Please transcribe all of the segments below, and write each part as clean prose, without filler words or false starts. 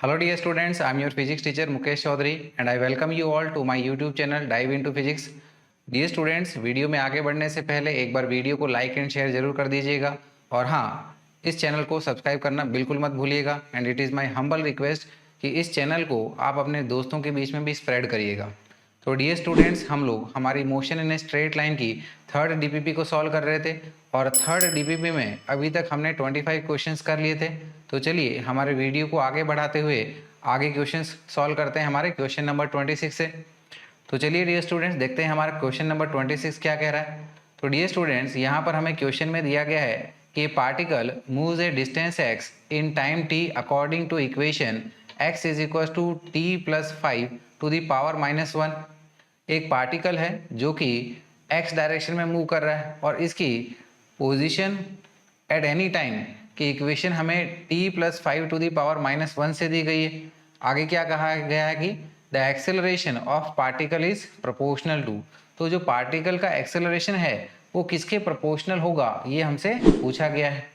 Hello dear students, I am your physics teacher Mukesh Chaudhary and I welcome you all to my YouTube channel Dive into Physics. Dear students, video में आगे बढ़ने से पहले एक बार video को like and share जरूर कर दीजिएगा और हाँ, इस चैनल को सब्सक्राइब करना बिल्कुल मत भूलिएगा and it is my humble request कि इस चैनल को आप अपने दोस्तों के बीच में भी स्प्रेड करिएगा। तो डियर स्टूडेंट्स, हम लोग हमारी motion in a straight line की थर्ड डीपीपी को सॉल्व कर रहे थे और थर्ड डीपीपी में अभी तक हमने 25 क्वेश्चंस कर लिए थे। तो चलिए हमारे वीडियो को आगे बढ़ाते हुए आगे क्वेश्चंस सॉल्व करते हैं हमारे क्वेश्चन नंबर 26 से। तो चलिए डियर स्टूडेंट्स, देखते हैं हमारा क्वेश्चन नंबर 26 क्या कह रहा है। तो डियर स्टूडेंट्स, यहाँ पर हमें क्वेश्चन में दिया गया है कि particle moves a distance x in time t according to equation x is equal to T plus 5 to the power -1। एक पार्टिकल है जो कि x डायरेक्शन में मूव कर रहा है और इसकी पोजीशन एट एनी टाइम की इक्वेशन हमें t plus 5 to the power -1 से दी गई है। आगे क्या कहा गया है कि the acceleration of particle is proportional to. तो जो पार्टिकल का एक्सेलरेशन है वो किसके प्रोपोर्शनल होगा, ये हमसे पूछा गया है।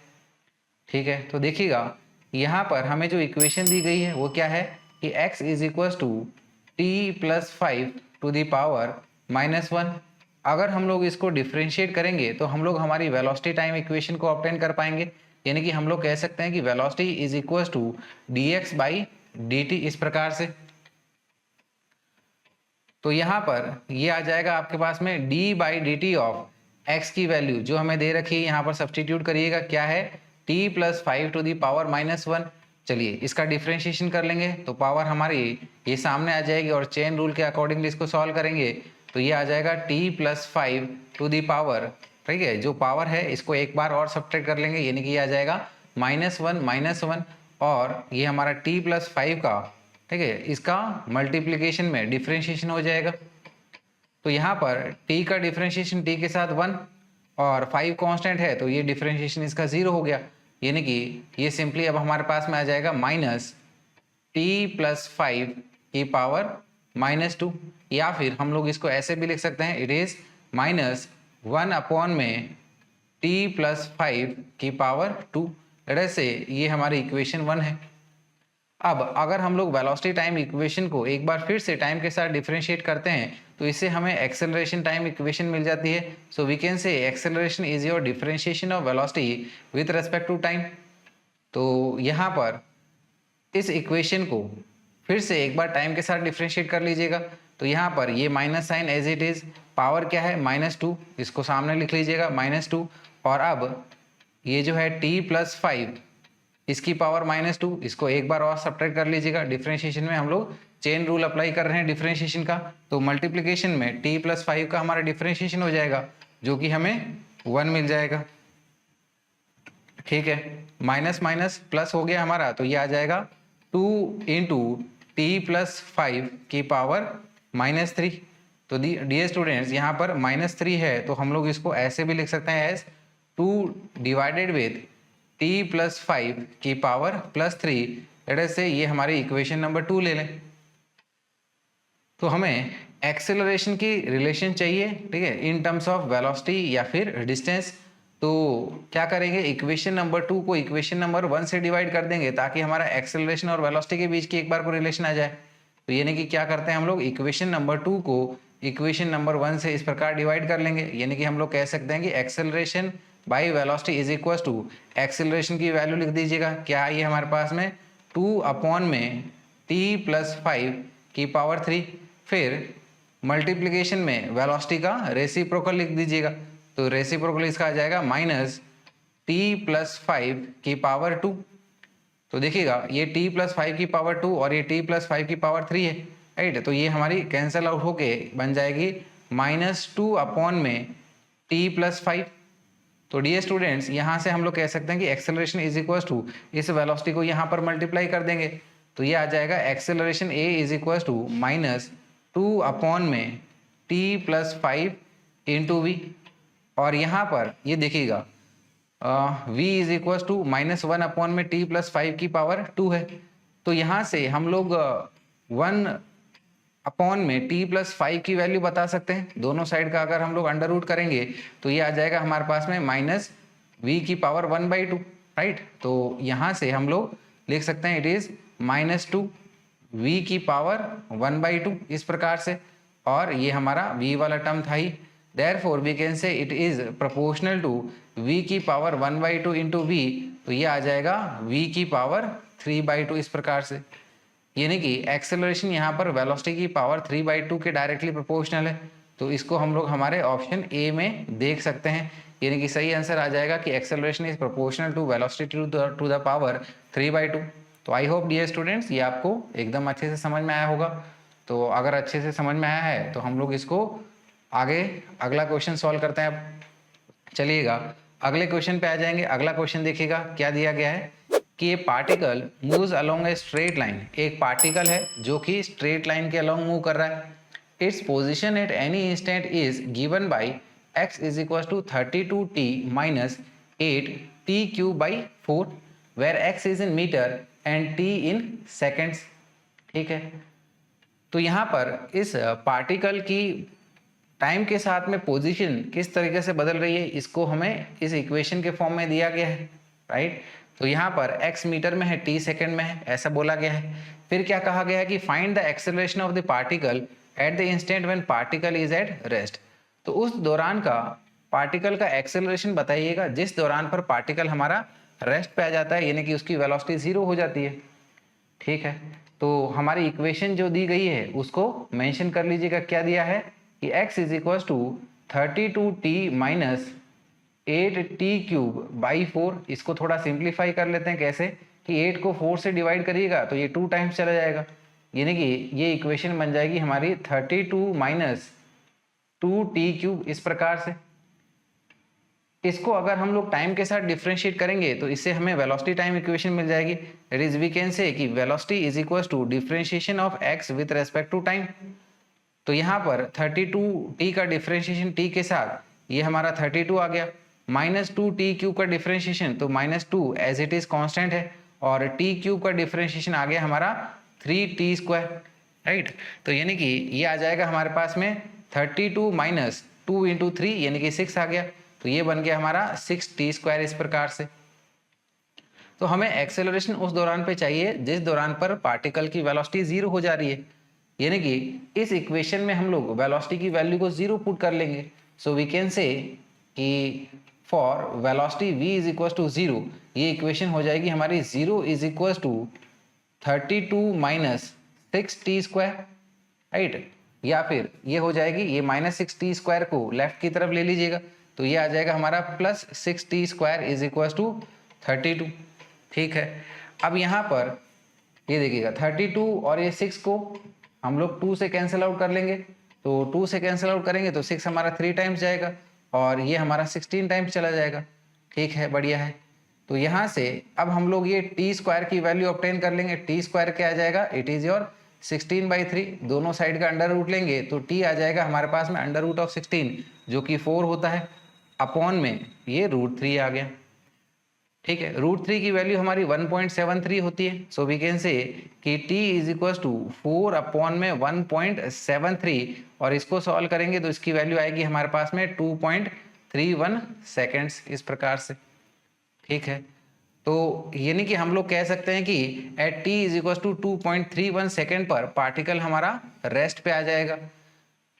ठीक है, तो देखिएगा यहाँ पर हमें जो इक्वेशन दी गई है वो क्या है कि x is equal to T plus 5 to the power -1। अगर हम लोग इसको डिफ्रेंशिएट करेंगे तो हम लोग हमारी वेलोसिटी टाइम इक्वेशन को ऑब्टेन कर पाएंगे। यानी कि हम लोग कह सकते हैं कि velocity is equal to dx by dt, इस प्रकार से। तो यहाँ पर ये आ जाएगा आपके पास में d by d t of x की वैल्यू जो हमें दे रखी है, यहाँ पर सब्सटीट्यूट करिएगा, क्या है t plus 5 to the power -1। चलिए इसका डिफ्रेंशिएशन कर लेंगे तो पावर हमारी ये सामने आ जाएगी और चेन रूल के अकॉर्डिंगली इसको सॉल्व करेंगे तो ये आ जाएगा t plus 5 to the power, ठीक है, जो पावर है इसको एक बार और सब्ट्रैक्ट कर लेंगे, यानी कि ये आ जाएगा -1 और ये हमारा t प्लस 5 का, ठीक है, इसका मल्टीप्लीकेशन में डिफ्रेंशिएशन हो जाएगा। तो यहाँ पर t का डिफ्रेंशिएशन t के साथ 1 और 5 कांस्टेंट है तो ये डिफ्रेंशिएशन इसका 0 हो गया, यानी कि ये सिंपली अब हमारे पास में आ जाएगा -t प्लस 5 की पावर -2, या फिर हम लोग इसको ऐसे भी लिख सकते हैं, इट इज -1 अपॉन में t प्लस 5 की पावर 2। ऐसे ये हमारी इक्वेशन 1 है। अब अगर हम लोग वेलोसिटी टाइम इक्वेशन को एक बार फिर से टाइम के साथ डिफरेंशिएट करते हैं तो इससे हमें एक्सेलरेशन टाइम इक्वेशन मिल जाती है। So we can say acceleration is your differentiation of velocity with respect to time. तो यहाँ पर इस इक्वेशन को फिर से एक बार टाइम के साथ डिफरेंशिएट कर लीजिएगा। तो यहाँ पर ये minus sign as it is, power क्या है -2, इसको सामने लिख लीजिएगा -2, और अब ये जो है t प्लस 5 इसकी पावर -2, इसको एक बार और सब्ट्रैक्ट कर लीजिएगा। डिफरेंशिएशन में हम लोग चेन रूल अप्लाई कर रहे हैं डिफरेंशिएशन का, तो मल्टीप्लिकेशन में t प्लस 5 का हमारा डिफरेंशिएशन हो जाएगा जो कि हमें 1 मिल जाएगा। ठीक है, माइनस माइनस प्लस हो गया हमारा, तो ये आ जाएगा 2 इंटू टी प्लस 5 की पावर -3। तो डियर स्टूडेंट्स, यहाँ पर -3 है तो हम लोग इसको ऐसे भी लिख सकते हैं as 2 divided with t plus 5 की पावर +3। लेट से ये हमारी इक्वेशन नंबर 2 ले लें। तो हमें एक्सेलरेशन की रिलेशन चाहिए, ठीक है, इन टर्म्स ऑफ वेलोसिटी या फिर डिस्टेंस। तो क्या करेंगे, इक्वेशन नंबर 2 को इक्वेशन नंबर 1 से डिवाइड कर देंगे ताकि हमारा एक्सेलरेशन और वेलोसिटी के बीच की एक बार को रिलेशन आ जाए। तो यानी कि क्या करते हैं हम लोग, इक्वेशन नंबर 2 को इक्वेशन नंबर 1 से इस प्रकार डिवाइड कर लेंगे, यानी कि हम लोग कह सकते हैं कि acceleration by velocity is equal to, acceleration की वैल्यू लिख दीजिएगा, क्या है ये हमारे पास में 2 अपॉन में t प्लस 5 की पावर 3, फिर मल्टीप्लिकेशन में वेलोसिटी का रेसिप्रोकल लिख दीजिएगा। तो रेसिप्रोकल इसका आ जाएगा -t प्लस 5 की पावर 2। तो देखिएगा ये t प्लस 5 की पावर 2 और ये t प्लस 5 की पावर 3 है, राइट। तो ये हमारी कैंसल आउट होके बन जाएगी -2 अपॉन में t प्लस 5। तो डियर स्टूडेंट्स, यहाँ से हम लोग कह सकते हैं कि एक्सेलरेशन इज इक्वल टू, इस वेलोसिटी को यहाँ पर मल्टीप्लाई कर देंगे तो ये आ जाएगा acceleration a is equal to -2 upon में t प्लस 5 इंटू वी, और यहाँ पर ये देखिएगा v is equal to -1 upon में t प्लस 5 की पावर 2 है। तो यहाँ से हम लोग 1 अपॉन में t प्लस 5 की वैल्यू बता सकते हैं। दोनों साइड का अगर हम लोग अंडर रूट करेंगे तो ये आ जाएगा हमारे पास में -v की पावर 1/2, राइट। तो यहाँ से हम लोग लिख सकते हैं इट इज -2 v की पावर 1/2 इस प्रकार से, और ये हमारा v वाला टर्म था ही, therefore we can say it is proportional to v की पावर 1/2 इंटू v, तो ये आ जाएगा v की पावर 3/2 इस प्रकार से, यानी कि एक्सेलरेशन यहाँ पर वेलोसिटी की पावर 3/2 के डायरेक्टली प्रोपोर्शनल है। तो इसको हम लोग हमारे ऑप्शन ए में देख सकते हैं, यानी कि सही आंसर आ जाएगा कि acceleration is proportional to velocity to the power 3/2। तो आई होप डियर स्टूडेंट्स ये आपको एकदम अच्छे से समझ में आया होगा। तो अगर अच्छे से समझ में आया है तो हम लोग इसको आगे अगला क्वेश्चन सॉल्व करते हैं। अब चलिएगा अगले क्वेश्चन पे आ जाएंगे। अगला क्वेश्चन देखिएगा क्या दिया गया है कि ये particle moves along a straight line, एक पार्टिकल है जो कि स्ट्रेट लाइन के अलोंग मूव कर रहा है। Its position at any instant is given by x is equal to 32t minus 8t³/4 where x is in metre and t in seconds. ठीक है, तो यहाँ पर इस पार्टिकल की टाइम के साथ में पोजीशन किस तरीके से बदल रही है इसको हमें इस इक्वेशन के फॉर्म में दिया गया है, राइट। तो यहाँ पर x मीटर में है, t सेकंड में है, ऐसा बोला गया है। फिर क्या कहा गया है कि find the acceleration of the particle at the instant when particle is at rest. तो उस दौरान का पार्टिकल का एक्सेलरेशन बताइएगा जिस दौरान पर पार्टिकल हमारा रेस्ट पे आ जाता है, यानी कि उसकी वेलोसिटी 0 हो जाती है। ठीक है, तो हमारी इक्वेशन जो दी गई है उसको मेंशन कर लीजिएगा। क्या दिया है कि x is equal to 32t minus 8t³/4। इसको थोड़ा सिंप्लीफाई कर लेते हैं, कैसे कि 8 को 4 से डिवाइड करिएगा तो ये 2 टाइम्स चला जाएगा, यानी कि ये इक्वेशन बन जाएगी हमारी 32 माइनस 2t³ इस प्रकार से। इसको अगर हम लोग टाइम के साथ डिफरेंशिएट करेंगे तो इससे हमें वेलोसिटी टाइम इक्वेशन मिल जाएगी। It is we can say कि velocity is equal to differentiation of x with respect to time. तो यहाँ पर 32t का डिफरेंशिएशन t के साथ ये हमारा 32 आ गया, माइनस 2t³ का डिफरेंशिएशन तो -2 एज इट इज कांस्टेंट है, और t³ का डिफरेंशिएशन आ गया हमारा 3t², राइट। तो यानी कि ये आ जाएगा हमारे पास में 32 माइनस 2 इंटू 3 यानी कि 6 आ गया, तो ये बन गया हमारा 6t² इस प्रकार से। तो हमें एक्सेलरेशन उस दौरान पे चाहिए जिस दौरान पर पार्टिकल की वेलोसिटी 0 हो जा रही है, यानी कि इस इक्वेशन में हम लोग वेलोसिटी की वैल्यू को 0 पुट कर लेंगे। सो वी कैन से कि for velocity v is equal to 0, ये इक्वेशन हो जाएगी हमारी 0 is equal to 32 minus 6t², right. या फिर ये हो जाएगी, ये -6t² को लेफ्ट की तरफ ले लीजिएगा तो ये आ जाएगा हमारा plus 6t² is equal to 32। ठीक है, अब यहाँ पर ये देखिएगा 32 और ये 6 को हम लोग 2 से कैंसिल आउट कर लेंगे, तो 2 से कैंसिल आउट करेंगे तो 6 हमारा 3 टाइम्स जाएगा और ये हमारा 16 टाइम्स चला जाएगा। ठीक है, बढ़िया है। तो यहाँ से अब हम लोग ये t² की वैल्यू ऑब्टेन कर लेंगे। t² क्या आ जाएगा, इट इज योर 16/3, दोनों साइड का अंडर रूट लेंगे तो t आ जाएगा हमारे पास में अंडर रूट ऑफ 16 जो कि 4 होता है, अपॉन में ये √3 आ गया। ठीक है, √3 की वैल्यू हमारी 1.73 होती है। सो वी कैन से कि t is equal to 4 upon में 1.73, और इसको सॉल्व करेंगे तो इसकी वैल्यू आएगी हमारे पास में 2.31 सेकेंड्स इस प्रकार से। ठीक है, तो यानी कि हम लोग कह सकते हैं कि at t is equal to 2.31 second पर पार्टिकल हमारा रेस्ट पे आ जाएगा।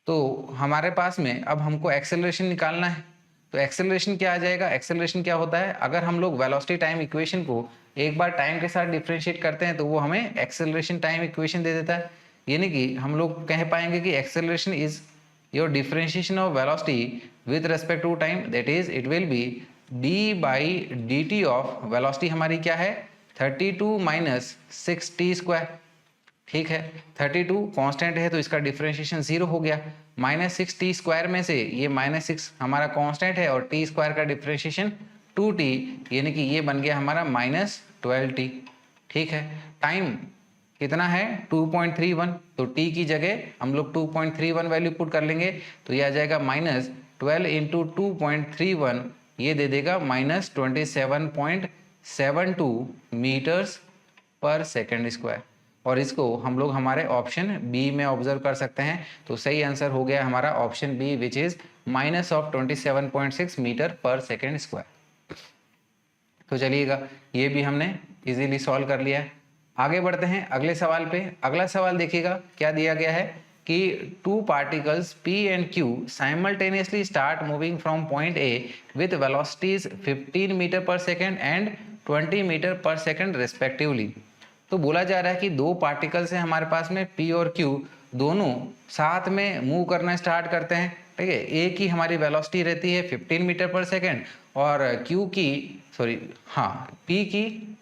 तो हमारे पास में अब हमको एक्सेलरेशन निकालना है, तो एक्सेलरेशन क्या आ जाएगा, एक्सेलरेशन क्या होता है, अगर हम लोग वेलोसिटी टाइम इक्वेशन को एक बार टाइम के साथ डिफरेंशिएट करते हैं तो वो हमें एक्सेलरेशन टाइम इक्वेशन दे देता है। यानी कि हम लोग कह पाएंगे कि acceleration is your differentiation of velocity with respect to time, that is it will be d/dt of velocity हमारी क्या है 32 माइनस 6t²। ठीक है, 32 कांस्टेंट है तो इसका डिफरेंशिएशन 0 हो गया, -6t² में से ये -6 हमारा कांस्टेंट है और t² का डिफरेंशिएशन 2t, यानी कि ये बन गया हमारा -12t। ठीक है, टाइम कितना है 2.31, तो t की जगह हम लोग 2.31 वैल्यू पुट कर लेंगे तो ये आ जाएगा -12 इंटू 2.31, ये दे देगा -27.72 मीटर्स पर सेकेंड स्क्वायर, और इसको हम लोग हमारे ऑप्शन बी में ऑब्जर्व कर सकते हैं। तो सही आंसर हो गया हमारा option B which is -27.6 metre per second square. तो चलिएगा ये भी हमने इजीली सॉल्व कर लिया है। आगे बढ़ते हैं अगले सवाल पे। अगला सवाल देखिएगा क्या दिया गया है कि two particles P and Q simultaneously start moving from point A with velocities 15 metre per second and 20 metre per second respectively. तो बोला जा रहा है कि दो पार्टिकल्स हैं हमारे पास में P और Q, दोनों साथ में मूव करना स्टार्ट करते हैं। ठीक है, ए की हमारी वेलोसिटी रहती है 15 मीटर पर सेकेंड और Q की P की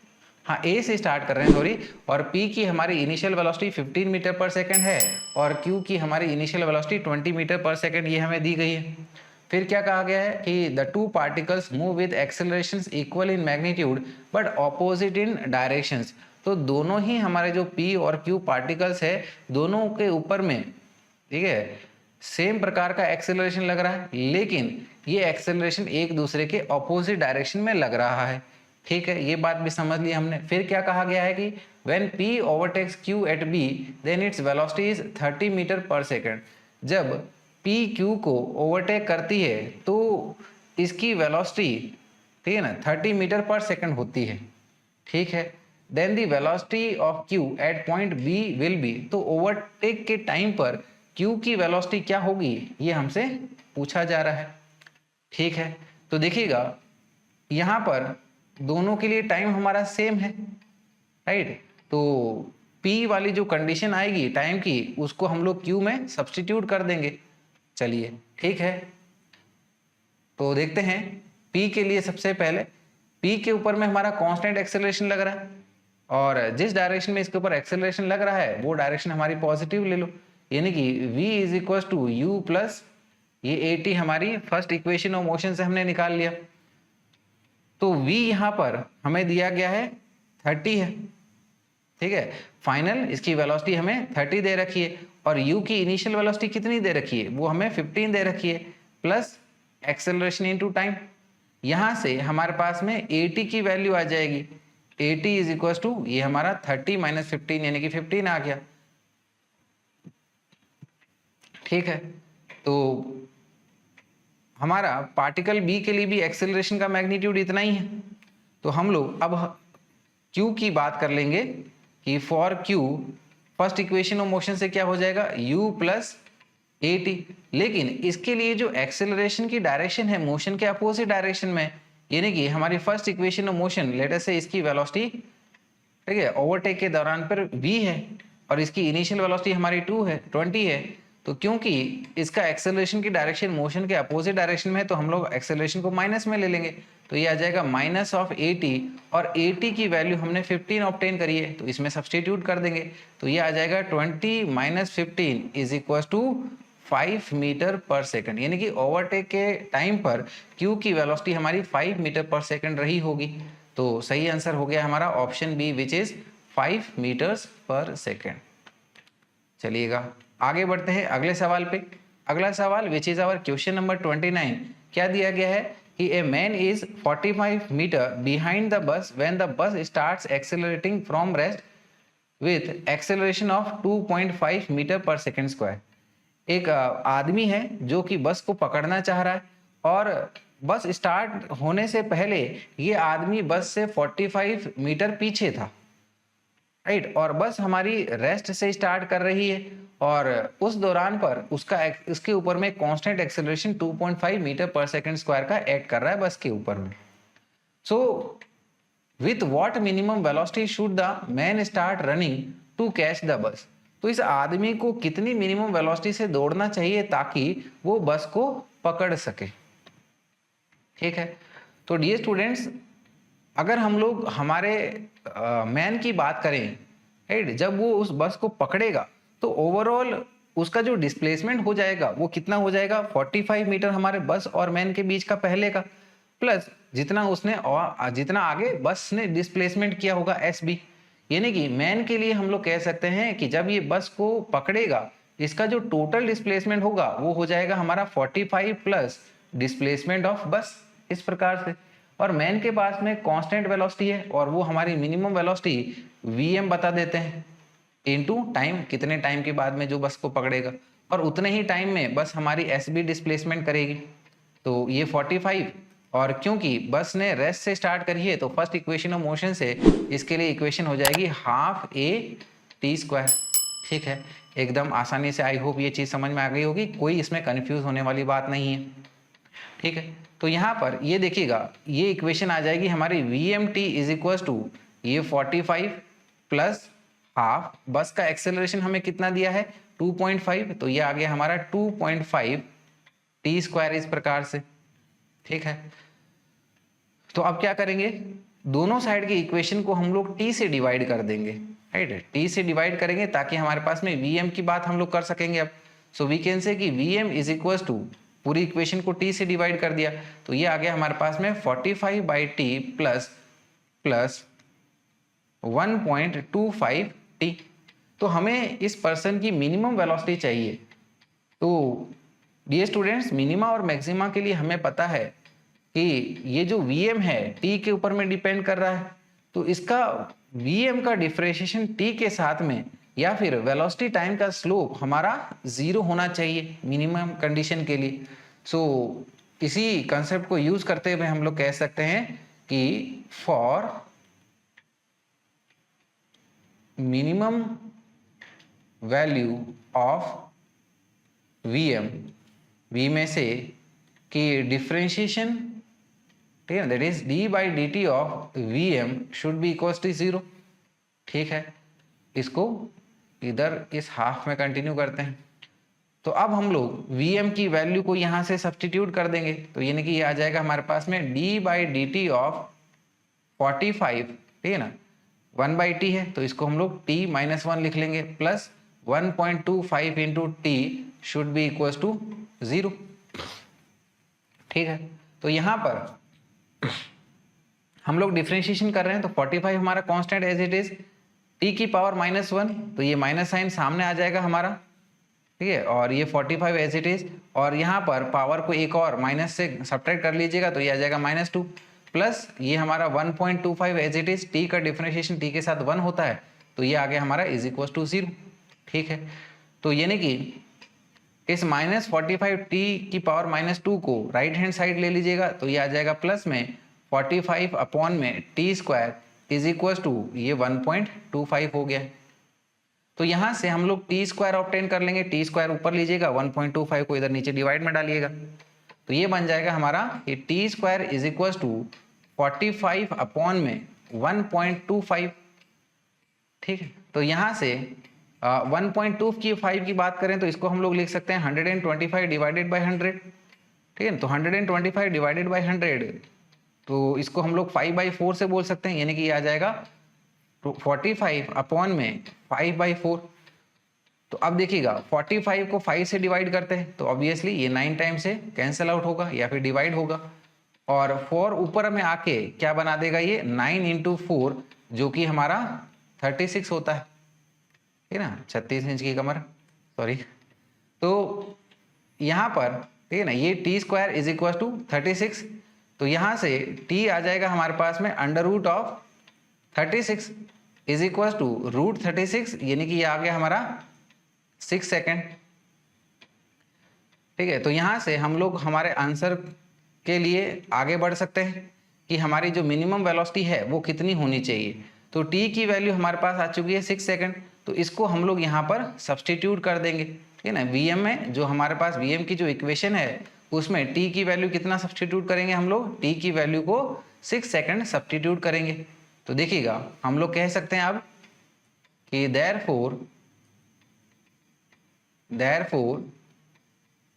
ए से स्टार्ट कर रहे हैं सॉरी, और P की हमारी initial velocity 15 metre per second है और Q की हमारी initial velocity 20 metre per second ये हमें दी गई है। फिर क्या कहा गया है कि the two particles move with accelerations equal in magnitude but opposite in directions. तो दोनों ही हमारे जो P और Q पार्टिकल्स है दोनों के ऊपर में, ठीक है, सेम प्रकार का एक्सेलरेशन लग रहा है, लेकिन ये एक्सेलरेशन एक दूसरे के ऑपोजिट डायरेक्शन में लग रहा है। ठीक है, ये बात भी समझ ली हमने। फिर क्या कहा गया है कि when P overtakes Q at B then its velocity is 30 metre per second. जब P Q को ओवरटेक करती है तो इसकी वेलोसिटी, ठीक है ना, 30 मीटर पर सेकेंड होती है। ठीक है, then the velocity of Q at point B will be. तो ओवरटेक के टाइम पर Q की वेलोसिटी क्या होगी ये हमसे पूछा जा रहा है। ठीक है, तो देखिएगा यहाँ पर दोनों के लिए टाइम हमारा सेम है, राइट। तो P वाली जो कंडीशन आएगी टाइम की उसको हम लोग Q में सब्स्टिट्यूट कर देंगे। चलिए ठीक है, तो देखते हैं P के लिए। सबसे पहले P के ऊपर में हमारा कांस्टेंट एक्सेलरेशन लग रहा है और जिस डायरेक्शन में इसके ऊपर एक्सेलरेशन लग रहा है वो डायरेक्शन हमारी पॉजिटिव ले लो, यानी कि V is equal to U plus ये AT हमारी फर्स्ट इक्वेशन ऑफ मोशन से हमने निकाल लिया। तो V यहाँ पर हमें दिया गया है 30 है। ठीक है, फाइनल इसकी वेलोसिटी हमें 30 दे रखी है और U की इनिशियल वेलोसिटी कितनी दे रखी है वो हमें 15 दे रखी है प्लस एक्सेलरेशन इनटू टाइम। यहाँ से हमारे पास में AT की वैल्यू आ जाएगी। AT इज इक्वल टू ये हमारा 30 माइनस 15 यानी कि 15 आ गया। ठीक है, तो हमारा पार्टिकल B के लिए भी एक्सेलरेशन का मैग्नीट्यूड इतना ही है। तो हम लोग अब Q की बात कर लेंगे कि for Q first equation of motion से क्या हो जाएगा U प्लस AT, लेकिन इसके लिए जो एक्सेलरेशन की डायरेक्शन है मोशन के अपोजिट डायरेक्शन में, यानी कि हमारी first equation of motion late us से इसकी वेलोसिटी, ठीक है, ओवरटेक के दौरान पर V है और इसकी इनिशियल वेलोसिटी हमारी 20 है। तो क्योंकि इसका एक्सेलरेशन की डायरेक्शन मोशन के अपोजिट डायरेक्शन में है तो हम लोग एक्सेलरेशन को माइनस में ले लेंगे। तो ये आ जाएगा माइनस ऑफ AT और AT की वैल्यू हमने 15 ऑब्टेन करी है तो इसमें सब्स्टिट्यूट कर देंगे। तो ये आ जाएगा 20 minus 15 is equal to 5 metre per second, यानी कि ओवरटेक के टाइम पर Q की वेलोसिटी हमारी 5 मीटर पर सेकंड रही होगी। तो सही आंसर हो गया हमारा option B which is 5 metres per second. चलिएगा आगे बढ़ते हैं अगले सवाल पे। अगला सवाल which is our question number 29। क्या दिया गया है कि a man is 45 metre behind the bus when the bus starts accelerating from rest with acceleration of 2.5 metre per second square. एक आदमी है जो कि बस को पकड़ना चाह रहा है और बस स्टार्ट होने से पहले ये आदमी बस से 45 मीटर पीछे था, राइट, और बस हमारी रेस्ट से स्टार्ट कर रही है और उस दौरान पर इसके ऊपर में constant acceleration 2.5 metre per second square का ऐड कर रहा है बस के ऊपर में। So with what minimum velocity should the man start running to catch the bus. तो इस आदमी को कितनी मिनिमम वेलोसिटी से दौड़ना चाहिए ताकि वो बस को पकड़ सके। ठीक है, तो डियर स्टूडेंट्स, अगर हम लोग हमारे मैन की बात करें, राइट, जब वो उस बस को पकड़ेगा तो ओवरऑल उसका जो डिस्प्लेसमेंट हो जाएगा वो कितना हो जाएगा 45 मीटर हमारे बस और मैन के बीच का पहले का, प्लस जितना आगे बस ने डिस्प्लेसमेंट किया होगा SB, यानी कि मैन के लिए हम लोग कह सकते हैं कि जब ये बस को पकड़ेगा इसका जो टोटल डिस्प्लेसमेंट होगा वो हो जाएगा हमारा 45 प्लस डिस्प्लेसमेंट ऑफ बस, इस प्रकार से। और मैन के पास में कांस्टेंट वेलोसिटी है और वो हमारी मिनिमम वेलोसिटी Vm बता देते हैं इनटू टाइम, कितने टाइम के बाद में जो बस को पकड़ेगा, और उतने ही टाइम में बस हमारी SB डिस्प्लेसमेंट करेगी। तो ये 45 और क्योंकि बस ने रेस्ट से स्टार्ट करी है तो फर्स्ट इक्वेशन ऑफ मोशन से इसके लिए इक्वेशन हो जाएगी हाफ ए टी स्क्वायर। ठीक है, एकदम आसानी से, आई होप ये चीज़ समझ में आ गई होगी, कोई इसमें कन्फ्यूज होने वाली बात नहीं है। ठीक है, तो यहाँ पर ये देखिएगा, ये इक्वेशन आ जाएगी हमारी v m t is equal to ये 45 प्लस हाफ, बस का एक्सेलरेशन हमें कितना दिया है 2.5, तो ये आ गया हमारा 2.5 टी स्क्वायर इस प्रकार से। ठीक है, तो अब क्या करेंगे, दोनों साइड की इक्वेशन को हम लोग टी से डिवाइड कर देंगे। राइट, टी से डिवाइड करेंगे ताकि हमारे पास में वी एम की बात हम लोग कर सकेंगे। अब सो वी कैन से कि v m is equal to, पूरी इक्वेशन को टी से डिवाइड कर दिया तो ये आ गया हमारे पास में 45 बाई टी प्लस 1.25 टी। तो हमें इस पर्सन की मिनिमम वेलोसिटी चाहिए। तो डियर स्टूडेंट्स, मिनिमा और मैक्सिमा के लिए हमें पता है कि ये जो वीएम है टी के ऊपर में डिपेंड कर रहा है, तो इसका वीएम का डिफरेंशिएशन टी के साथ में या फिर वेलोसिटी टाइम का स्लोप हमारा 0 होना चाहिए मिनिमम कंडीशन के लिए। सो इसी कंसेप्ट को यूज करते हुए हम लोग कह सकते हैं कि for minimum value of v m, we में से कि डिफरेंशिएशन, ठीक है, that is d by d t of v m should be equal to 0। ठीक है, इसको इधर इस हाफ में कंटिन्यू करते हैं। तो अब हम लोग वी एम की वैल्यू को यहाँ से सब्सटीट्यूट कर देंगे, तो यानी कि ये आ जाएगा हमारे पास में D by d t of 45, ठीक है ना, 1 बाई टी है तो इसको हम लोग t माइनस 1 लिख लेंगे, plus 1.25 into t should be equal to 0। ठीक है, तो यहाँ पर हम लोग डिफरेंशिएशन कर रहे हैं, तो 45 हमारा constant as it is, t की पावर -1, तो ये माइनस साइन सामने आ जाएगा हमारा। ठीक है, और ये 45 एज इट इज, और यहाँ पर पावर को एक और माइनस से सब्ट्रैक्ट कर लीजिएगा तो ये आ जाएगा -2, प्लस ये हमारा 1.25 एज इट इज, टी का डिफरेंशिएशन टी के साथ 1 होता है तो ये आ गया हमारा इज इक्वल टू 0। ठीक है, तो यानी कि इस -45 टी की पावर -2 को राइट हैंड साइड ले लीजिएगा तो ये आ जाएगा प्लस में 45 अपॉन में t square is equal to ये 1.25 हो गया। तो यहाँ से हम लोग टी स्क्वायर ऑब्टेन कर लेंगे, टी स्क्वायर ऊपर लीजिएगा, 1.25 को इधर नीचे डिवाइड में डालिएगा तो ये बन जाएगा हमारा ये t square is equal to 45 upon में 1.25। ठीक है, तो यहाँ से 1.25 की बात करें तो इसको हम लोग लिख सकते हैं 125 डिवाइडेड बाई 100। ठीक है, तो 125 डिवाइडेड बाई 100, तो इसको हम लोग 5/4 से बोल सकते हैं, यानी कि ये आ जाएगा 45 अपॉन में 5/4। तो अब देखिएगा 45 को 5 से डिवाइड करते हैं तो ऑब्वियसली ये 9 टाइम से कैंसिल आउट होगा या फिर डिवाइड होगा, और 4 ऊपर में आके क्या बना देगा ये 9 इंटू 4 जो कि हमारा 36 होता है। ठीक है ना, 36 इंच की कमर, सॉरी। तो यहाँ पर ठीक है ना, ये t square is equal to 36, तो यहाँ से t आ जाएगा हमारे पास में under root of 36 is equal to √36, यानी कि ये आ गया हमारा 6 सेकेंड। ठीक है, तो यहाँ से हम लोग हमारे आंसर के लिए आगे बढ़ सकते हैं कि हमारी जो मिनिमम वेलोसिटी है वो कितनी होनी चाहिए। तो t की वैल्यू हमारे पास आ चुकी है 6 सेकेंड, तो इसको हम लोग यहाँ पर सब्सटीट्यूट कर देंगे। ठीक है ना, वीएम में जो हमारे पास वीएम की जो इक्वेशन है उसमें t की वैल्यू कितना सब्सटीट्यूट करेंगे हम लोग, t की वैल्यू को 6 सेकेंड सब्सटीट्यूट करेंगे। तो देखिएगा हम लोग कह सकते हैं अब कि therefore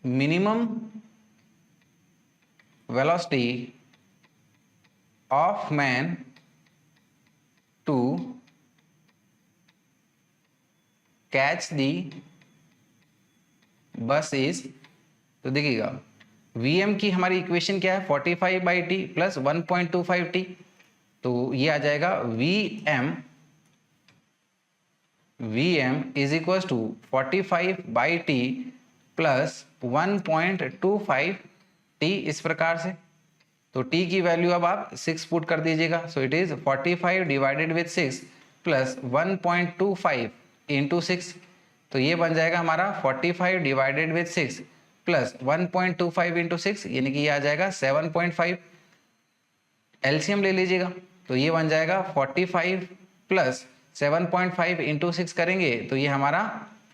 minimum velocity of man to catch the bus is, तो देखिएगा Vm की हमारी इक्वेशन क्या है 45/t प्लस 1.25t, तो ये आ जाएगा Vm is equal to 45/t plus 1.25t इस प्रकार से। तो t की वैल्यू अब आप 6 पुट कर दीजिएगा, so it is 45 divided with 6 plus 1.25 into 6, तो ये बन जाएगा हमारा 45 डिवाइडेड विथ 6 प्लस 1.25 इंटू 6, यानी कि ये आ जाएगा 7.5। एलसीएम ले लीजिएगा तो ये बन जाएगा 45 प्लस 7.5 इंटू 6 करेंगे तो ये हमारा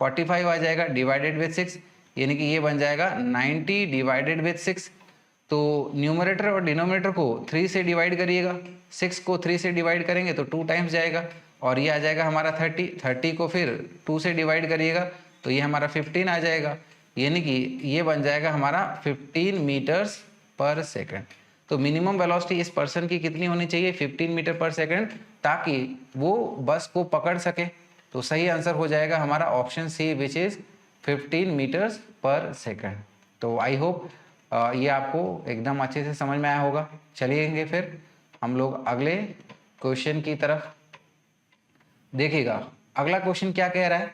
45 आ जाएगा डिवाइडेड विथ 6, यानी कि ये बन जाएगा 90 डिवाइडेड विथ 6। तो न्यूमरेटर और डिनोमिनेटर को 3 से डिवाइड करिएगा, 6 को 3 से डिवाइड करेंगे तो 2 टाइम्स जाएगा और ये आ जाएगा हमारा 30 को फिर 2 से डिवाइड करिएगा तो ये हमारा 15 आ जाएगा, यानी कि ये बन जाएगा हमारा 15 मीटर्स पर सेकंड। तो मिनिमम वेलोसिटी इस पर्सन की कितनी होनी चाहिए, 15 मीटर पर सेकंड, ताकि वो बस को पकड़ सके। तो सही आंसर हो जाएगा हमारा option C which is 15 metres per second. तो आई होप ये आपको एकदम अच्छे से समझ में आया होगा। चलिएंगे फिर हम लोग अगले क्वेश्चन की तरफ। देखिएगा अगला क्वेश्चन क्या कह रहा है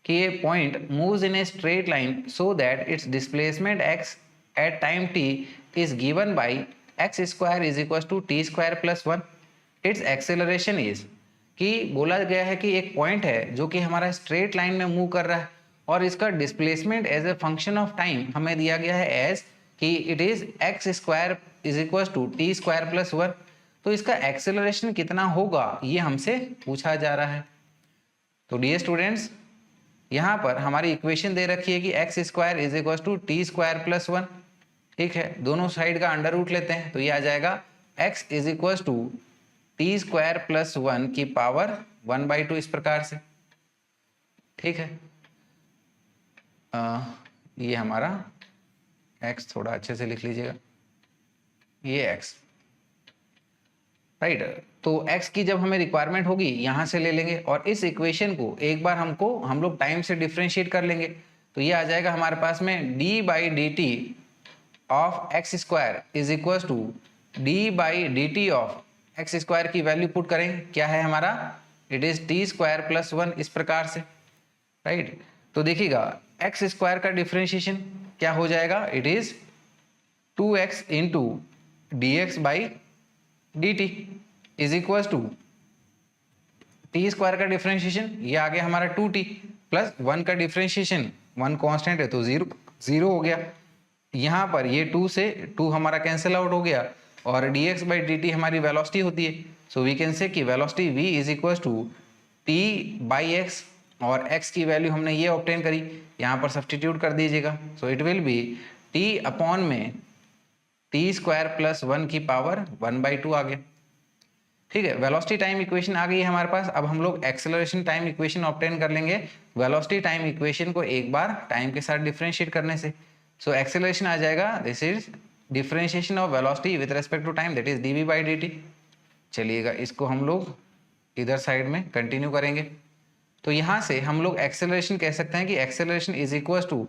कि ये point moves in a straight line so that its displacement x at time t is given by x square is equal to t square plus 1। Its acceleration is, कि बोला गया है कि एक पॉइंट है जो कि हमारा स्ट्रेट लाइन में मूव कर रहा है और इसका displacement as a function of time हमें दिया गया है एज कि it is x square is equal to t square plus 1। तो इसका एक्सेलरेशन कितना होगा ये हमसे पूछा जा रहा है। तो डियर स्टूडेंट्स, यहाँ पर हमारी इक्वेशन दे रखी है कि x square is equal to t square plus 1। ठीक है, दोनों साइड का अंडर रूट लेते हैं तो ये आ जाएगा x is equal to t square plus 1 की पावर 1/2 इस प्रकार से। ठीक है, ये हमारा x थोड़ा अच्छे से लिख लीजिएगा, ये x राइट। तो x की जब हमें रिक्वायरमेंट होगी यहाँ से ले लेंगे और इस इक्वेशन को एक बार हम लोग टाइम से डिफ्रेंशिएट कर लेंगे तो ये आ जाएगा हमारे पास में d by d t of x square is equal to d by d t of x square की वैल्यू पुट करेंगे, क्या है हमारा, it is t square plus 1 इस प्रकार से राइट। तो देखिएगा एक्स स्क्वायर का डिफ्रेंशिएशन क्या हो जाएगा, it is 2x into d x by d t is equal to t square का डिफ्रेंशिएशन ये आ गया हमारा 2t प्लस 1 का डिफ्रेंशिएशन, 1 कांस्टेंट है तो 0 हो गया। यहाँ पर ये 2 से 2 हमारा कैंसिल आउट हो गया और dx बाई dt हमारी वेलोसिटी होती है। सो वी कैन से कि velocity v is equal to t by x और x की वैल्यू हमने ये ऑब्टेन करी, यहाँ पर सब्सटीट्यूट कर दीजिएगा। So it will be t upon में टी स्क्वायर प्लस 1 की पावर 1/2 आ गया। ठीक है, वेलोसिटी टाइम इक्वेशन आ गई है हमारे पास। अब हम लोग एक्सेलरेशन टाइम इक्वेशन ऑब्टेन कर लेंगे वेलोसिटी टाइम इक्वेशन को एक बार टाइम के साथ डिफरेंशिएट करने से। सो एक्सेलरेशन आ जाएगा, this is differentiation of velocity with respect to time, that is dv by dt। चलिएगा इसको हम लोग इधर साइड में कंटिन्यू करेंगे। तो यहाँ से हम लोग एक्सेलरेशन कह सकते हैं कि acceleration is equal to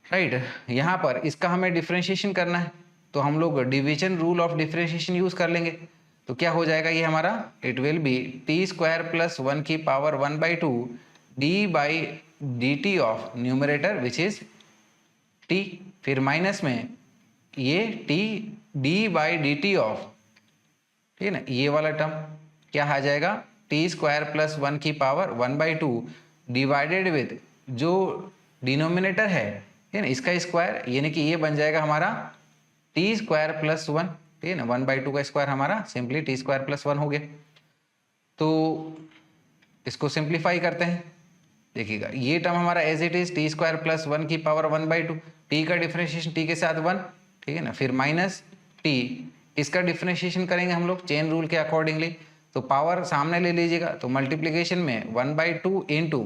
right, यहाँ पर इसका हमें डिफरेंशिएशन करना है तो हम लोग division rule of differentiation use कर लेंगे। तो क्या हो जाएगा ये हमारा, it will B T square plus 1 की power 1/2 D by d t of numerator which is T, फिर माइनस में ये T D by d t of, ठीक है ना, ये वाला टर्म क्या आ जाएगा, टी स्क्वायर प्लस 1 की पावर 1/2 डिवाइडेड विद जो डिनोमिनेटर है, ठीक है ना, इसका स्क्वायर, यानी कि ये बन जाएगा हमारा टी स्क्वायर प्लस 1, ठीक है ना, 1/2 का स्क्वायर हमारा सिंपली टी स्क्वायर प्लस 1 हो गया। तो इसको सिंप्लीफाई करते हैं, देखिएगा ये टर्म हमारा as it is t square plus 1 की पावर 1/2, टी का डिफरेंशिएशन टी के साथ 1, ठीक है ना, फिर माइनस टी, इसका डिफरेंशिएशन करेंगे हम लोग चेन रूल के अकॉर्डिंगली। तो पावर सामने ले लीजिएगा तो मल्टीप्लीकेशन में 1/2 इंटू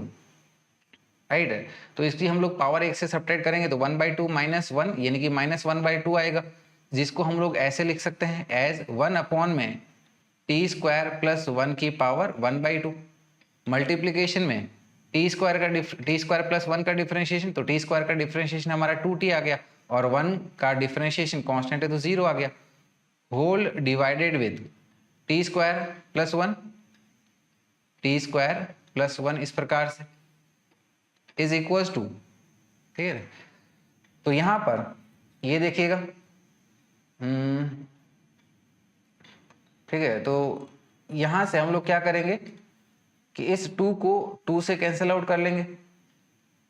राइट, तो इसकी हम लोग पावर 1 से सब्ट्रैक्ट करेंगे तो 1/2 माइनस 1 यानी कि माइनस 1/2 आएगा, जिसको हम लोग ऐसे लिख सकते हैं एज 1 अपॉन में टी स्क्वायर प्लस 1 की पावर 1/2 मल्टीप्लीकेशन में टी स्क्वायर प्लस 1 का डिफरेंशिएशन, तो टी स्क्वायर का डिफरेंशिएशन हमारा 2t आ गया और 1 का डिफरेंशिएशन कांस्टेंट है तो 0 आ गया, whole divided with t square plus 1 इस प्रकार से इज इक्वल टू, ठीक है। तो यहाँ पर ये देखिएगा, ठीक है, तो यहाँ से हम लोग क्या करेंगे कि इस 2 को 2 से कैंसिल आउट कर लेंगे,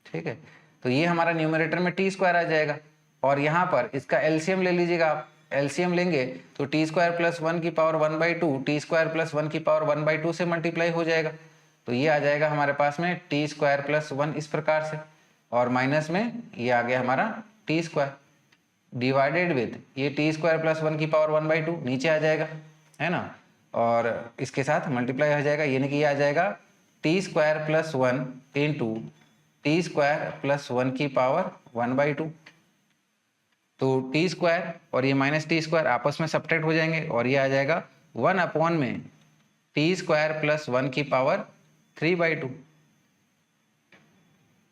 ठीक है। तो ये हमारा न्यूमरेटर में टी स्क्वायर आ जाएगा और यहाँ पर इसका एलसीएम ले लीजिएगा आप, एलसीएम लेंगे तो टी स्क्वायर प्लस 1 की पावर 1/2 टी स्क्वायर प्लस 1 की पावर 1/2 से मल्टीप्लाई हो जाएगा। तो ये आ जाएगा हमारे पास में टी स्क्वायर प्लस 1 इस प्रकार से, और माइनस में ये आ गया हमारा टी स्क्वायर डिवाइडेड विथ ये टी स्क्वायर प्लस 1 की पावर 1/2 नीचे आ जाएगा, है ना, और इसके साथ मल्टीप्लाई हो जाएगा, यानी कि ये आ जाएगा T square plus 1 into T square plus 1 की पावर 1/2। तो टी स्क्वायर और ये माइनस टी स्क्वायर आपस में सब्ट्रैक्ट हो जाएंगे और ये आ जाएगा 1 में टी स्क्वायर प्लस 1 की पावर 3/2,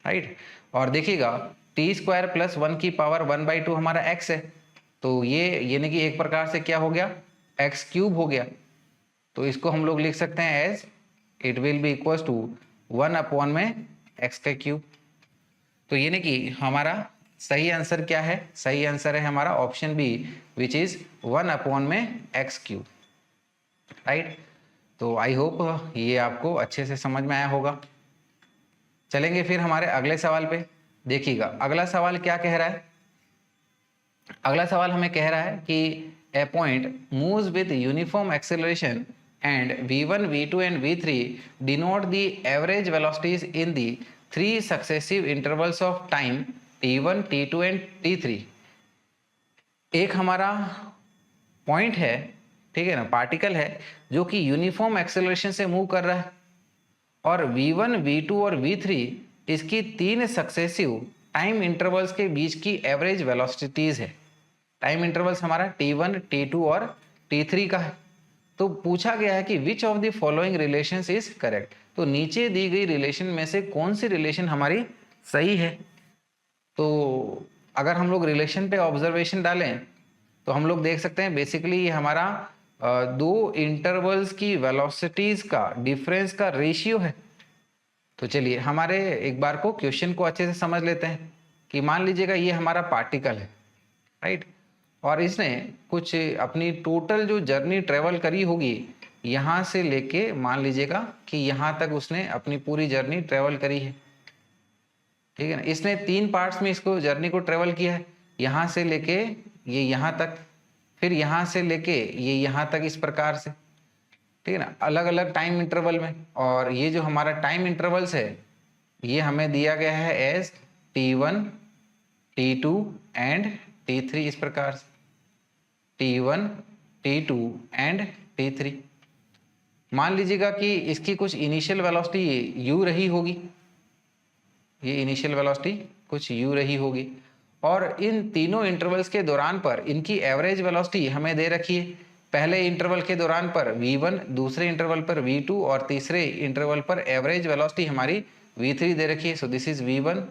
राइट। और देखिएगा टी स्क्वायर प्लस 1 की पावर 1/2 हमारा x है, तो ये यानी कि एक प्रकार से क्या हो गया, x क्यूब हो गया। तो इसको हम लोग लिख सकते हैं as it will be equal to 1 में x का क्यूब। तो यानी कि हमारा सही आंसर क्या है, सही आंसर है हमारा ऑप्शन बी विच इज 1 में x क्यूब, राइट। तो आई होप ये आपको अच्छे से समझ में आया होगा। चलेंगे फिर हमारे अगले सवाल पे। देखिएगा अगला सवाल क्या कह रहा है। अगला सवाल हमें कह रहा है कि a point moves with uniform acceleration and v1 v2 and v3 denote the average velocities in the 3 successive intervals of time t1 t2 and t3। एक हमारा पॉइंट है, ठीक है ना, पार्टिकल है जो कि यूनिफॉर्म एक्सेलरेशन से मूव कर रहा है, और v1 v2 और v3 इसकी 3 सक्सेसिव टाइम इंटरवल्स के बीच की एवरेज वेलोसिटीज है। टाइम इंटरवल्स हमारा t1 t2 और t3 का है। तो पूछा गया है कि विच of the following relations is correct. तो नीचे दी गई रिलेशन में से कौन सी रिलेशन हमारी सही है। तो अगर हम लोग रिलेशन पे ऑब्जर्वेशन डालें तो हम लोग देख सकते हैं बेसिकली ये हमारा दो इंटरवल्स की वेलोसिटीज का डिफरेंस का रेशियो है। तो चलिए हमारे एक बार को क्वेश्चन को अच्छे से समझ लेते हैं कि मान लीजिएगा ये हमारा पार्टिकल है, राइट, और इसने कुछ अपनी टोटल जो जर्नी ट्रेवल करी होगी यहाँ से लेके मान लीजिएगा कि यहाँ तक उसने अपनी पूरी जर्नी ट्रेवल करी है, ठीक है ना। इसने 3 पार्ट्स में इसको जर्नी को ट्रेवल किया है, यहाँ से लेके ये यहाँ तक, फिर यहाँ से लेके ये यहाँ तक, इस प्रकार से, ठीक है ना, अलग अलग टाइम इंटरवल में। और ये जो हमारा टाइम इंटरवल्स है ये हमें दिया गया है as t1 t2 and t3, इस प्रकार से t1 t2 एंड t3। मान लीजिएगा कि इसकी कुछ इनिशियल वेलोसिटी u रही होगी, ये इनिशियल वेलोसिटी कुछ u रही होगी, और इन तीनों इंटरवल्स के दौरान पर इनकी एवरेज वेलोसिटी हमें दे रखी है। पहले इंटरवल के दौरान पर v1, दूसरे इंटरवल पर v2 और तीसरे इंटरवल पर एवरेज वेलोसिटी हमारी v3 दे रखी है। सो this is v1,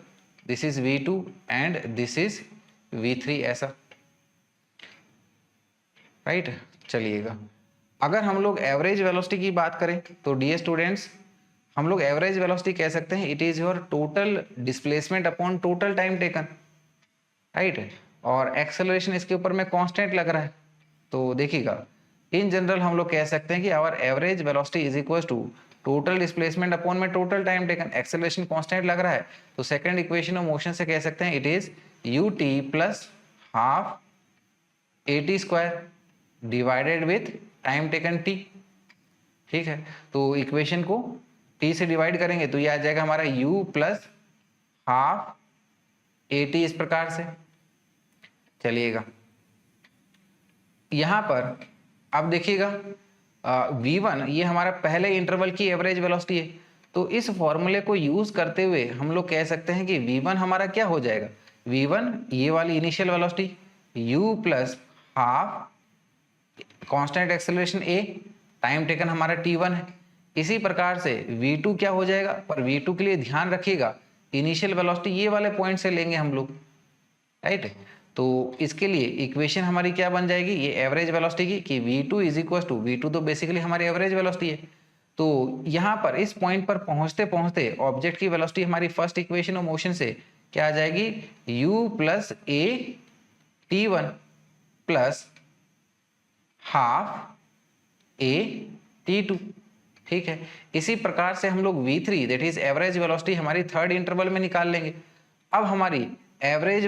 this is v2 and this is v3, ऐसा, राइट। चलिएगा अगर हम लोग एवरेज वेलोसिटी की बात करें तो डियर स्टूडेंट्स हम लोग एवरेज वेलोसिटी कह सकते हैं it is your total displacement upon total time taken, right. और एक्सेलरेशन इसके ऊपर में कांस्टेंट लग रहा है। तो देखिएगा इन जनरल हम लोग कह सकते हैं कि our average velocity is equal to total displacement upon में total time taken. Acceleration constant लग रहा है तो सेकंड इक्वेशन ऑफ मोशन से कह सकते हैं it is ut plus half at square divided with time taken t, ठीक है। तो इक्वेशन को t से डिवाइड करेंगे तो ये आ जाएगा हमारा u प्लस हाफ at, इस प्रकार से। चलिएगा यहां पर अब देखिएगा v1 ये हमारा पहले इंटरवल की एवरेज वेलोसिटी है। तो इस फॉर्मूले को यूज करते हुए हम लोग कह सकते हैं कि v1 हमारा क्या हो जाएगा, v1 ये वाली initial velocity u plus half constant acceleration a, time taken हमारा t1 है। इसी प्रकार से v2 क्या हो जाएगा, पर v2 के लिए ध्यान रखिएगा इनिशियल वेलोसिटी ये वाले पॉइंट से लेंगे हम लोग, राइट। तो इसके लिए इक्वेशन हमारी क्या बन जाएगी, ये एवरेज वेलोसिटी की कि v2 is equal to, v2 तो बेसिकली हमारी एवरेज वेलोसिटी है। तो यहाँ पर इस पॉइंट पर पहुंचते पहुंचते ऑब्जेक्ट की वेलोसिटी हमारी फर्स्ट इक्वेशन ऑफ मोशन से क्या आ जाएगी, u plus a t1 plus half a t2, ठीक है। इसी प्रकार से हम लोग v3 that is average velocity हमारी थर्ड इंटरवल में निकाल लेंगे। अब हमारी एवरेज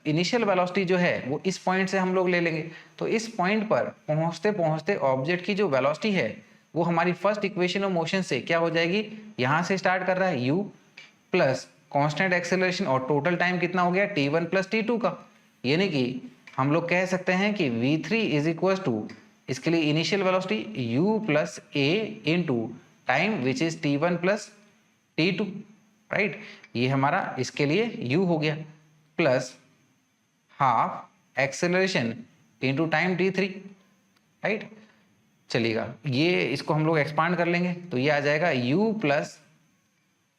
इनिशियल वेलोसिटी जो है वो इस पॉइंट से हम लोग ले लेंगे। तो इस पॉइंट पर पहुंचते पहुंचते ऑब्जेक्ट की जो वेलोसिटी है वो हमारी फर्स्ट इक्वेशन ऑफ मोशन से क्या हो जाएगी, यहाँ से स्टार्ट कर रहा है u प्लस कांस्टेंट एक्सेलरेशन और टोटल टाइम कितना हो गया t1 प्लस t2 का, यानी कि हम लोग कह सकते हैं कि v3 इज इक्वल टू, इसके लिए initial velocity u plus a into time which is t1 plus t2, right. ये हमारा इसके लिए u हो गया plus half acceleration into time t3, right. चलिएगा ये इसको हम लोग एक्सपांड कर लेंगे तो ये आ जाएगा u plus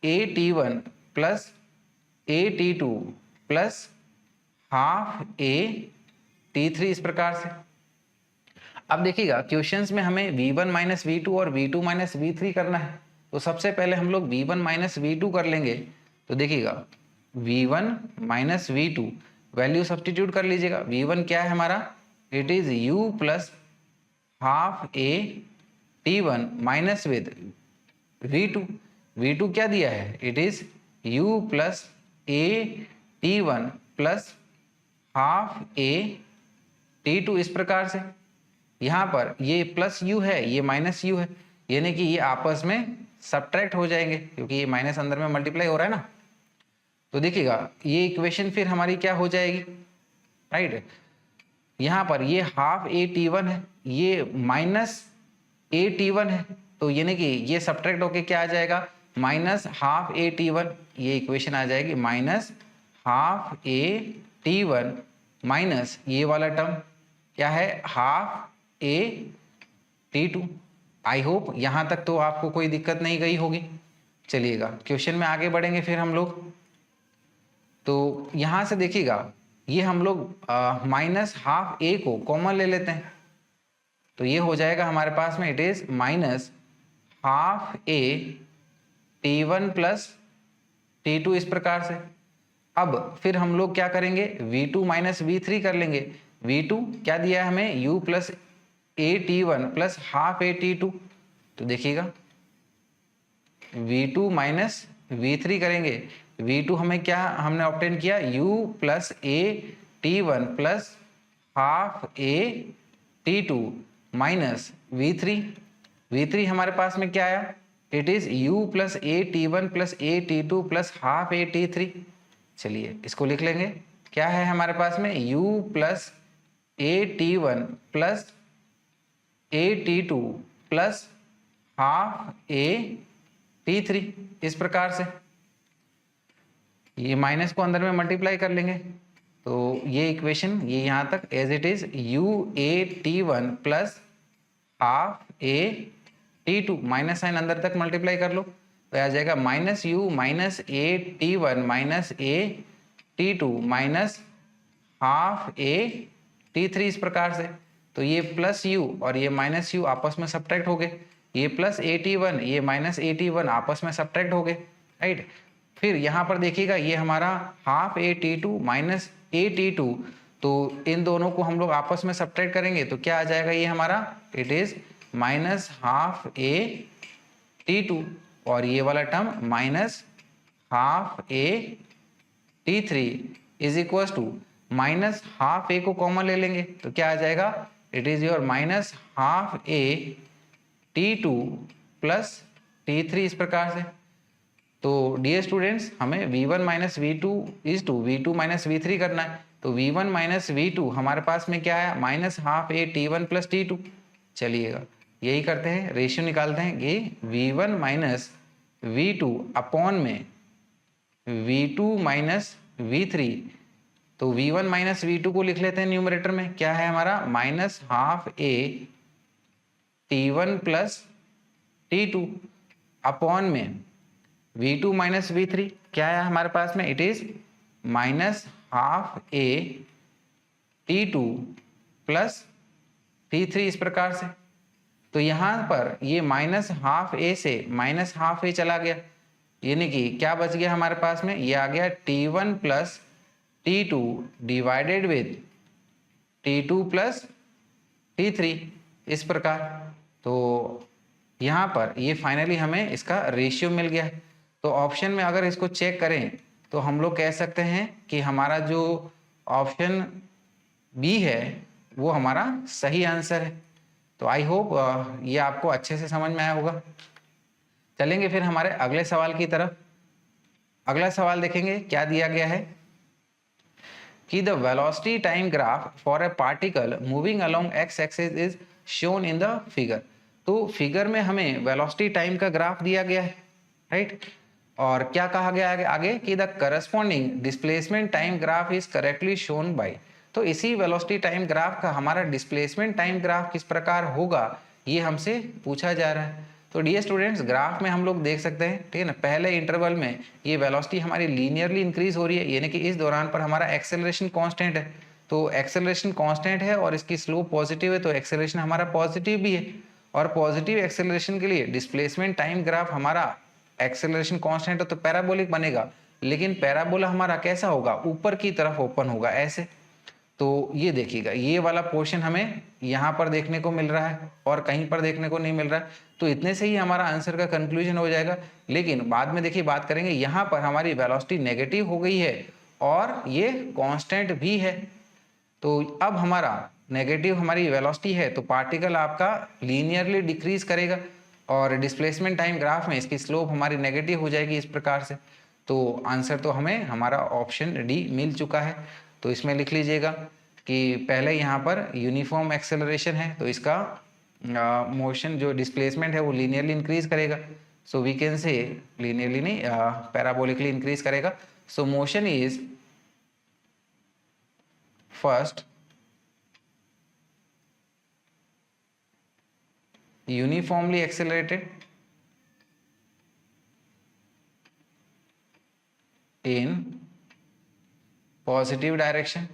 a t one plus a T two plus half A T three, इस प्रकार से। अब देखिएगा क्वेश्चंस में हमें v1 माइनस वी टू और v2 माइनस वी थ्री करना है, तो सबसे पहले हम लोग v1 माइनस वी टू कर लेंगे। तो देखिएगा v1 minus we two value substitute कर लीजिएगा। v1 क्या है हमारा, it is u plus half A t one minus with v2, v2 क्या दिया है, it is u plus a t one plus half A T two, इस प्रकार से। यहाँ पर ये प्लस u है, ये माइनस u है, यानी कि ये आपस में सब्ट्रैक्ट हो जाएंगे क्योंकि ये माइनस अंदर में मल्टीप्लाई हो रहा है ना। तो देखिएगा ये इक्वेशन फिर हमारी क्या हो जाएगी, राइट। यहाँ पर ये हाफ ए टी वन है, ये माइनस ए टी वन है, तो यानी कि ये सब्ट्रैक्ट होके क्या आ जाएगा, माइनस हाफ ए टी वन, ये इक्वेशन आ जाएगी माइनस हाफ ए टी वन माइनस ये वाला टर्म क्या है, half A T two. I hope यहाँ तक तो आपको कोई दिक्कत नहीं गई होगी। चलिएगा क्वेश्चन में आगे बढ़ेंगे फिर हम लोग। तो यहाँ से देखिएगा ये हम लोग माइनस हाफ ए को कॉमन ले लेते हैं, तो ये हो जाएगा हमारे पास में, it is minus half A t one plus t two, इस प्रकार से। अब फिर हम लोग क्या करेंगे, v2 माइनस वी थ्री कर लेंगे। v2 क्या दिया है हमें, u plus a t one plus half A T two. तो देखिएगा v2 माइनस वी थ्री करेंगे, v2 हमें क्या हमने ऑब्टेन किया, u plus a t one plus half A T two minus v3 हमारे पास में क्या आया, it is u plus a t one plus a T two plus half A T three. चलिए इसको लिख लेंगे, क्या है हमारे पास में, u plus a t one plus a T two plus half A T three, इस प्रकार से। ये माइनस को अंदर में मल्टीप्लाई कर लेंगे तो ये इक्वेशन ये यहाँ तक as it is u a t one plus half A T two, minus sign अंदर तक मल्टीप्लाई कर लो तो आ जाएगा minus u minus a t one minus a T two minus half A T three, इस प्रकार से। तो ये प्लस u और ये माइनस u आपस में सब्ट्रैक्ट हो गए, ये प्लस ए टी वन ये माइनस ए टी वन आपस में सब्ट्रैक्ट हो गए, राइट। फिर यहाँ पर देखिएगा ये हमारा half A T two minus a T two, तो इन दोनों को हम लोग आपस में सब्ट्रैक्ट करेंगे तो क्या आ जाएगा, ये हमारा it is minus half A T two और ये वाला term minus half A T three is equal to minus half A को कॉमन ले लेंगे तो क्या आ जाएगा, it is your minus half A T two plus T three, इस प्रकार से। तो डियर स्टूडेंट्स हमें v1 minus we two is to v2 minus V three करना है, तो v1 माइनस वी टू हमारे पास में क्या है, माइनस हाफ ए t one plus t two. चलिएगा यही करते हैं, रेशियो निकालते हैं कि v1 minus we two upon में v2 माइनस वी थ्री। तो v1 माइनस वी टू को लिख लेते हैं न्यूमरेटर में, क्या है हमारा माइनस हाफ ए t one plus t two upon में v2 माइनस वी थ्री, क्या है हमारे पास में, it is minus half A T two plus T three, इस प्रकार से। तो यहाँ पर ये माइनस हाफ ए से माइनस हाफ ए चला गया, यानी कि क्या बच गया हमारे पास में, ये आ गया T one plus t two divided with T two plus T three, इस प्रकार। तो यहाँ पर ये फाइनली हमें इसका रेशियो मिल गया है। तो ऑप्शन में अगर इसको चेक करें तो हम लोग कह सकते हैं कि हमारा जो ऑप्शन बी है वो हमारा सही आंसर है। तो आई होप ये आपको अच्छे से समझ में आया होगा। चलेंगे फिर हमारे अगले सवाल की तरफ। अगला सवाल देखेंगे क्या दिया गया है कि the velocity time graph for a particle moving along x axis is shown in the figure. तो फिगर में हमें वेलोसिटी टाइम का ग्राफ दिया गया है, राइट। और क्या कहा गया है आगे कि the corresponding displacement time graph is correctly shown by. तो इसी वेलोसिटी टाइम ग्राफ का हमारा डिस्प्लेसमेंट टाइम ग्राफ किस प्रकार होगा ये हमसे पूछा जा रहा है। तो डियर स्टूडेंट्स, ग्राफ में हम लोग देख सकते हैं, ठीक है ना, पहले इंटरवल में ये वेलोसिटी हमारी लीनियरली इंक्रीज हो रही है, यानी कि इस दौरान पर हमारा एक्सेलरेशन कांस्टेंट है। तो एक्सेलरेशन कांस्टेंट है और इसकी स्लोप पॉजिटिव है, तो एक्सेलरेशन हमारा पॉजिटिव भी है। और पॉजिटिव एक्सेलरेशन के लिए डिस्प्लेसमेंट टाइम ग्राफ हमारा एक्सेलरेशन कांस्टेंट है तो पैराबोलिक बनेगा, लेकिन पैराबोला हमारा कैसा होगा, ऊपर की तरफ ओपन होगा ऐसे। तो ये देखिएगा, ये वाला पोर्शन हमें यहाँ पर देखने को मिल रहा है और कहीं पर देखने को नहीं मिल रहा है। तो इतने से ही हमारा आंसर का कंक्लूजन हो जाएगा। लेकिन बाद में देखिए बात करेंगे, यहाँ पर हमारी वेलोसिटी नेगेटिव हो गई है और ये कांस्टेंट भी है। तो अब हमारा नेगेटिव हमारी वेलोसिटी है तो पार्टिकल आपका लीनियरली डिक्रीज करेगा और डिस्प्लेसमेंट टाइम ग्राफ में इसकी स्लोप हमारी नेगेटिव हो जाएगी इस प्रकार से। तो आंसर तो हमें हमारा ऑप्शन डी मिल चुका है। तो इसमें लिख लीजिएगा कि पहले यहाँ पर यूनिफॉर्म एक्सेलरेशन है तो इसका मोशन जो डिस्प्लेसमेंट है वो लीनियरली इंक्रीज करेगा। So we can say linearly नहीं, पैराबोलिकली इंक्रीज करेगा। So motion is first uniformly accelerated in positive direction.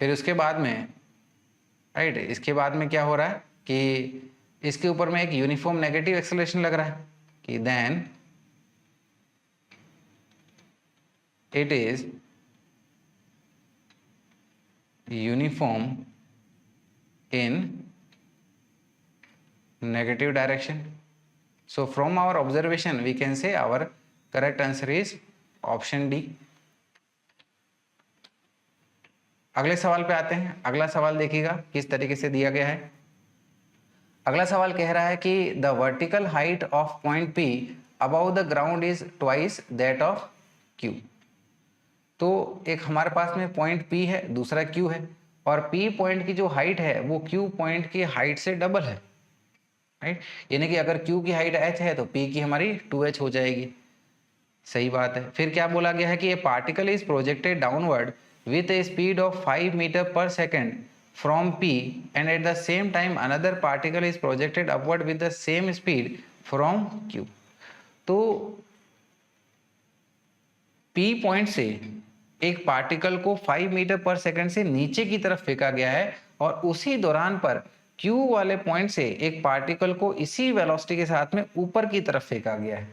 फिर उसके बाद में राइट, इसके बाद में क्या हो रहा है कि इसके ऊपर में एक यूनिफॉर्म नेगेटिव एक्सेलरेशन लग रहा है कि then it is uniform in negative direction. So from our observation we can say our correct answer is option D. अगले सवाल पे आते हैं। अगला सवाल देखिएगा किस तरीके से दिया गया है। अगला सवाल कह रहा है कि the vertical height of point P about the ground is twice that of Q। तो एक हमारे पास में पॉइंट P है, दूसरा Q है और P पॉइंट की जो हाइट है वो Q पॉइंट की हाइट से डबल है, राइट। यानी कि अगर Q की हाइट h है तो P की हमारी 2h हो जाएगी। सही बात है। फिर क्या बोला गया है कि a particle is projected downward with a speed of 5 metre per second from P and at the same time another particle is projected upward with the same speed from Q। तो P पॉइंट से एक particle को 5 metre per second से नीचे की तरफ फेंका गया है और उसी दौरान पर Q वाले पॉइंट से एक पार्टिकल को इसी वेलोसिटी के साथ में ऊपर की तरफ फेंका गया है,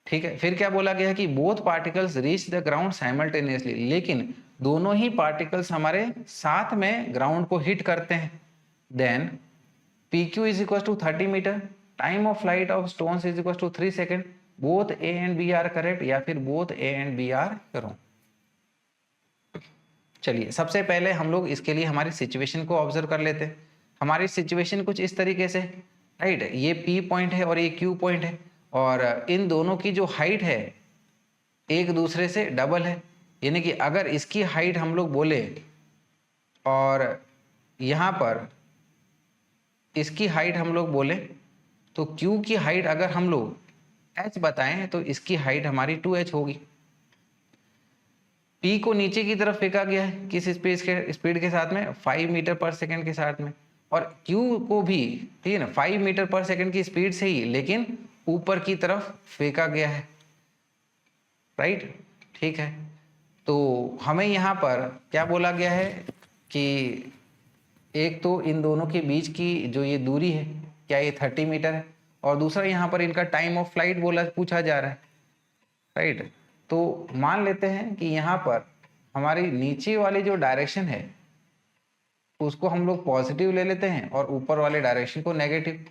ठीक है। फिर क्या बोला गया है कि both particles reach the ground simultaneously, लेकिन दोनों ही पार्टिकल्स हमारे साथ में ग्राउंड को हिट करते हैं। Then PQ is equal to 30 metre, time of flight of stones is equal to 3 second. Both A and B are correct या फिर both A and B are wrong. चलिए सबसे पहले हम लोग इसके लिए हमारी सिचुएशन को ऑब्जर्व कर लेते हैं। हमारी सिचुएशन कुछ इस तरीके से, राइट, ये P पॉइंट है और ये Q पॉइंट है और इन दोनों की जो हाइट है एक दूसरे से डबल है। यानी कि अगर इसकी हाइट हम लोग बोले और यहाँ पर इसकी हाइट हम लोग बोले तो Q की हाइट अगर हम लोग h बताएं तो इसकी हाइट हमारी 2h होगी। P को नीचे की तरफ फेंका गया है किस स्पीड के साथ में, 5 मीटर पर सेकंड के साथ में, और Q को भी, ठीक है ना, 5 मीटर पर सेकंड की स्पीड से ही लेकिन ऊपर की तरफ फेंका गया है, राइट, ठीक है। तो हमें यहाँ पर क्या बोला गया है कि एक तो इन दोनों के बीच की जो ये दूरी है क्या ये 30 मीटर है और दूसरा यहाँ पर इनका टाइम ऑफ फ्लाइट पूछा जा रहा है, राइट। तो मान लेते हैं कि यहाँ पर हमारी नीचे वाली जो डायरेक्शन है उसको हम लोग पॉजिटिव ले लेते हैं और ऊपर वाले डायरेक्शन को नेगेटिव।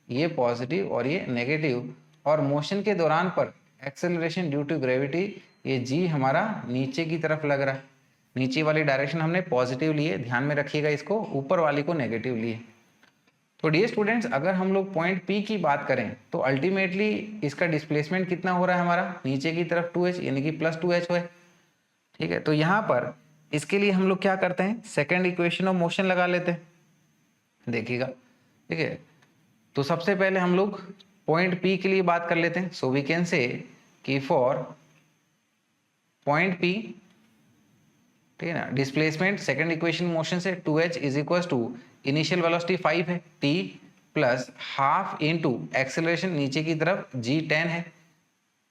ये पॉजिटिव और ये नेगेटिव, और मोशन के दौरान पर एक्सेलरेशन ड्यू टू ग्रेविटी, ये जी हमारा नीचे की तरफ लग रहा है, नीचे वाली डायरेक्शन हमने पॉजिटिव लिए, ध्यान में रखिएगा इसको, ऊपर वाली को नेगेटिव लिए। तो डियर स्टूडेंट्स, अगर हम लोग पॉइंट पी की बात करें तो अल्टीमेटली इसका डिस्प्लेसमेंट कितना हो रहा है हमारा, नीचे की तरफ 2h यानी कि प्लस 2h है। ठीक है, तो यहाँ पर इसके लिए हम लोग क्या करते हैं, सेकेंड इक्वेशन ऑफ मोशन लगा लेते हैं, देखिएगा। ठीक है, तो सबसे पहले हम लोग पॉइंट पी के लिए बात कर लेते हैं। सो वी कैन से कि फॉर पॉइंट पी, ठीक है ना, डिस्प्लेसमेंट सेकंड इक्वेशन मोशन से 2h is equal to initial velocity 5 है t plus half into acceleration नीचे की तरफ g 10 है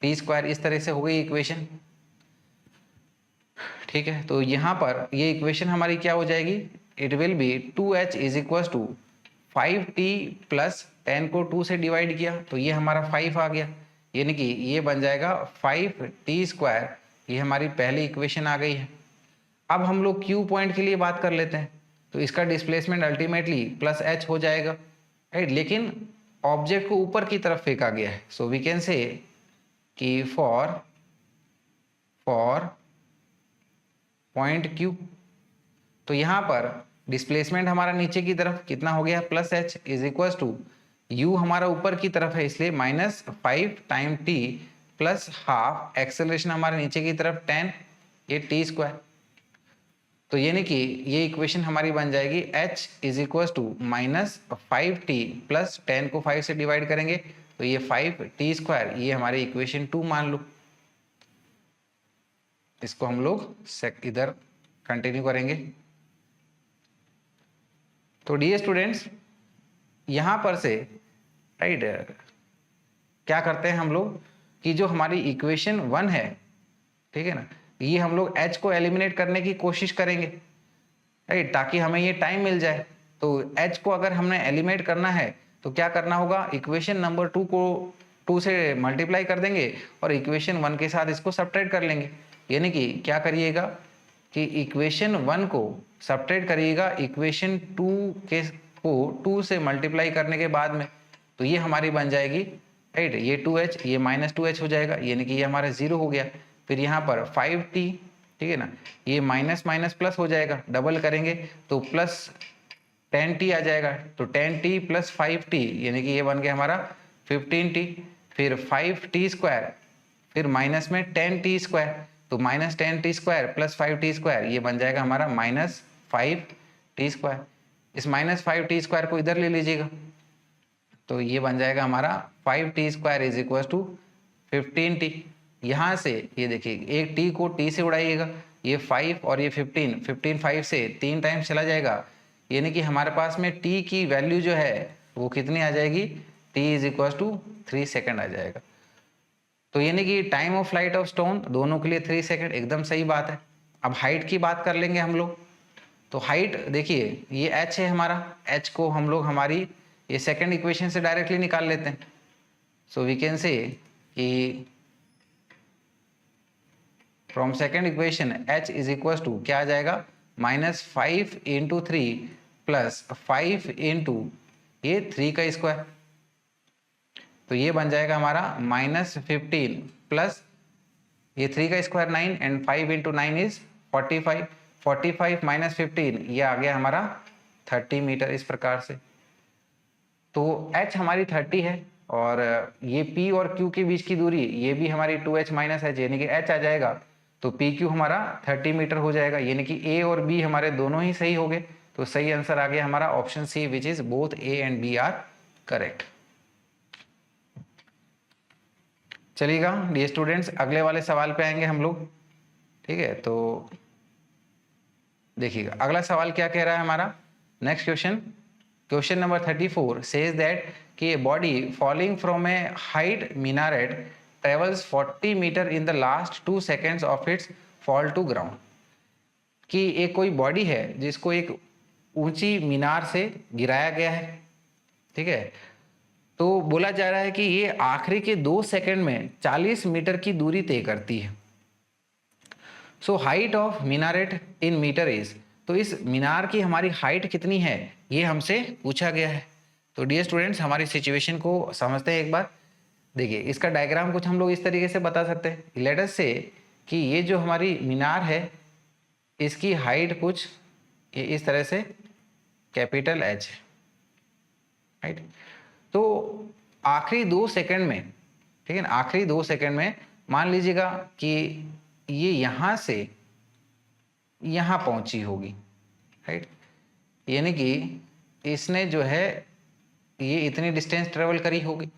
t स्क्वायर, इस तरह से हो गई इक्वेशन। ठीक है, तो यहाँ पर ये इक्वेशन हमारी क्या हो जाएगी, it will be 2h is equal to 5t plus 10 को 2 से डिवाइड किया तो ये हमारा 5 आ गया, यानी कि ये बन जाएगा 5t स्क्वायर, ये हमारी पहली इक्वेशन आ गई है। अब हम लोग Q पॉइंट के लिए बात कर लेते हैं, तो इसका डिस्प्लेसमेंट अल्टीमेटली प्लस h हो जाएगा, राइट, लेकिन ऑब्जेक्ट को ऊपर की तरफ फेंका गया है। सो वी कैन से कि फॉर पॉइंट Q, तो यहाँ पर डिस्प्लेसमेंट हमारा नीचे की तरफ कितना हो गया, plus h is equal to u हमारा ऊपर की तरफ है इसलिए minus 5 time t plus half acceleration हमारे नीचे की तरफ 10, ये t स्क्वायर। तो यानी कि ये इक्वेशन हमारी बन जाएगी h is equal to minus 5t plus 10 को 5 से डिवाइड करेंगे तो ये 5t स्क्वायर, ये हमारी इक्वेशन 2 मान लो। इसको हम लोग इधर कंटिन्यू करेंगे। तो डियर स्टूडेंट्स, यहाँ पर से राइट क्या करते हैं हम लोग कि जो हमारी इक्वेशन 1 है, ठीक है ना, ये हम लोग h को एलिमिनेट करने की कोशिश करेंगे, राइट, ताकि हमें ये टाइम मिल जाए। तो h को अगर हमने एलिमिनेट करना है तो क्या करना होगा, इक्वेशन नंबर 2 को 2 से मल्टीप्लाई कर देंगे और इक्वेशन 1 के साथ इसको सब्ट्रैक्ट कर लेंगे। यानी कि क्या करिएगा कि इक्वेशन 1 को सब्ट्रैक्ट करिएगा इक्वेशन 2 को 2 से मल्टीप्लाई करने के बाद में, तो ये हमारी बन जाएगी, राइट, ये 2h ये माइनस 2h हो जाएगा, यानी कि ये हमारा 0 हो गया। फिर यहाँ पर 5t, ठीक है ना, ये माइनस माइनस प्लस हो जाएगा, डबल करेंगे तो प्लस 10t आ जाएगा, तो 10t प्लस 5t यानी कि ये बन गया हमारा 15t। फिर 5t स्क्वायर, फिर माइनस में 10t स्क्वायर, तो minus 10t square plus 5t square, ये बन जाएगा हमारा माइनस 5t स्क्वायर। इस माइनस 5t स्क्वायर को इधर ले लीजिएगा तो ये बन जाएगा हमारा 5t square is equal to 15t। यहाँ से ये देखिए एक t को t से उड़ाइएगा, ये 5 और ये 15 5 से 3 टाइम्स चला जाएगा, यानी कि हमारे पास में t की वैल्यू जो है वो कितनी आ जाएगी, t is equal to 3 second आ जाएगा। तो यानी कि time of flight of stone दोनों के लिए 3 सेकेंड, एकदम सही बात है। अब हाइट की बात कर लेंगे हम लोग, तो हाइट देखिए ये h है हमारा, h को हम लोग हमारी ये सेकेंड इक्वेशन से डायरेक्टली निकाल लेते हैं। सो वी कैन से कि from second equation h is equal to क्या आ जाएगा, माइनस 5 इंटू 3 प्लस 5 इंटू ये 3 का स्क्वायर, तो ये बन जाएगा हमारा माइनस 15 प्लस ये 3 का square 9 and 5 into 9 is 45, 45 minus 15 ये आ गया हमारा 30 मीटर, इस प्रकार से। तो h हमारी 30 है और ये p और q के बीच की दूरी ये भी हमारी 2h माइनस h यानी कि h आ जाएगा, तो PQ हमारा 30 मीटर हो जाएगा, यानी कि A और B हमारे दोनों ही सही हो गए। तो सही आंसर आ गया हमारा option C, which is both A and B are correct. चलिएगा डियर स्टूडेंट्स, अगले वाले सवाल पे आएंगे हम लोग, ठीक है। तो देखिएगा अगला सवाल क्या कह रहा है हमारा, next question, question number 34 says that कि body falling from a height minaret travels 40 metre in the last 2 seconds of its fall to ground. कि एक कोई बॉडी है जिसको एक ऊंची मीनार से गिराया गया है, ठीक है, तो बोला जा रहा है कि ये आखिरी के 2 सेकंड में 40 मीटर की दूरी तय करती है। So height of minaret in metre is, तो इस मीनार की हमारी हाइट कितनी है ये हमसे पूछा गया है। तो डियर स्टूडेंट्स, हमारी सिचुएशन को समझते हैं एक बार। देखिए इसका डायग्राम कुछ हम लोग इस तरीके से बता सकते हैं। लेट अस से कि ये जो हमारी मीनार है इसकी हाइट कुछ ये इस तरह से कैपिटल एच, राइट। तो आखिरी 2 सेकंड में, ठीक है ना, आखिरी 2 सेकंड में मान लीजिएगा कि ये यहां से यहां पहुंची होगी, राइट। यानी कि इसने जो है ये इतनी डिस्टेंस ट्रेवल करी होगी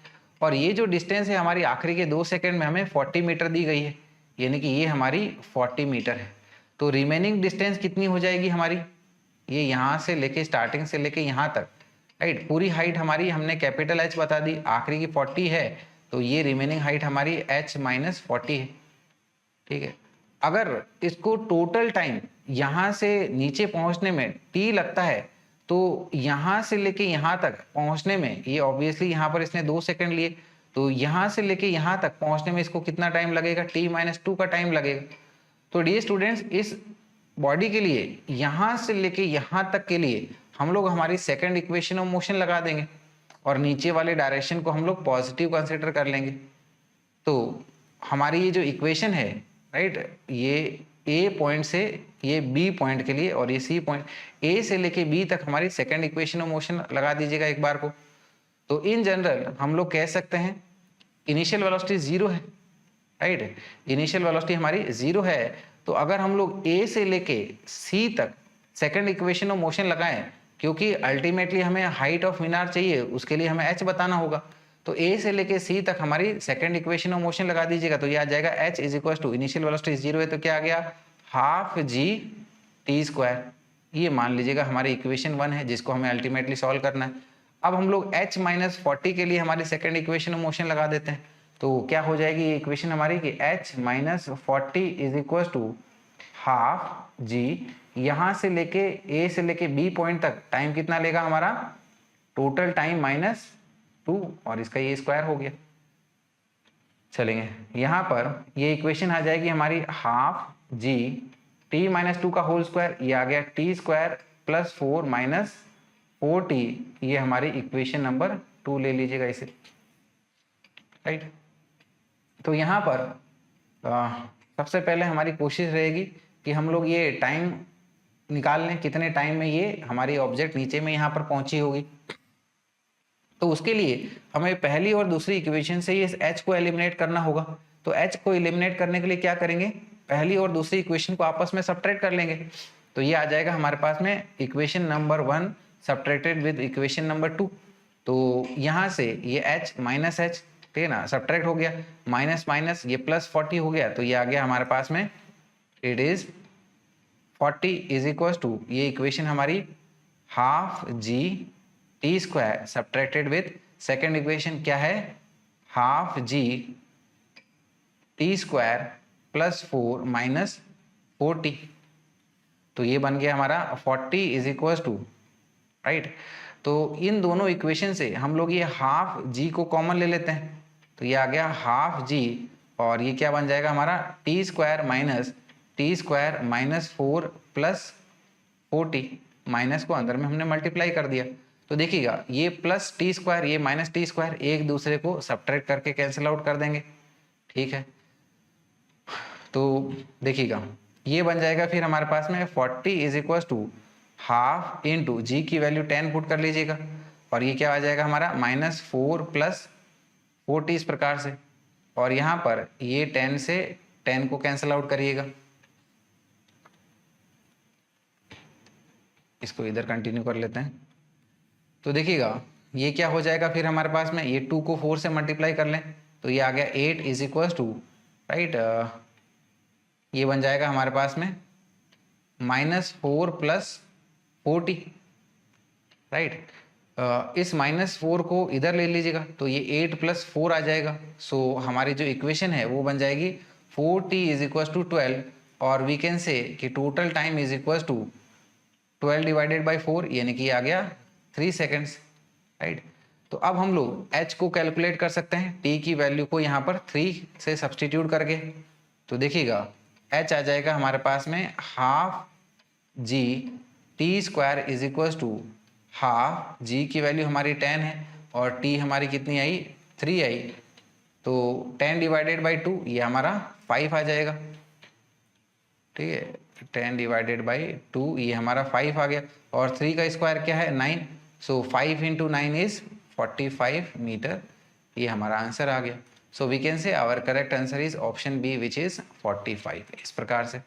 और ये जो डिस्टेंस है हमारी आखिरी के 2 सेकंड में हमें 40 मीटर दी गई है, यानी कि ये हमारी 40 मीटर है। तो रिमेनिंग डिस्टेंस कितनी हो जाएगी हमारी, ये यहाँ से लेके स्टार्टिंग से लेके यहाँ तक, राइट। पूरी हाइट हमारी हमने कैपिटल एच बता दी, आखिरी की 40 है तो ये रिमेनिंग हाइट हमारी h माइनस 40 है, ठीक है। अगर इसको टोटल टाइम यहाँ से नीचे पहुँचने में t लगता है तो यहाँ से लेके यहाँ तक पहुँचने में, ये ऑब्वियसली यहाँ पर इसने 2 सेकंड लिए, तो यहाँ से लेके यहाँ तक पहुँचने में इसको कितना टाइम लगेगा, t माइनस 2 का टाइम लगेगा। तो डियर स्टूडेंट्स इस बॉडी के लिए यहाँ से लेके यहाँ तक के लिए हम लोग हमारी सेकंड इक्वेशन ऑफ मोशन लगा देंगे और नीचे वाले डायरेक्शन को हम लोग पॉजिटिव कंसिडर कर लेंगे। तो हमारी ये जो इक्वेशन है, राइट, ये ए पॉइंट से ये बी पॉइंट के लिए और ये सी पॉइंट, ए से लेके बी तक हमारी सेकंड इक्वेशन ऑफ मोशन लगा दीजिएगा एक बार को। तो इन जनरल हम लोग कह सकते हैं इनिशियल वेलोसिटी 0 है, राइट। इनिशियल वेलोसिटी हमारी 0 है। तो अगर हम लोग ए से लेके सी तक सेकंड इक्वेशन ऑफ मोशन लगाएं, क्योंकि अल्टीमेटली हमें हाइट ऑफ मीनार चाहिए, उसके लिए हमें h बताना होगा। तो ए से लेके सी तक हमारी सेकंड इक्वेशन ऑफ मोशन लगा दीजिएगा तो ये आ जाएगा h is equal to initial velocity 0 है तो क्या आ गया हाफ जी टी स्क्वायर। ये मान लीजिएगा हमारी इक्वेशन 1 है जिसको हमें अल्टीमेटली सॉल्व करना है। अब हम लोग h माइनस 40 के लिए हमारी सेकंड इक्वेशन ऑफ मोशन लगा देते हैं तो क्या हो जाएगी ये इक्वेशन हमारी कि h minus 40 is equal to half G, यहाँ से लेके ए से लेके बी पॉइंट तक टाइम कितना लेगा हमारा, टोटल टाइम माइनस 2 और इसका ये स्क्वायर हो गया। चलेंगे यहाँ पर ये इक्वेशन आ जाएगी हमारी हाफ जी टी माइनस 2 का होल स्क्वायर, ये आ गया T square plus 4 minus 4t, ये हमारी इक्वेशन नंबर 2 ले लीजिएगा इसे, राइट। तो यहाँ पर सबसे पहले हमारी कोशिश रहेगी कि हम लोग ये टाइम निकाल लें कितने टाइम में ये हमारी ऑब्जेक्ट नीचे में यहाँ पर पहुंची होगी। तो उसके लिए हमें पहली और दूसरी इक्वेशन से ये h को एलिमिनेट करना होगा। तो h को एलिमिनेट करने के लिए क्या करेंगे, पहली और दूसरी इक्वेशन को आपस में सब्ट्रैक्ट कर लेंगे। तो ये आ जाएगा हमारे पास में equation number 1 subtracted with equation number 2। तो यहाँ से ये h माइनस h, ठीक है ना, सब्ट्रैक्ट हो गया, माइनस माइनस ये प्लस 40 हो गया तो ये आ गया हमारे पास में it is 40 is equal to ये इक्वेशन हमारी half G T square subtracted with second equation क्या है half G T square plus 4 minus 40। तो ये बन गया हमारा 40 इज इक्वल टू, राइट। तो इन दोनों इक्वेशन से हम लोग ये हाफ जी को कॉमन ले लेते हैं तो ये आ गया हाफ जी और ये क्या बन जाएगा हमारा T square minus 4 plus 40, minus को अंदर में हमने मल्टीप्लाई कर दिया। तो देखिएगा ये प्लस टी स्क्वायर ये माइनस टी स्क्वायर एक दूसरे को सब्ट्रैक्ट करके कैंसिल आउट कर देंगे, ठीक है। तो देखिएगा ये बन जाएगा फिर हमारे पास में 40 is equal to half into G की वैल्यू 10 पुट कर लीजिएगा और ये क्या आ जाएगा हमारा माइनस 4 प्लस 40 इस प्रकार से, और यहाँ पर ये 10 से 10 को कैंसिल आउट करिएगा। इसको इधर कंटिन्यू कर लेते हैं। तो देखिएगा ये क्या हो जाएगा फिर हमारे पास में, ये 2 को 4 से मल्टीप्लाई कर लें तो ये आ गया 8 इज इक्वल टू, राइट, ये बन जाएगा हमारे पास में माइनस 4 प्लस 40, राइट। इस माइनस 4 को इधर ले लीजिएगा तो ये 8 प्लस 4 आ जाएगा। सो हमारी जो इक्वेशन है वो बन जाएगी 4t इज इक्वल टू 12 और वी कैन से कि total time is equal to 12 divided by 4 यानी कि आ गया 3 सेकेंड्स, राइट। तो अब हम लोग h को कैलकुलेट कर सकते हैं t की वैल्यू को यहाँ पर 3 से सब्सटीट्यूट करके। तो देखिएगा h आ जाएगा हमारे पास में half G T square is equal to half G की वैल्यू हमारी 10 है और t हमारी कितनी आई 3 आई, तो 10 डिवाइडेड बाई 2 ये हमारा 5 आ जाएगा, ठीक है। 10 डिवाइडेड बाई 2 ये हमारा 5 आ गया, और 3 का स्क्वायर क्या है 9, सो 5 इंटू 9 इज 45 मीटर, ये हमारा आंसर आ गया। So we can say our correct answer is option B which is 45। इस प्रकार से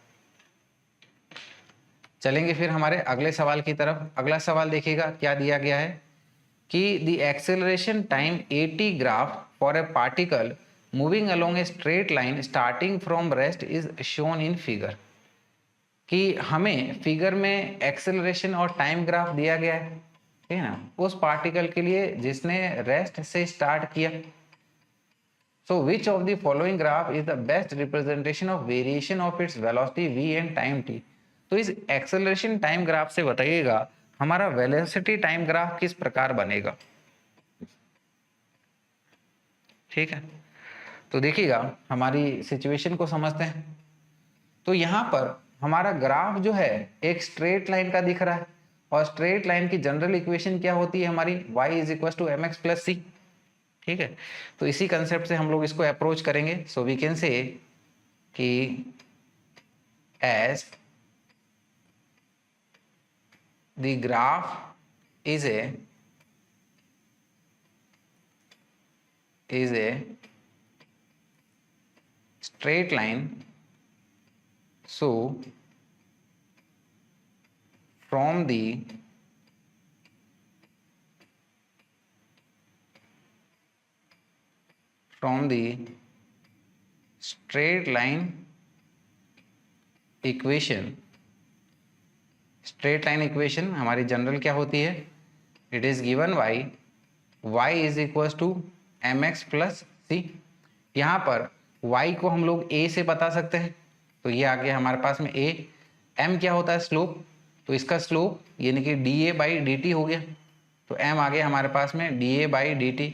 चलेंगे फिर हमारे अगले सवाल की तरफ। अगला सवाल देखिएगा क्या दिया गया है कि the acceleration time 80 graph for a particle moving along a straight line starting from rest is shown in figure, कि हमें फिगर में एक्सेलरेशन और टाइम ग्राफ दिया गया है, ठीक है ना, उस पार्टिकल के लिए जिसने रेस्ट से स्टार्ट किया। So which of the following graph is the best representation of variation of its velocity v and time t। तो इस एक्सेलरेशन टाइम ग्राफ से बताइएगा हमारा वेलोसिटी टाइम ग्राफ किस प्रकार बनेगा, ठीक है। तो देखिएगा हमारी सिचुएशन को समझते हैं। तो यहाँ पर हमारा ग्राफ जो है एक स्ट्रेट लाइन का दिख रहा है, और स्ट्रेट लाइन की जनरल इक्वेशन क्या होती है हमारी, y is equal to M x plus C, ठीक है। तो इसी कंसेप्ट से हम लोग इसको अप्रोच करेंगे। सो वी कैन से कि as the graph is a straight line, so from the straight line equation हमारी जनरल क्या होती है, it is given by y is equal to M x plus C. यहाँ पर y को हम लोग a से बता सकते हैं, तो ये आ गया हमारे पास में a। m क्या होता है स्लोप, तो इसका स्लोप यानी कि dA बाई dt हो गया, तो m आ गया हमारे पास में dA by dt।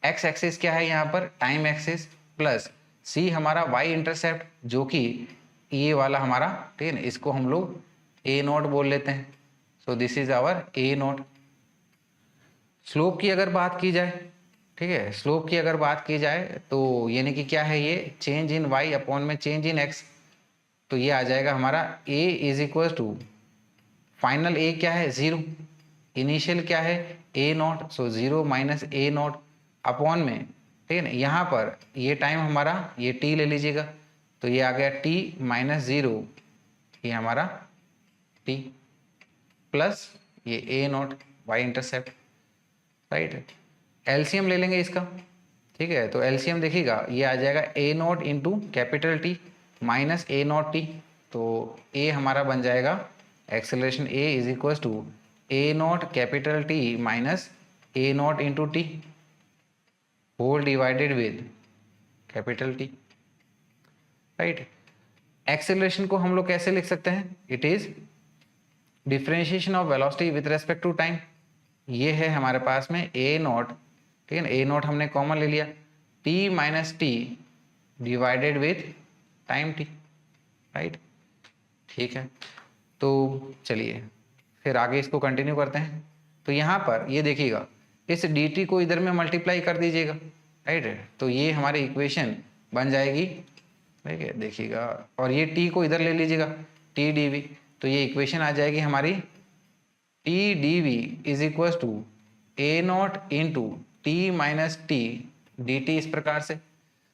x axis क्या है यहाँ पर, टाइम एक्सिस, प्लस c हमारा y इंटरसेप्ट जो कि ये वाला हमारा, ठीक है ना, इसको हम लोग a नोट बोल लेते हैं। So this is our a note. Slope की अगर बात की जाए, ठीक है, स्लोप की अगर बात की जाए तो यानी कि क्या है, ये चेंज इन y अपॉन में चेंज इन x, तो ये आ जाएगा हमारा a is equal to final a क्या है 0, इनिशियल क्या है a naught, so 0 minus a naught upon में, ठीक है ना, यहाँ पर ये टाइम हमारा ये t ले लीजिएगा, तो ये आ गया t माइनस 0, ये हमारा t प्लस ये a not y intercept, right. LCM ले लेंगे इसका, ठीक है। तो एलसीएम देखिएगा ये आ जाएगा a naught into capital T minus a naught t, तो a हमारा बन जाएगा acceleration a is equal to a naught capital T minus a naught into t whole divided with capital T, right. Acceleration को हम लोग कैसे लिख सकते हैं, it is differentiation of velocity with respect to time. ये है हमारे पास में a नॉट, ठीक है ना, a नॉट हमने कॉमन ले लिया, t minus T divided with time t, right, ठीक है। तो चलिए फिर आगे इसको कंटिन्यू करते हैं। तो यहाँ पर ये देखिएगा इस dt को इधर में मल्टीप्लाई कर दीजिएगा, राइट, तो ये हमारी इक्वेशन बन जाएगी, ठीक है, देखिएगा, और ये t को इधर ले लीजिएगा t dv, तो ये इक्वेशन आ जाएगी हमारी t dv is equal to a naught into t minus t d t. इस प्रकार से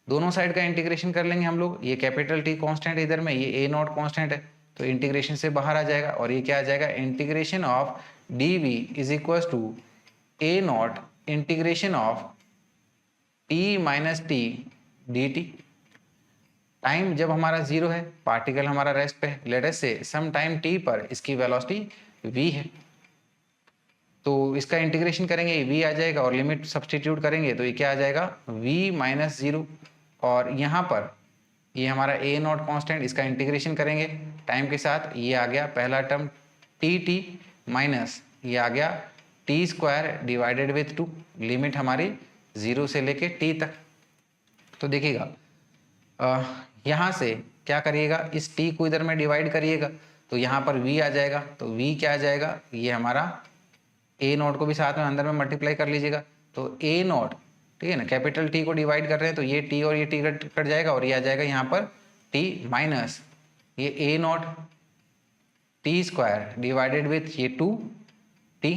दोनों साइड का इंटीग्रेशन कर लेंगे हम लोग, ये कैपिटल T कांस्टेंट इधर में, ये a नॉट कांस्टेंट है, तो इंटीग्रेशन से बाहर आ जाएगा, और ये क्या आ जाएगा, integration of d v is equal to a naught integration of t minus t d t. Time जब हमारा 0 है, पार्टिकल हमारा रेस्ट पे है, लेट अस से सम टाइम t पर इसकी वेलोसिटी v है, तो इसका इंटीग्रेशन करेंगे ये v आ जाएगा, और लिमिट सब्सटीट्यूट करेंगे तो ये क्या आ जाएगा v माइनस 0, और यहाँ पर ये हमारा a नॉट कांस्टेंट, इसका इंटीग्रेशन करेंगे टाइम के साथ, ये आ गया पहला टर्म टी माइनस ये आ गया T square divided with 2, limit हमारी 0 से लेके t तक। तो देखिएगा यहाँ से क्या करिएगा, इस t को इधर में डिवाइड करिएगा, तो यहाँ पर v आ जाएगा, तो v क्या आ जाएगा, ये हमारा a नॉट को भी साथ में अंदर में मल्टीप्लाई कर लीजिएगा, तो a नॉट ठीक है ना, कैपिटल टी को डिवाइड कर रहे हैं तो ये टी और ये टी कट जाएगा और ये आ जाएगा यहाँ पर टी माइनस ये A nought T square divided with ये 2t,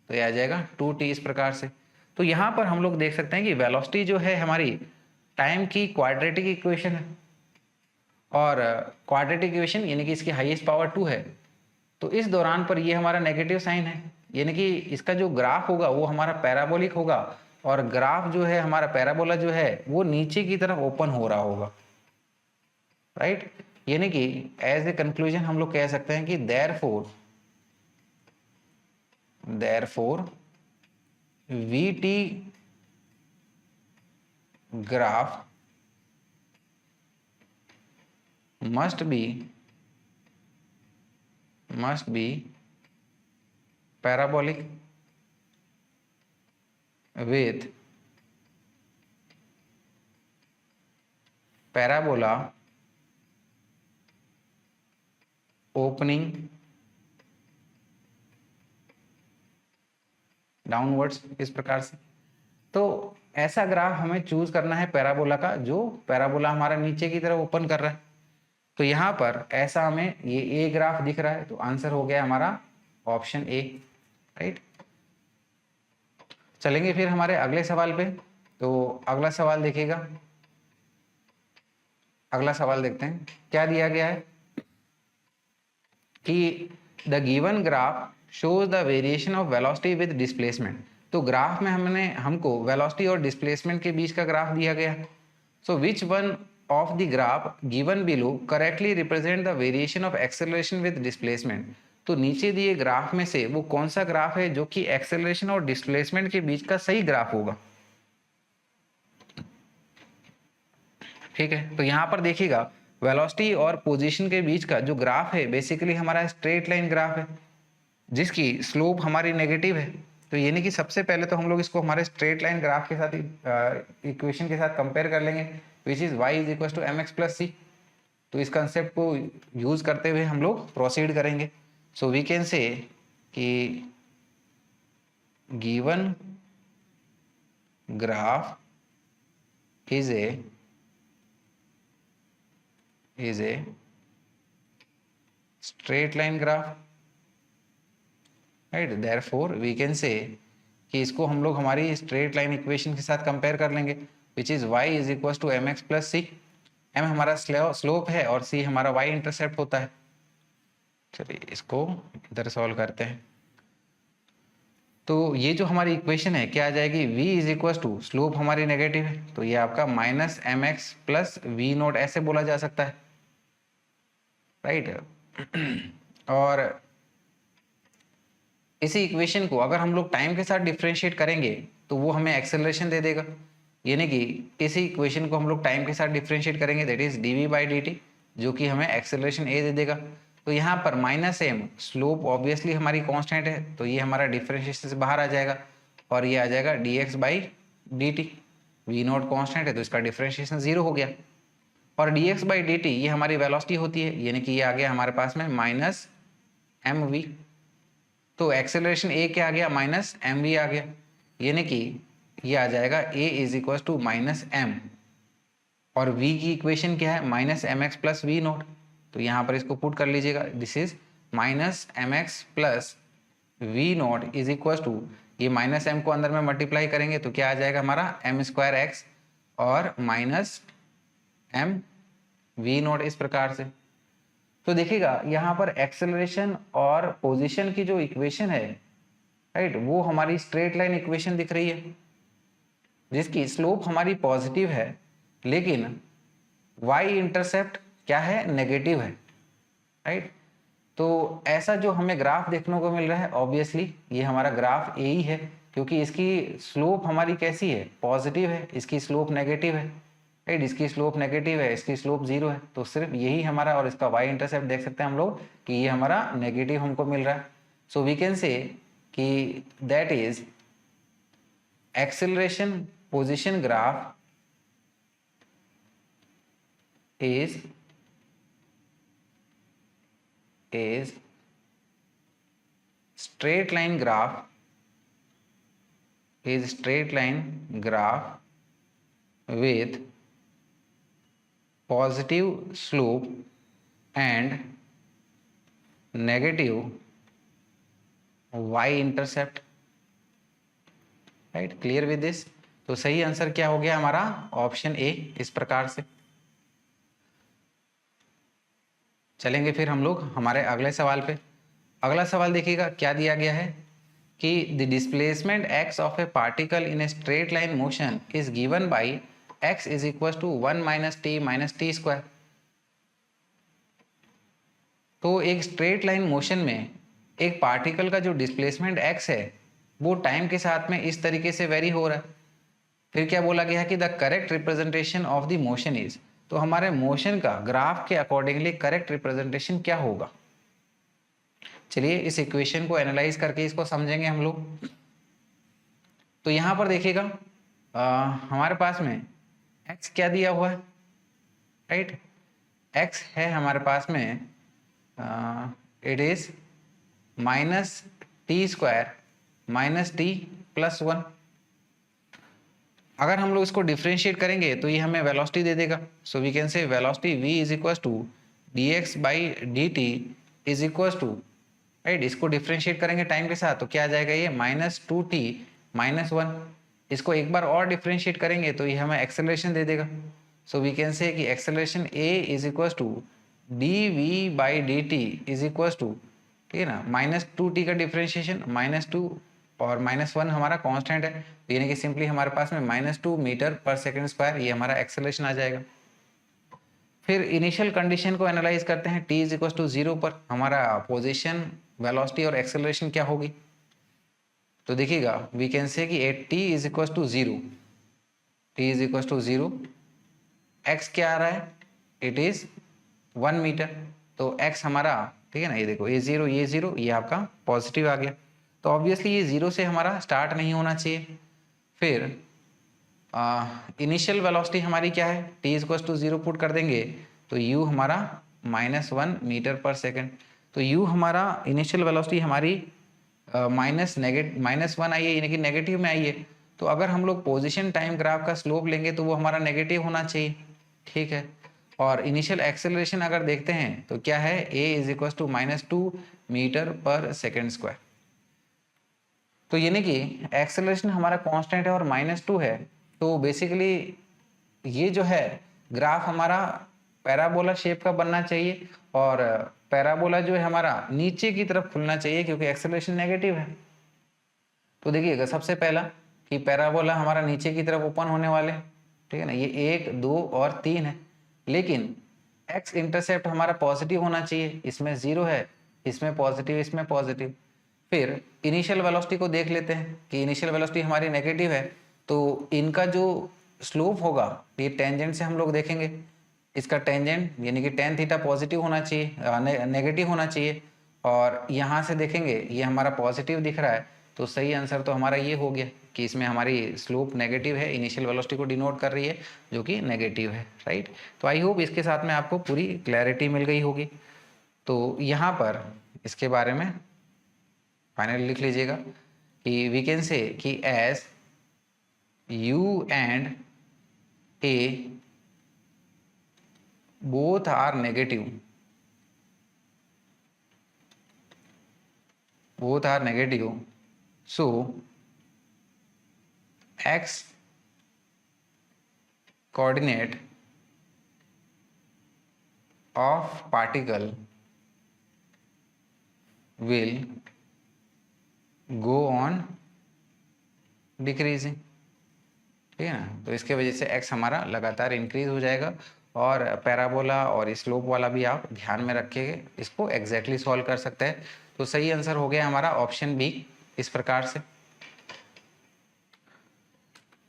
तो ये आ जाएगा 2t इस प्रकार से। तो यहाँ पर हम लोग देख सकते हैं कि वेलोसिटी जो है हमारी टाइम की क्वाड्रेटिक इक्वेशन है, और क्वाड्रेटिक इक्वेशन यानी कि इसकी हाईएस्ट पावर 2 है। तो इस दौरान पर ये हमारा नेगेटिव साइन है, यानी कि इसका जो ग्राफ होगा वो हमारा पैराबोलिक होगा, और ग्राफ जो है हमारा पैराबोला जो है वो नीचे की तरफ ओपन हो रहा होगा, राइट। यानी कि एज ए कंक्लूजन हम लोग कह सकते हैं कि therefore VT graph must be parabolic with parabola opening downwards, इस प्रकार से। तो ऐसा ग्राफ हमें चूज करना है पैराबोला का, जो पैराबोला हमारा नीचे की तरफ ओपन कर रहा है। तो यहाँ पर ऐसा हमें ये ए ग्राफ दिख रहा है, तो आंसर हो गया हमारा ऑप्शन ए, राइट। चलेंगे फिर हमारे अगले सवाल पे। तो अगला सवाल देखिएगा, अगला सवाल देखते हैं क्या दिया गया है कि the given graph shows the variation of velocity with displacement. तो ग्राफ में हमको वेलोसिटी और डिस्प्लेसमेंट के बीच का ग्राफ दिया गया है। So which one of the graph given below correctly represent the variation of acceleration with displacement. तो नीचे दिए ग्राफ में से वो कौन सा ग्राफ है जो कि एक्सेलरेशन और डिस्प्लेसमेंट के बीच का सही ग्राफ होगा, ठीक है। तो यहाँ पर देखिएगा वेलोसिटी और पोजीशन के बीच का जो ग्राफ है बेसिकली हमारा स्ट्रेट लाइन ग्राफ है, जिसकी स्लोप हमारी नेगेटिव है। तो यानी कि सबसे पहले तो हम लोग इसको हमारे स्ट्रेट लाइन ग्राफ के साथ इक्वेशन के साथ कंपेयर कर लेंगे, which is y is equal to M x plus C. तो इस कंसेप्ट को यूज करते हुए हम लोग प्रोसीड करेंगे। सो वी कैन से कि given graph is a straight line graph, right. Therefore we can say कि इसको हम लोग हमारी स्ट्रेट लाइन इक्वेशन के साथ कंपेयर कर लेंगे, which is y is equal to M x plus c. M हमारा स्लोप है और सी हमारा y इंटरसेप्ट होता है। चलिए इसको इधर सॉल्व करते हैं। तो ये जो हमारी इक्वेशन है क्या आ जाएगी, v is equal to slope हमारी नेगेटिव है, तो ये आपका minus m x plus v naught ऐसे बोला जा सकता है, राइट। और इसी इक्वेशन को अगर हम लोग टाइम के साथ डिफरेंशिएट करेंगे तो वो हमें एक्सेलरेशन दे देगा। यानी कि इसी इक्वेशन को हम लोग टाइम के साथ डिफरेंशिएट करेंगे, that is dv by dt, जो कि हमें एक्सेलरेशन a दे देगा। तो यहाँ पर माइनस एम स्लोप ऑब्वियसली हमारी कांस्टेंट है, तो ये हमारा डिफरेंशिएशन से बाहर आ जाएगा और ये आ जाएगा dx by dt। V naught constant है तो इसका डिफरेंशिएशन 0 हो गया, और dx बाई dt ये हमारी वेलोसिटी होती है, यानी कि ये आ गया हमारे पास में माइनस एम वी। तो एक्सेलरेशन a क्या आ गया, माइनस एम वी आ गया, यानी कि ये आ जाएगा a is equal to minus m, और v की इक्वेशन क्या है, minus m x plus v naught. तो यहाँ पर इसको पुट कर लीजिएगा, this is minus m x plus v naught is equal to, ये माइनस एम को अंदर में मल्टीप्लाई करेंगे तो क्या आ जाएगा हमारा एम स्क्वायर एक्स और माइनस एम वी नोट, इस प्रकार से। तो देखिएगा यहाँ पर एक्सेलरेशन और पोजीशन की जो इक्वेशन है, राइट, वो हमारी स्ट्रेट लाइन इक्वेशन दिख रही है, जिसकी स्लोप हमारी पॉजिटिव है, लेकिन y इंटरसेप्ट क्या है, नेगेटिव है, राइट। तो ऐसा जो हमें ग्राफ देखने को मिल रहा है, ऑब्वियसली ये हमारा ग्राफ ए ही है, क्योंकि इसकी स्लोप हमारी कैसी है, पॉजिटिव है, इसकी स्लोप नेगेटिव है, राइट। इसकी स्लोप नेगेटिव है, इसकी स्लोप 0 है, तो सिर्फ यही हमारा, और इसका y इंटरसेप्ट देख सकते हैं हम लोग कि ये हमारा नेगेटिव हमको मिल रहा है। सो वी कैन से कि that is acceleration position graph is straight line graph is straight line graph with positive slope and negative y intercept, right, clear with this. तो सही आंसर क्या हो गया हमारा, ऑप्शन ए, इस प्रकार से। चलेंगे फिर हम लोग हमारे अगले सवाल पे। अगला सवाल देखिएगा क्या दिया गया है कि the displacement x of a particle in a straight line motion is given by x is equal to 1 minus t square. तो एक स्ट्रेट लाइन मोशन में एक पार्टिकल का जो डिस्प्लेसमेंट x है वो टाइम के साथ में इस तरीके से वेरी हो रहा है। फिर क्या बोला गया है कि the correct representation of the motion is, तो हमारे मोशन का ग्राफ के अकॉर्डिंगली करेक्ट रिप्रेजेंटेशन क्या होगा। चलिए इस इक्वेशन को एनालाइज करके इसको समझेंगे हम लोग। तो यहाँ पर देखिएगा हमारे पास में x क्या दिया हुआ है, राइट, x है हमारे पास में it is minus t square minus T plus 1। अगर हम लोग इसको डिफ्रेंशिएट करेंगे तो ये हमें वेलोसिटी दे देगा। So we can say velocity v is equal to d x by d t is equal to, right, इसको डिफ्रेंशिएट करेंगे टाइम के साथ तो क्या आ जाएगा ये माइनस 2t माइनस 1। इसको एक बार और डिफ्रेंशिएट करेंगे तो ये हमें एक्सेलरेशन दे देगा। सो वी कैन से कि acceleration a is equal to d v by d t is equal to, ठीक है ना, माइनस 2t का डिफ्रेंशिएशन माइनस 2 और माइनस 1 हमारा कांस्टेंट है, तो यानी कि सिंपली हमारे पास में minus 2 metre per second square ये हमारा एक्सेलरेशन आ जाएगा। फिर इनिशियल कंडीशन को एनालाइज करते हैं। t इज इक्वल टू 0 पर हमारा पोजीशन, वेलोसिटी और एक्सेलरेशन क्या होगी। तो देखिएगा वी कैन से कि at t is equal to 0, t is equal to 0, x क्या आ रहा है, इट इज 1 मीटर, तो x हमारा, ठीक है ना, ये देखो ये 0 ये आपका पॉजिटिव आ गया। तो ऑब्वियसली ये 0 से हमारा स्टार्ट नहीं होना चाहिए। फिर इनिशियल वेलोसिटी हमारी क्या है, t इक्वल टू 0 पुट कर देंगे तो u हमारा -1 मीटर पर सेकंड। तो u हमारा इनिशियल वेलोसिटी हमारी -1 आई है, यानी कि नेगेटिव में आई है। तो अगर हम लोग पोजीशन टाइम ग्राफ का स्लोप लेंगे तो वो हमारा नेगेटिव होना चाहिए, ठीक है। और इनिशियल एक्सेलरेशन अगर देखते हैं तो क्या है, a is equal to -2 metre per second square. तो यानी कि एक्सेलरेशन हमारा कांस्टेंट है और -2 है, तो बेसिकली ये जो है ग्राफ हमारा पैराबोला शेप का बनना चाहिए और पैराबोला जो है हमारा नीचे की तरफ खुलना चाहिए क्योंकि एक्सेलरेशन नेगेटिव है। तो देखिएगा सबसे पहला कि पैराबोला हमारा नीचे की तरफ ओपन होने वाले, ठीक है ना, ये 1 2 और 3 है, लेकिन एक्स इंटरसेप्ट हमारा पॉजिटिव होना चाहिए, इसमें 0 है, इसमें पॉजिटिव, इसमें पॉजिटिव। फिर इनिशियल वेलोसिटी को देख लेते हैं कि इनिशियल वेलोसिटी हमारी नेगेटिव है, तो इनका जो स्लोप होगा ये टेंजेंट से हम लोग देखेंगे, इसका टेंजेंट यानी कि tan थीटा पॉजिटिव होना चाहिए, नेगेटिव होना चाहिए, और यहाँ से देखेंगे ये हमारा पॉजिटिव दिख रहा है, तो सही आंसर तो हमारा ये हो गया कि इसमें हमारी स्लोप नेगेटिव है, इनिशियल वेलोसिटी को डिनोट कर रही है जो कि नेगेटिव है, राइट। तो आई होप इसके साथ में आपको पूरी क्लैरिटी मिल गई होगी। तो यहाँ पर इसके बारे में फाइनली लिख लीजिएगा कि वी कैन से कि as u and a both are negative, so x coordinate of particle will go on decreasing, ठीक है ना। तो इसके वजह से x हमारा लगातार इंक्रीज हो जाएगा और पैराबोला और स्लोप वाला भी आप ध्यान में रखिएगा, इसको एग्जैक्टली सॉल्व कर सकते हैं। तो सही आंसर हो गया हमारा ऑप्शन बी, इस प्रकार से।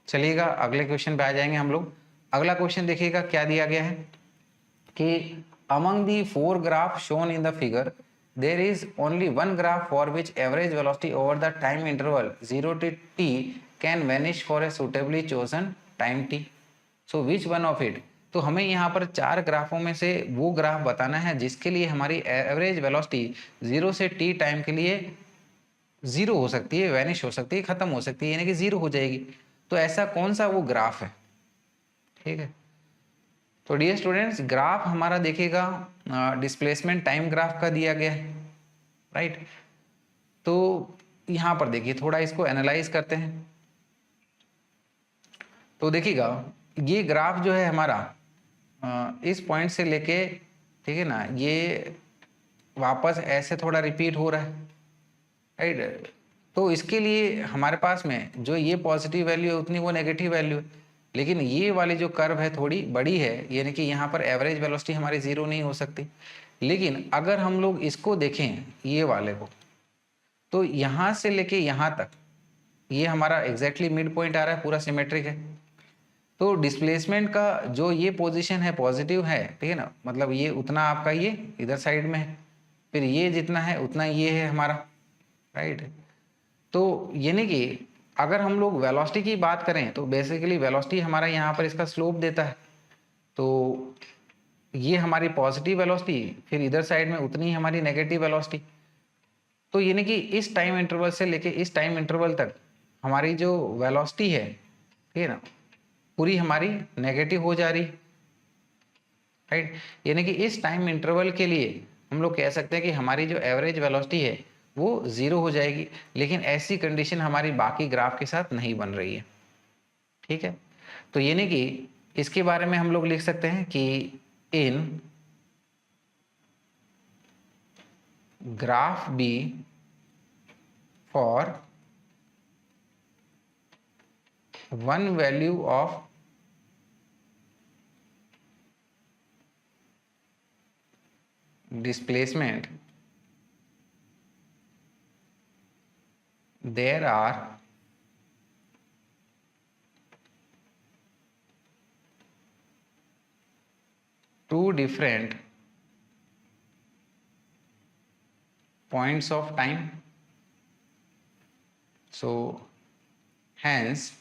चलिएगा अगले क्वेश्चन पे आ जाएंगे हम लोग। अगला क्वेश्चन देखिएगा क्या दिया गया है कि among the 4 graph shown in the figure there is only one graph for which average velocity over the time interval 0 to t can vanish for a suitably chosen time t, so which one of it। तो हमें यहाँ पर 4 ग्राफों में से वो graph बताना है जिसके लिए हमारी एवरेज वेलोसिटी 0 से t टाइम के लिए जीरो हो सकती है, वैनिश हो सकती है, खत्म हो सकती है, यानी कि जीरो हो जाएगी। तो ऐसा कौन सा वो ग्राफ है? ठीक है, तो डियर स्टूडेंट्स ग्राफ हमारा देखिएगा डिस्प्लेसमेंट टाइम ग्राफ का दिया गया है, राइट। तो यहाँ पर देखिए थोड़ा इसको एनालाइज करते हैं। तो देखिएगा ये ग्राफ जो है हमारा इस पॉइंट से लेके, ठीक है ना, ये वापस ऐसे थोड़ा रिपीट हो रहा है, राइट। तो इसके लिए हमारे पास में जो ये पॉजिटिव वैल्यू है उतनी वो नेगेटिव वैल्यू है, लेकिन ये वाली जो कर्व है थोड़ी बड़ी है, यानी कि यहाँ पर एवरेज वेलोसिटी हमारी जीरो नहीं हो सकती। लेकिन अगर हम लोग इसको देखें ये वाले को, तो यहाँ से लेके यहाँ तक ये हमारा एग्जैक्टली मिड पॉइंट आ रहा है, पूरा सिमेट्रिक है। तो डिस्प्लेसमेंट का जो ये पोजीशन है पॉजिटिव है, ठीक है ना, मतलब ये उतना आपका ये इधर साइड में है, फिर ये जितना है उतना ये है हमारा, राइट। तो यानी कि अगर हम लोग वेलोसिटी की बात करें तो बेसिकली वेलोसिटी हमारा यहाँ पर इसका स्लोप देता है, तो ये हमारी पॉजिटिव वेलोसिटी, फिर इधर साइड में उतनी ही हमारी नेगेटिव वेलोसिटी। तो यानी कि इस टाइम इंटरवल से लेके इस टाइम इंटरवल तक हमारी जो वेलोसिटी है, ठीक है ना, पूरी हमारी नेगेटिव हो जा रही, राइट। यानी कि इस टाइम इंटरवल के लिए हम लोग कह सकते हैं कि हमारी जो एवरेज वेलोसिटी है वो जीरो हो जाएगी, लेकिन ऐसी कंडीशन हमारी बाकी ग्राफ के साथ नहीं बन रही है, ठीक है। तो यानी कि इसके बारे में हम लोग लिख सकते हैं कि in graph B for one value of displacement, there are two different points of time. So hence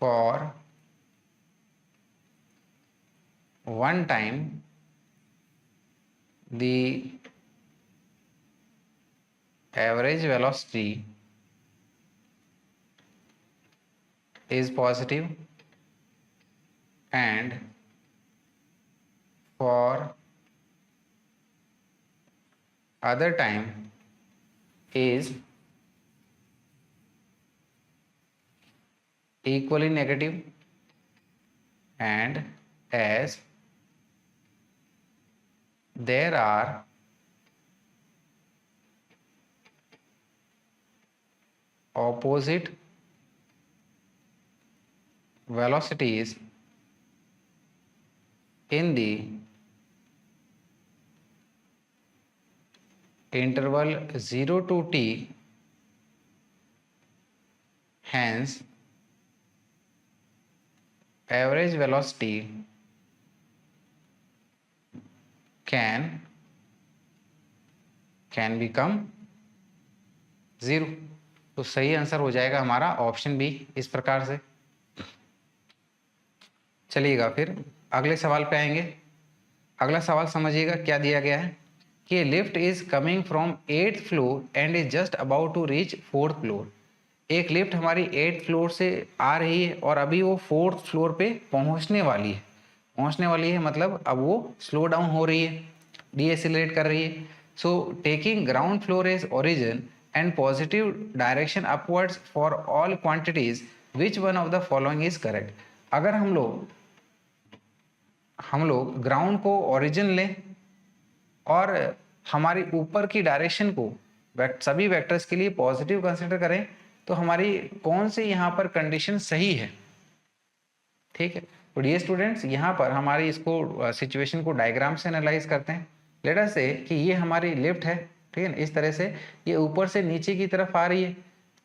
for one time the average velocity is positive, and for other time is equally negative, and as there are opposite velocities in the interval 0 to t, hence average velocity can become zero. तो सही answer हो जाएगा हमारा option B इस प्रकार से। चलिएगा फिर अगले सवाल पे आएंगे। अगला सवाल समझिएगा क्या दिया गया है कि lift is coming from 8th floor and is just about to reach 4th floor. एक लिफ्ट हमारी 8th फ्लोर से आ रही है और अभी वो 4th फ्लोर पे पहुंचने वाली है, मतलब अब वो स्लो डाउन हो रही है, डीएसेलेरेट कर रही है। So taking ground floor as origin and positive direction upwards for all quantities, which one of the following is correct. अगर हम लोग ग्राउंड को ओरिजिन लें और हमारी ऊपर की डायरेक्शन को सभी वेक्टर्स के लिए पॉजिटिव कंसीडर करें, तो हमारी कौन सी यहाँ पर कंडीशन सही है, ठीक है। तो डियर स्टूडेंट्स यहाँ पर हमारी इसको सिचुएशन को डायग्राम से एनालाइज करते हैं। लेट अस से कि ये हमारी लिफ्ट है, ठीक है ना, इस तरह से ये ऊपर से नीचे की तरफ आ रही है।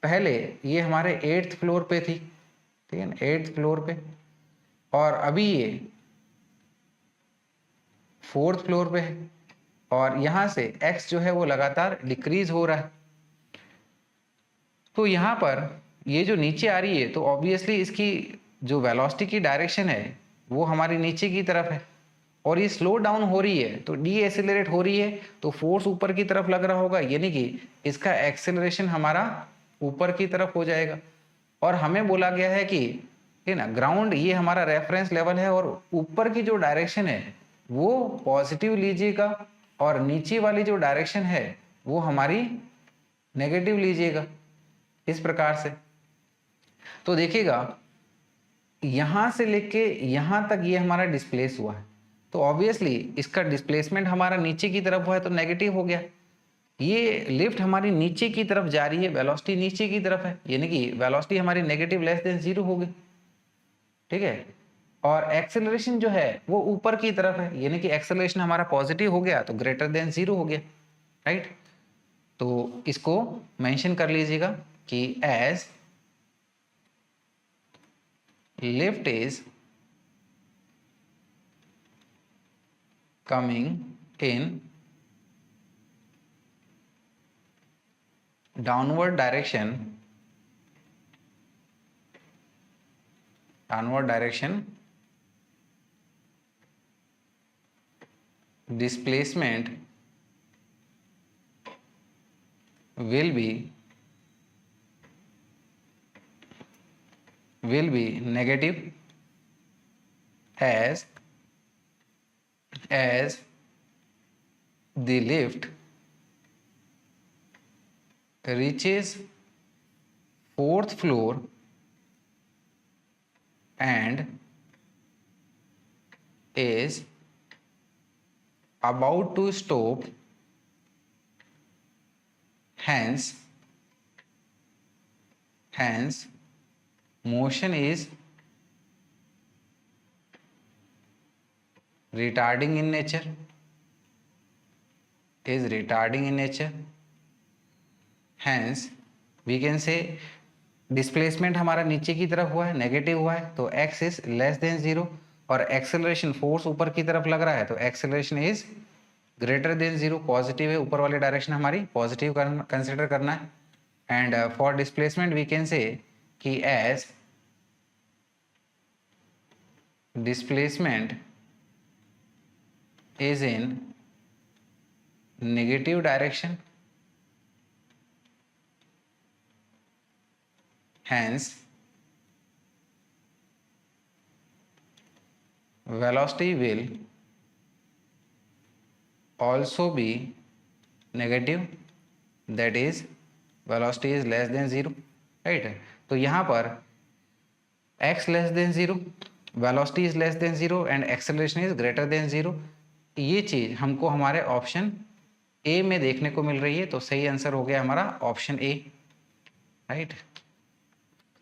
पहले ये हमारे 8th फ्लोर पे थी, ठीक है ना, 8th फ्लोर पे, और अभी ये 4th फ्लोर पे है, और यहाँ से x जो है वो लगातार डिक्रीज हो रहा है। तो यहाँ पर ये जो नीचे आ रही है तो ऑब्वियसली इसकी जो वेलोसिटी की डायरेक्शन है वो हमारी नीचे की तरफ है, और ये स्लो डाउन हो रही है तो डी एसेलरेट हो रही है, तो फोर्स ऊपर की तरफ लग रहा होगा, यानी कि इसका एक्सेलरेशन हमारा ऊपर की तरफ हो जाएगा। और हमें बोला गया है कि है ना, ग्राउंड ये हमारा रेफरेंस लेवल है और ऊपर की जो डायरेक्शन है वो पॉजिटिव लीजिएगा और नीचे वाली जो डायरेक्शन है वो हमारी नेगेटिव लीजिएगा, इस प्रकार से। तो देखिएगा यहां से लेके यहां तक ये हमारा डिस्प्लेस हुआ है, तो ऑब्वियसली इसका डिस्प्लेसमेंट हमारा नीचे की तरफ हुआ है तो नेगेटिव हो गया। ये लिफ्ट हमारी नीचे की तरफ जा रही है, वेलोसिटी नीचे की तरफ है, यानी कि वेलोसिटी हमारी नेगेटिव लेस देन 0 होगी, ठीक है। और एक्सेलरेशन जो है वो ऊपर की तरफ है, यानी कि एक्सेलरेशन हमारा पॉजिटिव हो गया तो ग्रेटर देन 0 हो गया, राइट। तो इसको मेंशन कर लीजिएगा कि as lift is coming in downward direction displacement will be negative as the lift reaches 4th floor and is about to stop, hence motion is retarding in nature, hence we can say displacement हमारा नीचे की तरफ हुआ है, negative हुआ है, तो x is less than 0 और एक्सेलरेशन फोर्स ऊपर की तरफ लग रहा है तो acceleration is greater than 0, positive है, ऊपर वाली डायरेक्शन हमारी पॉजिटिव कंसिडर करना है। And for displacement we can say कि as displacement is in negative direction, hence velocity will also be negative, that is velocity is less than 0, right। तो यहाँ पर x less than 0, velocity is less than 0 and acceleration is greater than 0, ये चीज हमको हमारे option A में देखने को मिल रही है, तो सही आंसर हो गया हमारा ऑप्शन ए, राइट।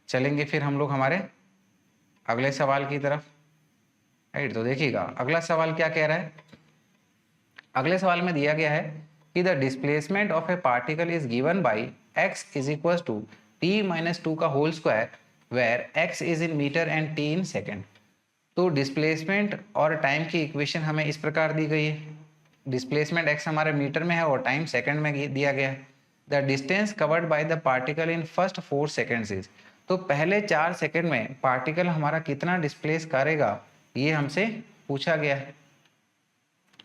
चलेंगे फिर हम लोग हमारे अगले सवाल की तरफ, राइट। तो देखिएगा अगला सवाल क्या कह रहा है। अगले सवाल में दिया गया है कि the displacement of a particle is given by x is equal to t-2 का whole square where x is in metre and t in second. तो डिस्प्लेसमेंट और टाइम की इक्वेशन हमें इस प्रकार दी गई है, डिस्प्लेसमेंट x हमारे मीटर में है और टाइम सेकंड में दिया गया है। The distance covered by the particle in first 4 seconds is, तो पहले 4 सेकेंड में पार्टिकल हमारा कितना डिस्प्लेस करेगा ये हमसे पूछा गया है,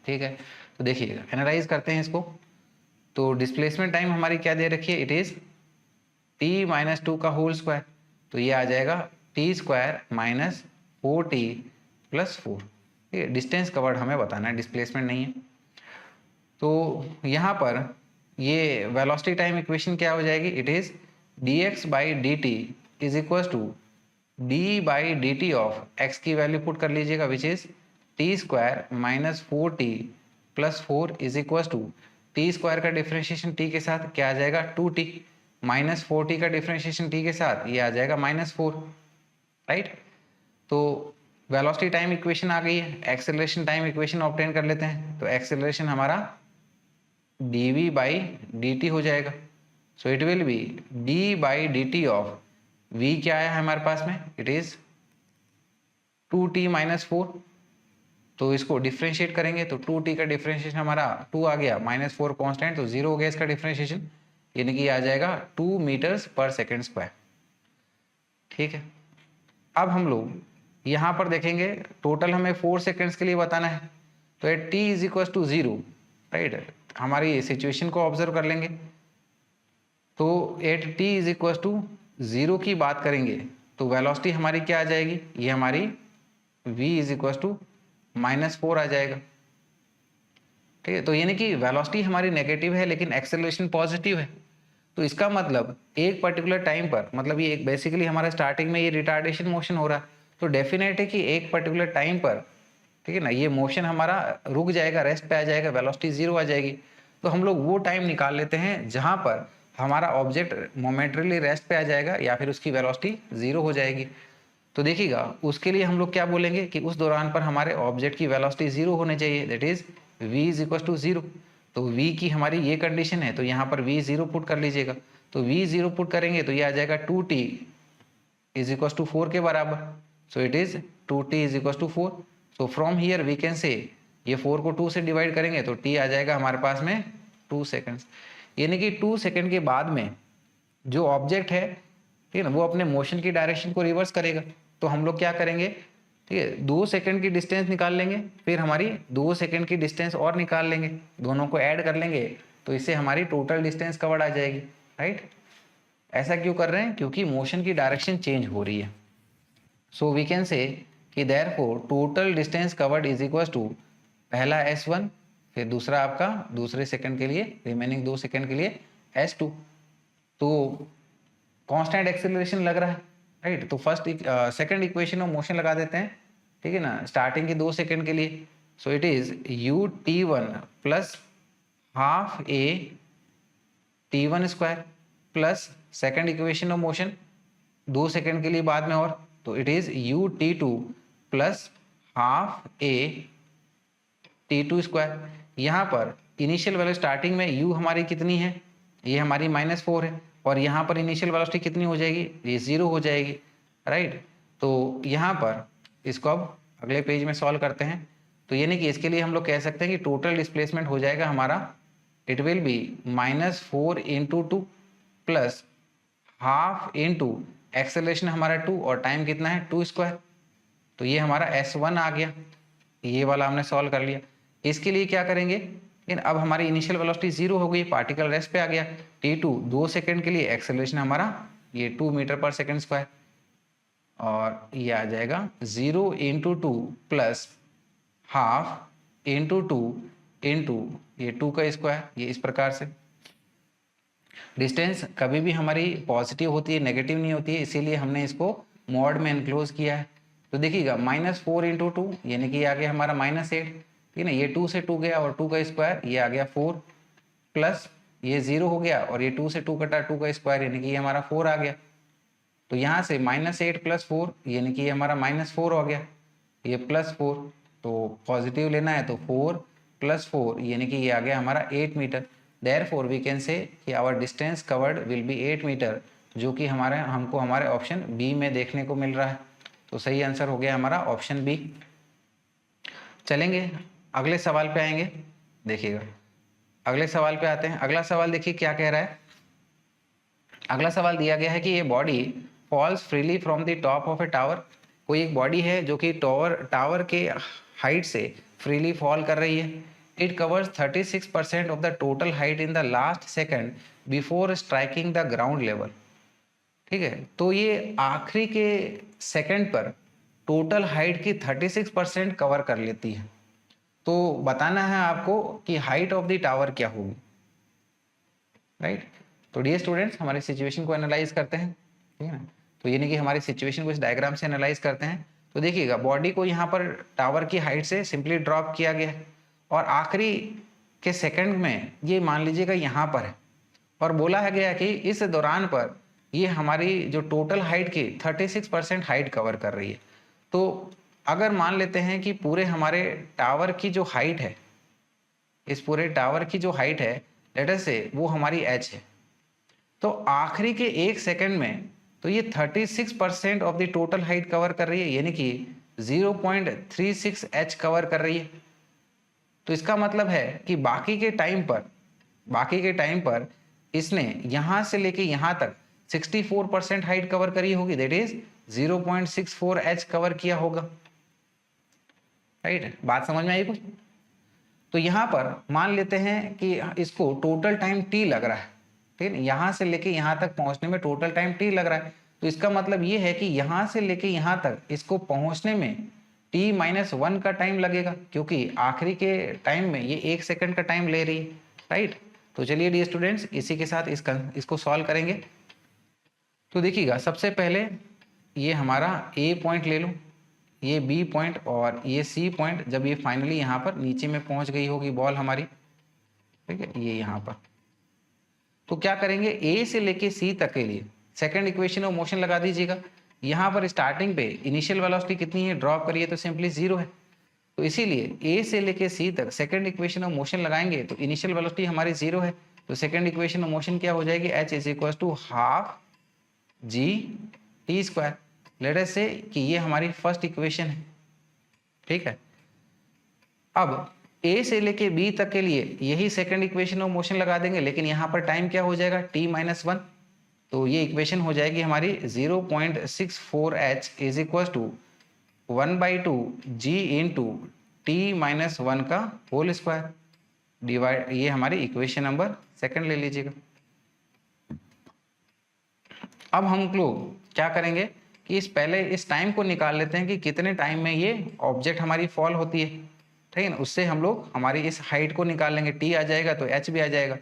ठीक है। तो देखिएगा एनालाइज करते हैं इसको। तो डिस्प्लेसमेंट टाइम हमारी क्या दे रखी है, इट इज t-2 का होल स्क्वायर, तो ये आ जाएगा t² - 4t + 4, ठीक है। डिस्टेंस कवर्ड हमें बताना है, डिस्प्लेसमेंट नहीं है। तो यहाँ पर ये वेलोसिटी टाइम इक्वेशन क्या हो जाएगी, it is dx/dt is equal to d/dt of x की वैल्यू पुट कर लीजिएगा which is t² - 4t + 4 is equal to t² का डिफ्रेंशिएशन t के साथ क्या आ जाएगा 2t, -4t का डिफ्रेंशिएशन t के साथ ये आ जाएगा -4, राइट। तो वेलोसिटी टाइम इक्वेशन आ गई है, एक्सेलरेशन टाइम इक्वेशन ऑब्टेन कर लेते हैं। तो एक्सेलरेशन हमारा dv/dt हो जाएगा, सो it will be d/dt of v क्या आया है हमारे पास में, इट इज 2t - 4, तो इसको डिफ्रेंशिएट करेंगे तो 2t का डिफ्रेंशिएशन हमारा 2 आ गया, -4 कांस्टेंट तो 0 हो गया इसका डिफ्रेंशिएशन, यानी कि आ जाएगा 2 मीटर्स/सेकंड², ठीक है। अब हम लोग यहाँ पर देखेंगे टोटल हमें 4 सेकेंड्स के लिए बताना है, तो at t is equal to 0, right, हमारी सिचुएशन को ऑब्जर्व कर लेंगे। तो at t is equal to 0 की बात करेंगे तो वेलोसिटी हमारी क्या आ जाएगी, ये हमारी v इज इक्वल टू -4 आ जाएगा। ठीक है, तो यानी कि वेलोसिटी हमारी नेगेटिव है लेकिन एक्सेलरेशन पॉजिटिव है। तो इसका मतलब एक पर्टिकुलर टाइम पर, मतलब ये बेसिकली हमारा स्टार्टिंग में ये रिटार्डेशन मोशन हो रहा है, तो डेफिनेट है कि एक पर्टिकुलर टाइम पर, ठीक है ना, ये मोशन हमारा रुक जाएगा, रेस्ट पे आ जाएगा, वेलोसिटी 0 आ जाएगी। तो हम लोग वो टाइम निकाल लेते हैं जहाँ पर हमारा ऑब्जेक्ट मोमेंटरीली रेस्ट पे आ जाएगा या फिर उसकी वेलोसिटी 0 हो जाएगी। तो देखिएगा उसके लिए हम लोग क्या बोलेंगे कि उस दौरान पर हमारे ऑब्जेक्ट की वेलोसिटी 0 होनी चाहिए, that is v is equal to 0। तो v की हमारी ये कंडीशन है, तो यहाँ पर v 0 पुट कर लीजिएगा। तो v 0 पुट करेंगे तो ये आ जाएगा 2t इज इक्वल टू 4 के बराबर। So it is 2t is equal to 4। So from here we can say, ये 4 को 2 से डिवाइड करेंगे तो t आ जाएगा हमारे पास में 2 सेकेंड्स। यानी कि 2 सेकेंड के बाद में जो ऑब्जेक्ट है, ठीक है ना, वो अपने मोशन की डायरेक्शन को रिवर्स करेगा। तो हम लोग क्या करेंगे, ठीक है, 2 सेकंड की डिस्टेंस निकाल लेंगे, फिर हमारी 2 सेकंड की डिस्टेंस और निकाल लेंगे, दोनों को ऐड कर लेंगे, तो इससे हमारी टोटल डिस्टेंस कवर्ड आ जाएगी, राइट। ऐसा क्यों कर रहे हैं, क्योंकि मोशन की डायरेक्शन चेंज हो रही है। सो वी कैन से कि therefore total distance covered is equal to पहला s1, फिर दूसरा आपका दूसरे सेकंड के लिए, रिमेनिंग 2 सेकंड के लिए s2। तो कांस्टेंट एक्सेलरेशन लग रहा है, राइट। तो फर्स्ट सेकंड इक्वेशन में मोशन लगा देते हैं, ठीक है ना, स्टार्टिंग के 2 सेकंड के लिए। सो it is u t1 plus half a t1 square plus second equation of motion 2 second के लिए बाद में, और तो it is u t2 plus half a t2 square. यहाँ पर इनिशियल वैल्यू स्टार्टिंग में u हमारी कितनी है, ये हमारी -4 है, और यहाँ पर इनिशियल वेलोसिटी कितनी हो जाएगी, ये 0 हो जाएगी, राइट। तो यहाँ पर इसको अब अगले पेज में सॉल्व करते हैं। तो यानी कि इसके लिए हम लोग कह सकते हैं कि टोटल डिस्प्लेसमेंट हो जाएगा हमारा, it will B -4 into 2 plus half into acceleration हमारा 2 और टाइम कितना है 2 स्क्वायर। तो ये हमारा s1 आ गया, ये वाला हमने सॉल्व कर लिया। इसके लिए क्या करेंगे, लेकिन अब हमारी इनिशियल वेलोसिटी 0 हो गई, पार्टिकल रेस्ट पे आ गया। t2 2 सेकंड के लिए एक्सेलरेशन हमारा ये 2 मीटर पर सेकंड स्क्वायर, और ये आ जाएगा 0 into 2 plus half into 2 into ये 2 का स्क्वायर, ये इस प्रकार से। डिस्टेंस कभी भी हमारी पॉजिटिव होती है, नेगेटिव नहीं होती है, इसीलिए हमने इसको मॉड में एनक्लोज किया है। तो देखिएगा -4 इंटू 2 यानी कि ये आ गया हमारा -8, ठीक है ना, ये 2 से 2 गया और 2 का स्क्वायर ये आ गया 4, प्लस ये 0 हो गया और ये 2 से 2 कटा 2 का स्क्वायर यानी कि ये हमारा 4 आ गया। तो यहाँ से -8 प्लस 4 यानी कि ये हमारा -4 हो गया, ये +4, तो पॉजिटिव लेना है तो 4 + 4 यानी कि ये आ गया हमारा 8 metre. Therefore we can say कि our distance covered will be 8 metre, जो कि हमको हमारे ऑप्शन बी में देखने को मिल रहा है। तो सही आंसर हो गया हमारा ऑप्शन बी। चलेंगे अगले सवाल पे आएंगे, देखिएगा अगले सवाल पे आते हैं। अगला सवाल देखिए क्या कह रहा है। अगला सवाल दिया गया है कि ये body falls freely from the top of A tower. कोई एक बॉडी है जो कि टावर के हाइट से फ्रीली फॉल कर रही है। It covers 36% of the total height in the last second before striking the ground level. ठीक है, तो ये आखिरी के सेकंड पर टोटल हाइट की 36% कवर कर लेती है। तो बताना है आपको कि हाइट ऑफ द टावर क्या होगी, राइट। तो डियर स्टूडेंट्स हमारी सिचुएशन को एनालाइज करते हैं, ठीक है ना। तो यानी कि हमारी सिचुएशन को इस डायग्राम से एनालाइज करते हैं। तो देखिएगा बॉडी को यहाँ पर टावर की हाइट से सिंपली ड्रॉप किया गया है और आखिरी के सेकंड में ये मान लीजिएगा यहाँ पर है, और बोला है गया कि इस दौरान पर ये हमारी जो टोटल हाइट की 36% हाइट कवर कर रही है। तो अगर मान लेते हैं कि पूरे हमारे टावर की जो हाइट है, इस पूरे टावर की जो हाइट है लेट अस से वो हमारी h है, तो आखिरी के 1 सेकंड में तो ये 36% of the total height cover कर रही है, यानी कि 0.36 h कवर कर रही है। तो इसका मतलब है कि बाकी के टाइम पर इसने यहां से लेके यहां तक 64% हाइट कवर करी होगी, दैट इज 0.64 h कवर किया होगा, राइट। बात समझ में आई कुछ? तो यहाँ पर मान लेते हैं कि इसको टोटल टाइम t लग रहा है, ठीक है, यहाँ से लेके यहाँ तक पहुँचने में टोटल टाइम t लग रहा है। तो इसका मतलब ये है कि यहाँ से लेके यहाँ तक इसको पहुँचने में t-1 का टाइम लगेगा, क्योंकि आखिरी के टाइम में ये 1 सेकंड का टाइम ले रही है, राइट। तो चलिए डियर स्टूडेंट्स, इसी के साथ इसको सॉल्व करेंगे। तो देखिएगा, सबसे पहले ये हमारा a पॉइंट ले लो, ये b पॉइंट और ये c पॉइंट, जब ये फाइनली यहाँ पर नीचे में पहुँच गई होगी बॉल हमारी, ठीक है, ये यहाँ पर, तो क्या करेंगे, a से लेके c तक के लिए सेकंड इक्वेशन ऑफ मोशन लगा दीजिएगा। यहाँ पर स्टार्टिंग पे इनिशियल वेलोसिटी कितनी है, ड्रॉप करिए तो सिंपली 0 है। तो इसीलिए a से लेके c तक सेकंड इक्वेशन ऑफ मोशन लगाएंगे तो इनिशियल वेलोसिटी हमारी 0 है। तो सेकंड इक्वेशन ऑफ मोशन क्या हो जाएगी, h is equal to half G T square. Let us say कि ये हमारी फर्स्ट इक्वेशन है, ठीक है। अब a से लेके b तक के लिए यही सेकंड इक्वेशन ऑफ मोशन लगा देंगे, लेकिन यहाँ पर टाइम क्या हो जाएगा, t-1। तो ये इक्वेशन हो जाएगी हमारी 0.64h is equal to 1/2 g into t-1 का होल स्क्वायर डिवाइड, ये हमारी इक्वेशन नंबर सेकंड ले लीजिएगा। अब हम लोग क्या करेंगे कि पहले इस टाइम को निकाल लेते हैं कि कितने टाइम में ये ऑब्जेक्ट हमारी फॉल होती है, ठीक है ना। उससे हम लोग हमारी इस हाइट को निकाल लेंगे, t आ जाएगा तो h भी आ जाएगा।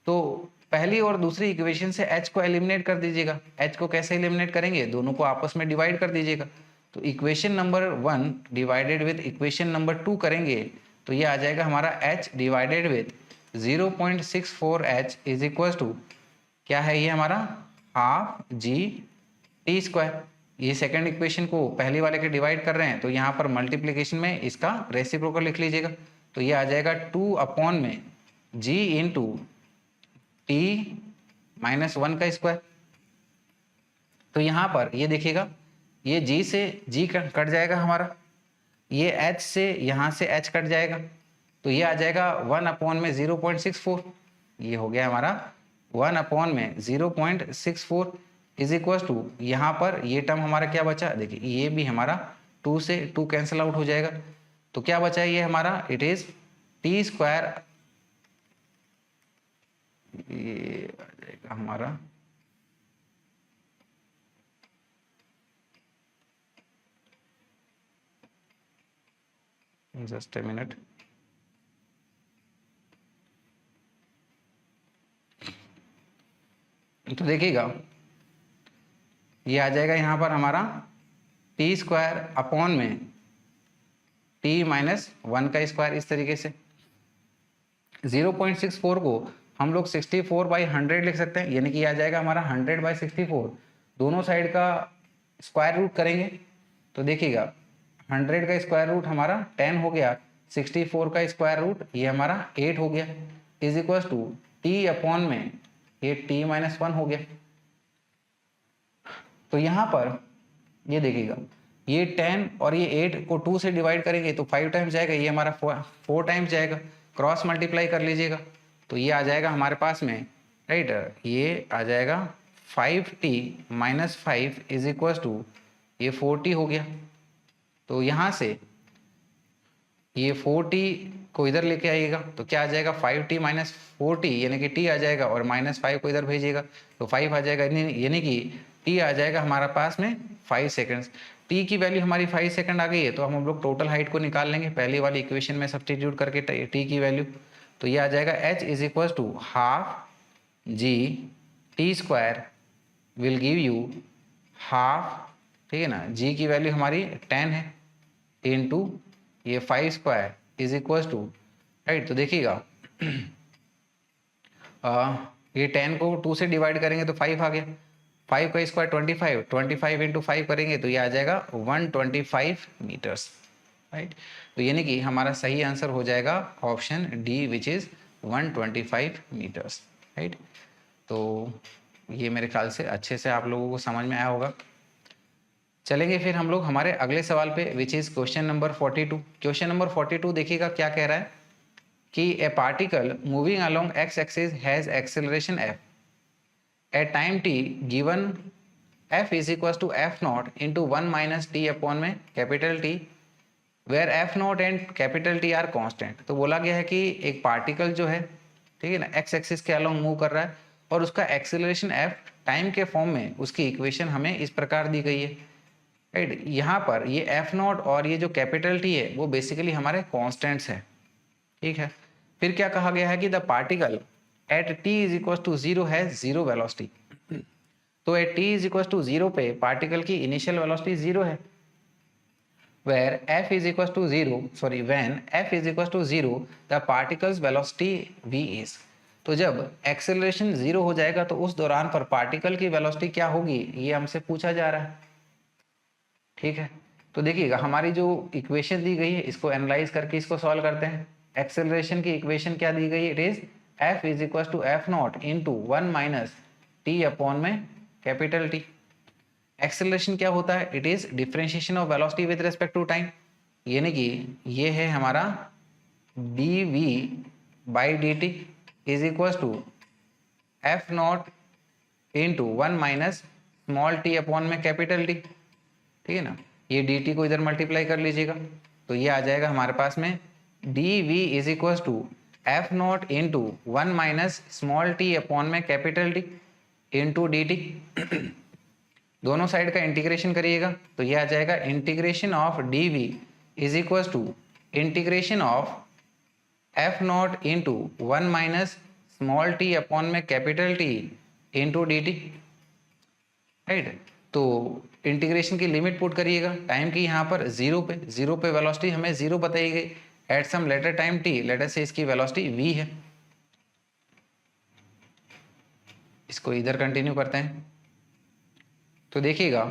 तो पहली और दूसरी इक्वेशन से h को एलिमिनेट कर दीजिएगा। h को कैसे एलिमिनेट करेंगे, दोनों को आपस में डिवाइड कर दीजिएगा। तो equation number 1 divided with equation number 2 करेंगे तो ये आ जाएगा हमारा h divided with 0.64h is equal to क्या है, ये हमारा हाफ जी टी स्क्वायर। ये सेकंड इक्वेशन को पहली वाले के डिवाइड कर रहे हैं, तो यहाँ पर मल्टीप्लिकेशन में इसका रेसिप्रोकल लिख लीजिएगा। तो ये आ जाएगा 2 में g इंटू t-1 का स्क्वायर। तो यहाँ पर ये देखिएगा, ये g से g कट जाएगा हमारा, ये h से यहाँ से h कट जाएगा, तो ये आ जाएगा 1 में 0.64। ये हो गया हमारा 1 में 0.64 इज इक्वल टू, यहाँ पर ये टर्म हमारा क्या बचा, देखिए ये भी हमारा 2 से 2 कैंसिल आउट हो जाएगा। तो क्या बचा ये हमारा, इट इज टी स्क्वायर, ये आ जाएगा हमारा जस्ट ए मिनट, तो देखिएगा ये आ जाएगा यहाँ पर हमारा टी स्क्वायर अपॉन में t-1 का स्क्वायर। इस तरीके से 0.64 को हम लोग 64/100 लिख सकते हैं, यानी कि आ जाएगा हमारा 100/64। दोनों साइड का स्क्वायर रूट करेंगे तो देखिएगा 100 का स्क्वायर रूट हमारा 10 हो गया, 64 का स्क्वायर रूट ये हमारा 8 हो गया, is equal to t upon में ये t-1 हो गया। तो यहाँ पर ये देखिएगा, ये 10 और ये 8 को 2 से डिवाइड करेंगे तो 5 टाइम्स जाएगा, ये हमारा 4 टाइम्स जाएगा, क्रॉस मल्टीप्लाई कर लीजिएगा तो ये आ जाएगा हमारे पास में, राइट, ये आ जाएगा 5t-5 इज इक्वल टू ये 4t हो गया। तो यहाँ से ये 4t को इधर लेके आइएगा तो क्या आ जाएगा, 5t-4t यानी कि t आ जाएगा, और -5 को इधर भेजिएगा तो 5 आ जाएगा, यानी कि t आ जाएगा हमारा पास में 5 सेकंड्स। t की वैल्यू हमारी 5 सेकंड आ गई है, तो हम लोग टोटल हाइट को निकाल लेंगे पहली वाली इक्वेशन में सब्स्टिट्यूट करके t की वैल्यू। तो ये आ जाएगा h is equal to half G T square will give you half, ठीक है ना, g की वैल्यू हमारी 10 है इंटू ये 5 square is equal to, right. तो देखिएगा ये 10 को 2 से डिवाइड करेंगे तो 5 आ गया, 5 का स्क्वायर 25, 25 इंटू 5 करेंगे तो ये आ जाएगा 125 मीटर्स, राइट। तो यानी कि हमारा सही आंसर हो जाएगा option D which is 125 metres, right. तो ये मेरे ख्याल से अच्छे से आप लोगों को समझ में आया होगा। चलेंगे फिर हम लोग हमारे अगले सवाल पे which is question number 42। Question number 42 देखिएगा क्या कह रहा है कि a particle moving along x axis has acceleration F at time t given f is equals to f naught into 1 minus t upon में capital T where f naught and capital t are constant. तो बोला गया है कि एक particle जो है, ठीक है ना, एक्स एक्सिस के अलोंग मूव कर रहा है और उसका एक्सेलरेशन एफ टाइम के फॉर्म में उसकी इक्वेशन हमें इस प्रकार दी गई है, राइट। यहाँ पर ये एफ नॉट और ये जो कैपिटल टी है वो बेसिकली हमारे कॉन्स्टेंट्स है, ठीक है। फिर क्या कहा गया है कि the particle at t is equal to zero है जीरो वेलोसिटी। तो at t is equal to zero पे पार्टिकल की इनिशियल वेलोसिटी जीरो है। where f is equals to 0, sorry, when f is equals to 0 the particle's velocity v is। तो जब acceleration zero हो जाएगा तो उस दौरान पर पार्टिकल की वेलोसिटी क्या होगी, ये हमसे पूछा जा रहा है, ठीक है। तो देखिएगा हमारी जो इक्वेशन दी गई है इसको एनालाइज करके इसको सॉल्व करते हैं। एक्सेलरेशन की इक्वेशन क्या दी गई है, it is f is equal to F not into 1 minus T upon में कैपिटल टी। एक्सेलरेशन क्या होता है, it is differentiation of velocity with respect to time, यानी कि ये है हमारा dv by dt is equal to F not into 1 minus small T upon में कैपिटल टी, ठीक है ना। ये dt को इधर मल्टीप्लाई कर लीजिएगा तो ये आ जाएगा हमारे पास में dv is equal to F not into 1 minus small T upon में कैपिटल टी इंटू dt। दोनों साइड का इंटीग्रेशन करिएगा तो ये आ जाएगा integration of dv is equal to integration of F not into 1 minus small T upon में capital T into dt, right. तो इंटीग्रेशन की लिमिट पुट करिएगा टाइम की यहाँ पर जीरो पे वेलोसिटी हमें जीरो बताई गई at some later time t, later से इसकी वेलोसिटी v है। इसको इधर कंटिन्यू करते हैं तो देखिएगा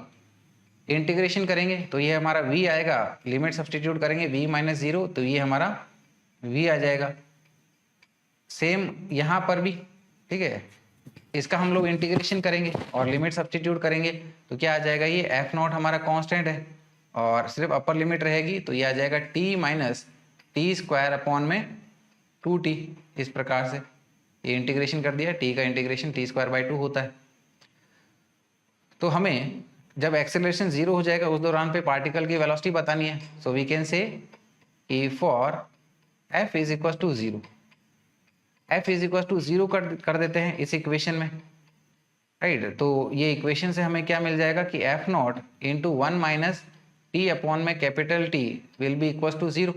इंटीग्रेशन करेंगे तो ये हमारा v आएगा, लिमिट सब्सटीट्यूट करेंगे v माइनस जीरो तो ये हमारा v आ जाएगा। सेम यहाँ पर भी, ठीक है, इसका हम लोग इंटीग्रेशन करेंगे और लिमिट सब्सटीट्यूट करेंगे तो क्या आ जाएगा, ये एफ नॉट हमारा कांस्टेंट है और सिर्फ अपर लिमिट रहेगी तो ये आ जाएगा t minus t square upon में 2t। इस प्रकार से ये इंटीग्रेशन कर दिया, t का इंटीग्रेशन t स्क्वायर बाई 2 होता है। तो हमें जब एक्सेलरेशन जीरो हो जाएगा उस दौरान पे पार्टिकल की वेलोसिटी बतानी है। सो वी कैन से कि for f is equal to zero, f is equal to zero कर देते हैं इस इक्वेशन में, राइट। तो ये इक्वेशन से हमें क्या मिल जाएगा कि F not into 1 minus T upon में capital T will be equal to zero,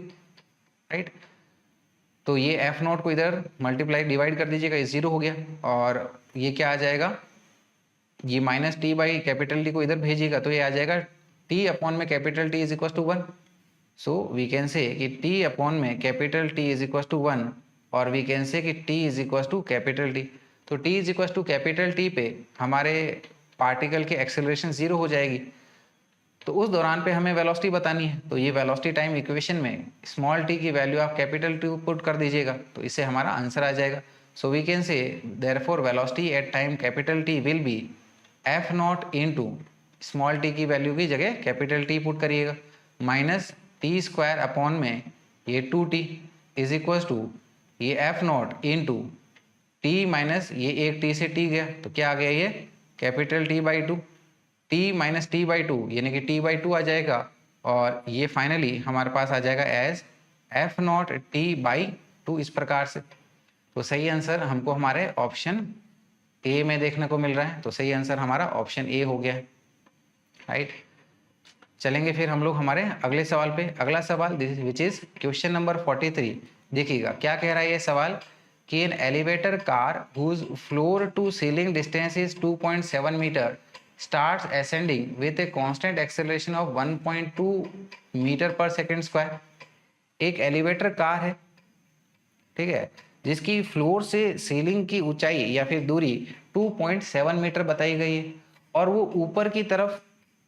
right. तो ये एफ नॉट को इधर मल्टीप्लाई डिवाइड कर दीजिएगा, ये जीरो हो गया और ये क्या आ जाएगा, ये minus t by capital T को इधर भेजिएगा तो ये आ जाएगा टी अपॉन में capital T is equal to 1। So we can say कि टी अपॉन में capital T is equal to 1 और वी कैन से कि t is equal to capital T. तो t is equal to capital T पे हमारे particle की acceleration zero हो जाएगी तो उस दौरान पे हमें वेलोसिटी बतानी है। तो ये वेलोसिटी टाइम इक्वेशन में स्मॉल टी की वैल्यू आप कैपिटल टी पुट कर दीजिएगा तो इससे हमारा आंसर आ जाएगा। So we can say therefore velocity at time capital T will be f not into small t की वैल्यू की जगह कैपिटल टी पुट करिएगा माइनस टी स्क्वायर अपॉन में ये 2t इज इक्वल टू ये f not into t minus ये एक T से टी गया तो क्या आ गया, ये capital T by 2, T minus t by 2 यानी कि टी बाई 2 आ जाएगा और ये फाइनली हमारे पास आ जाएगा as f naught t by 2 इस प्रकार से। तो सही आंसर हमको हमारे ऑप्शन ए में देखने को मिल रहा है। तो सही आंसर हमारा ऑप्शन ए हो गया है, राइट। चलेंगे फिर हम लोग हमारे अगले सवाल पे। अगला सवाल विच इज क्वेश्चन नंबर 43। देखिएगा क्या कह रहा है ये सवाल कि an elevator car whose floor to ceiling distance is 2.7 metre starts ascending with a constant acceleration of 1.2 metre per second square. एक एलिवेटर कार है, ठीक है, जिसकी फ्लोर से सीलिंग की ऊंचाई या फिर दूरी 2.7 मीटर बताई गई है और वो ऊपर की तरफ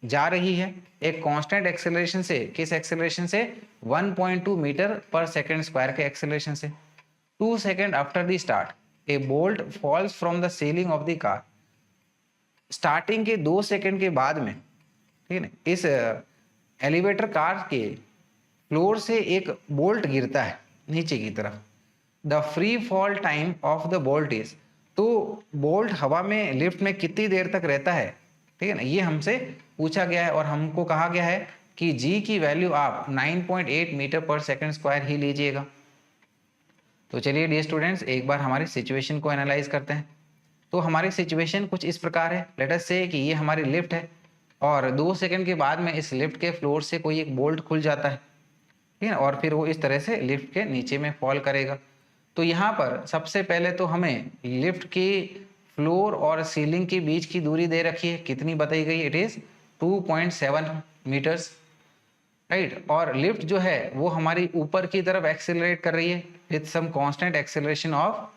जा रही है एक कांस्टेंट एक्सेलरेशन से। किस एक्सेलरेशन से, 1.2 मीटर पर सेकंड स्क्वायर के एक्सेलरेशन से। 2 second after the start A bolt falls from the ceiling of the car. Starting के 2 सेकंड के बाद में, ठीक है ना, इस एलिवेटर कार के फ्लोर से एक बोल्ट गिरता है नीचे की तरफ। The free fall time of the bolt is, तो बोल्ट हवा में लिफ्ट में कितनी देर तक रहता है, ठीक है ना, ये हमसे पूछा गया है और हमको कहा गया है कि g की वैल्यू आप 9.8 मीटर पर सेकंड स्क्वायर ही लीजिएगा। तो चलिए डियर स्टूडेंट्स, एक बार हमारी सिचुएशन को एनालाइज करते हैं। तो हमारी सिचुएशन कुछ इस प्रकार है। लेट अस से कि ये हमारी लिफ्ट है और 2 सेकंड के बाद में इस लिफ्ट के फ्लोर से कोई एक बोल्ट खुल जाता है, ठीक है, और फिर वो इस तरह से लिफ्ट के नीचे में फॉल करेगा। तो यहाँ पर सबसे पहले तो हमें लिफ्ट की फ्लोर और सीलिंग के बीच की दूरी दे रखी है, कितनी बताई गई, इट इज 2.7 मीटर्स, राइट। और लिफ्ट जो है वो हमारी ऊपर की तरफ एक्सेलरेट कर रही है with some constant acceleration of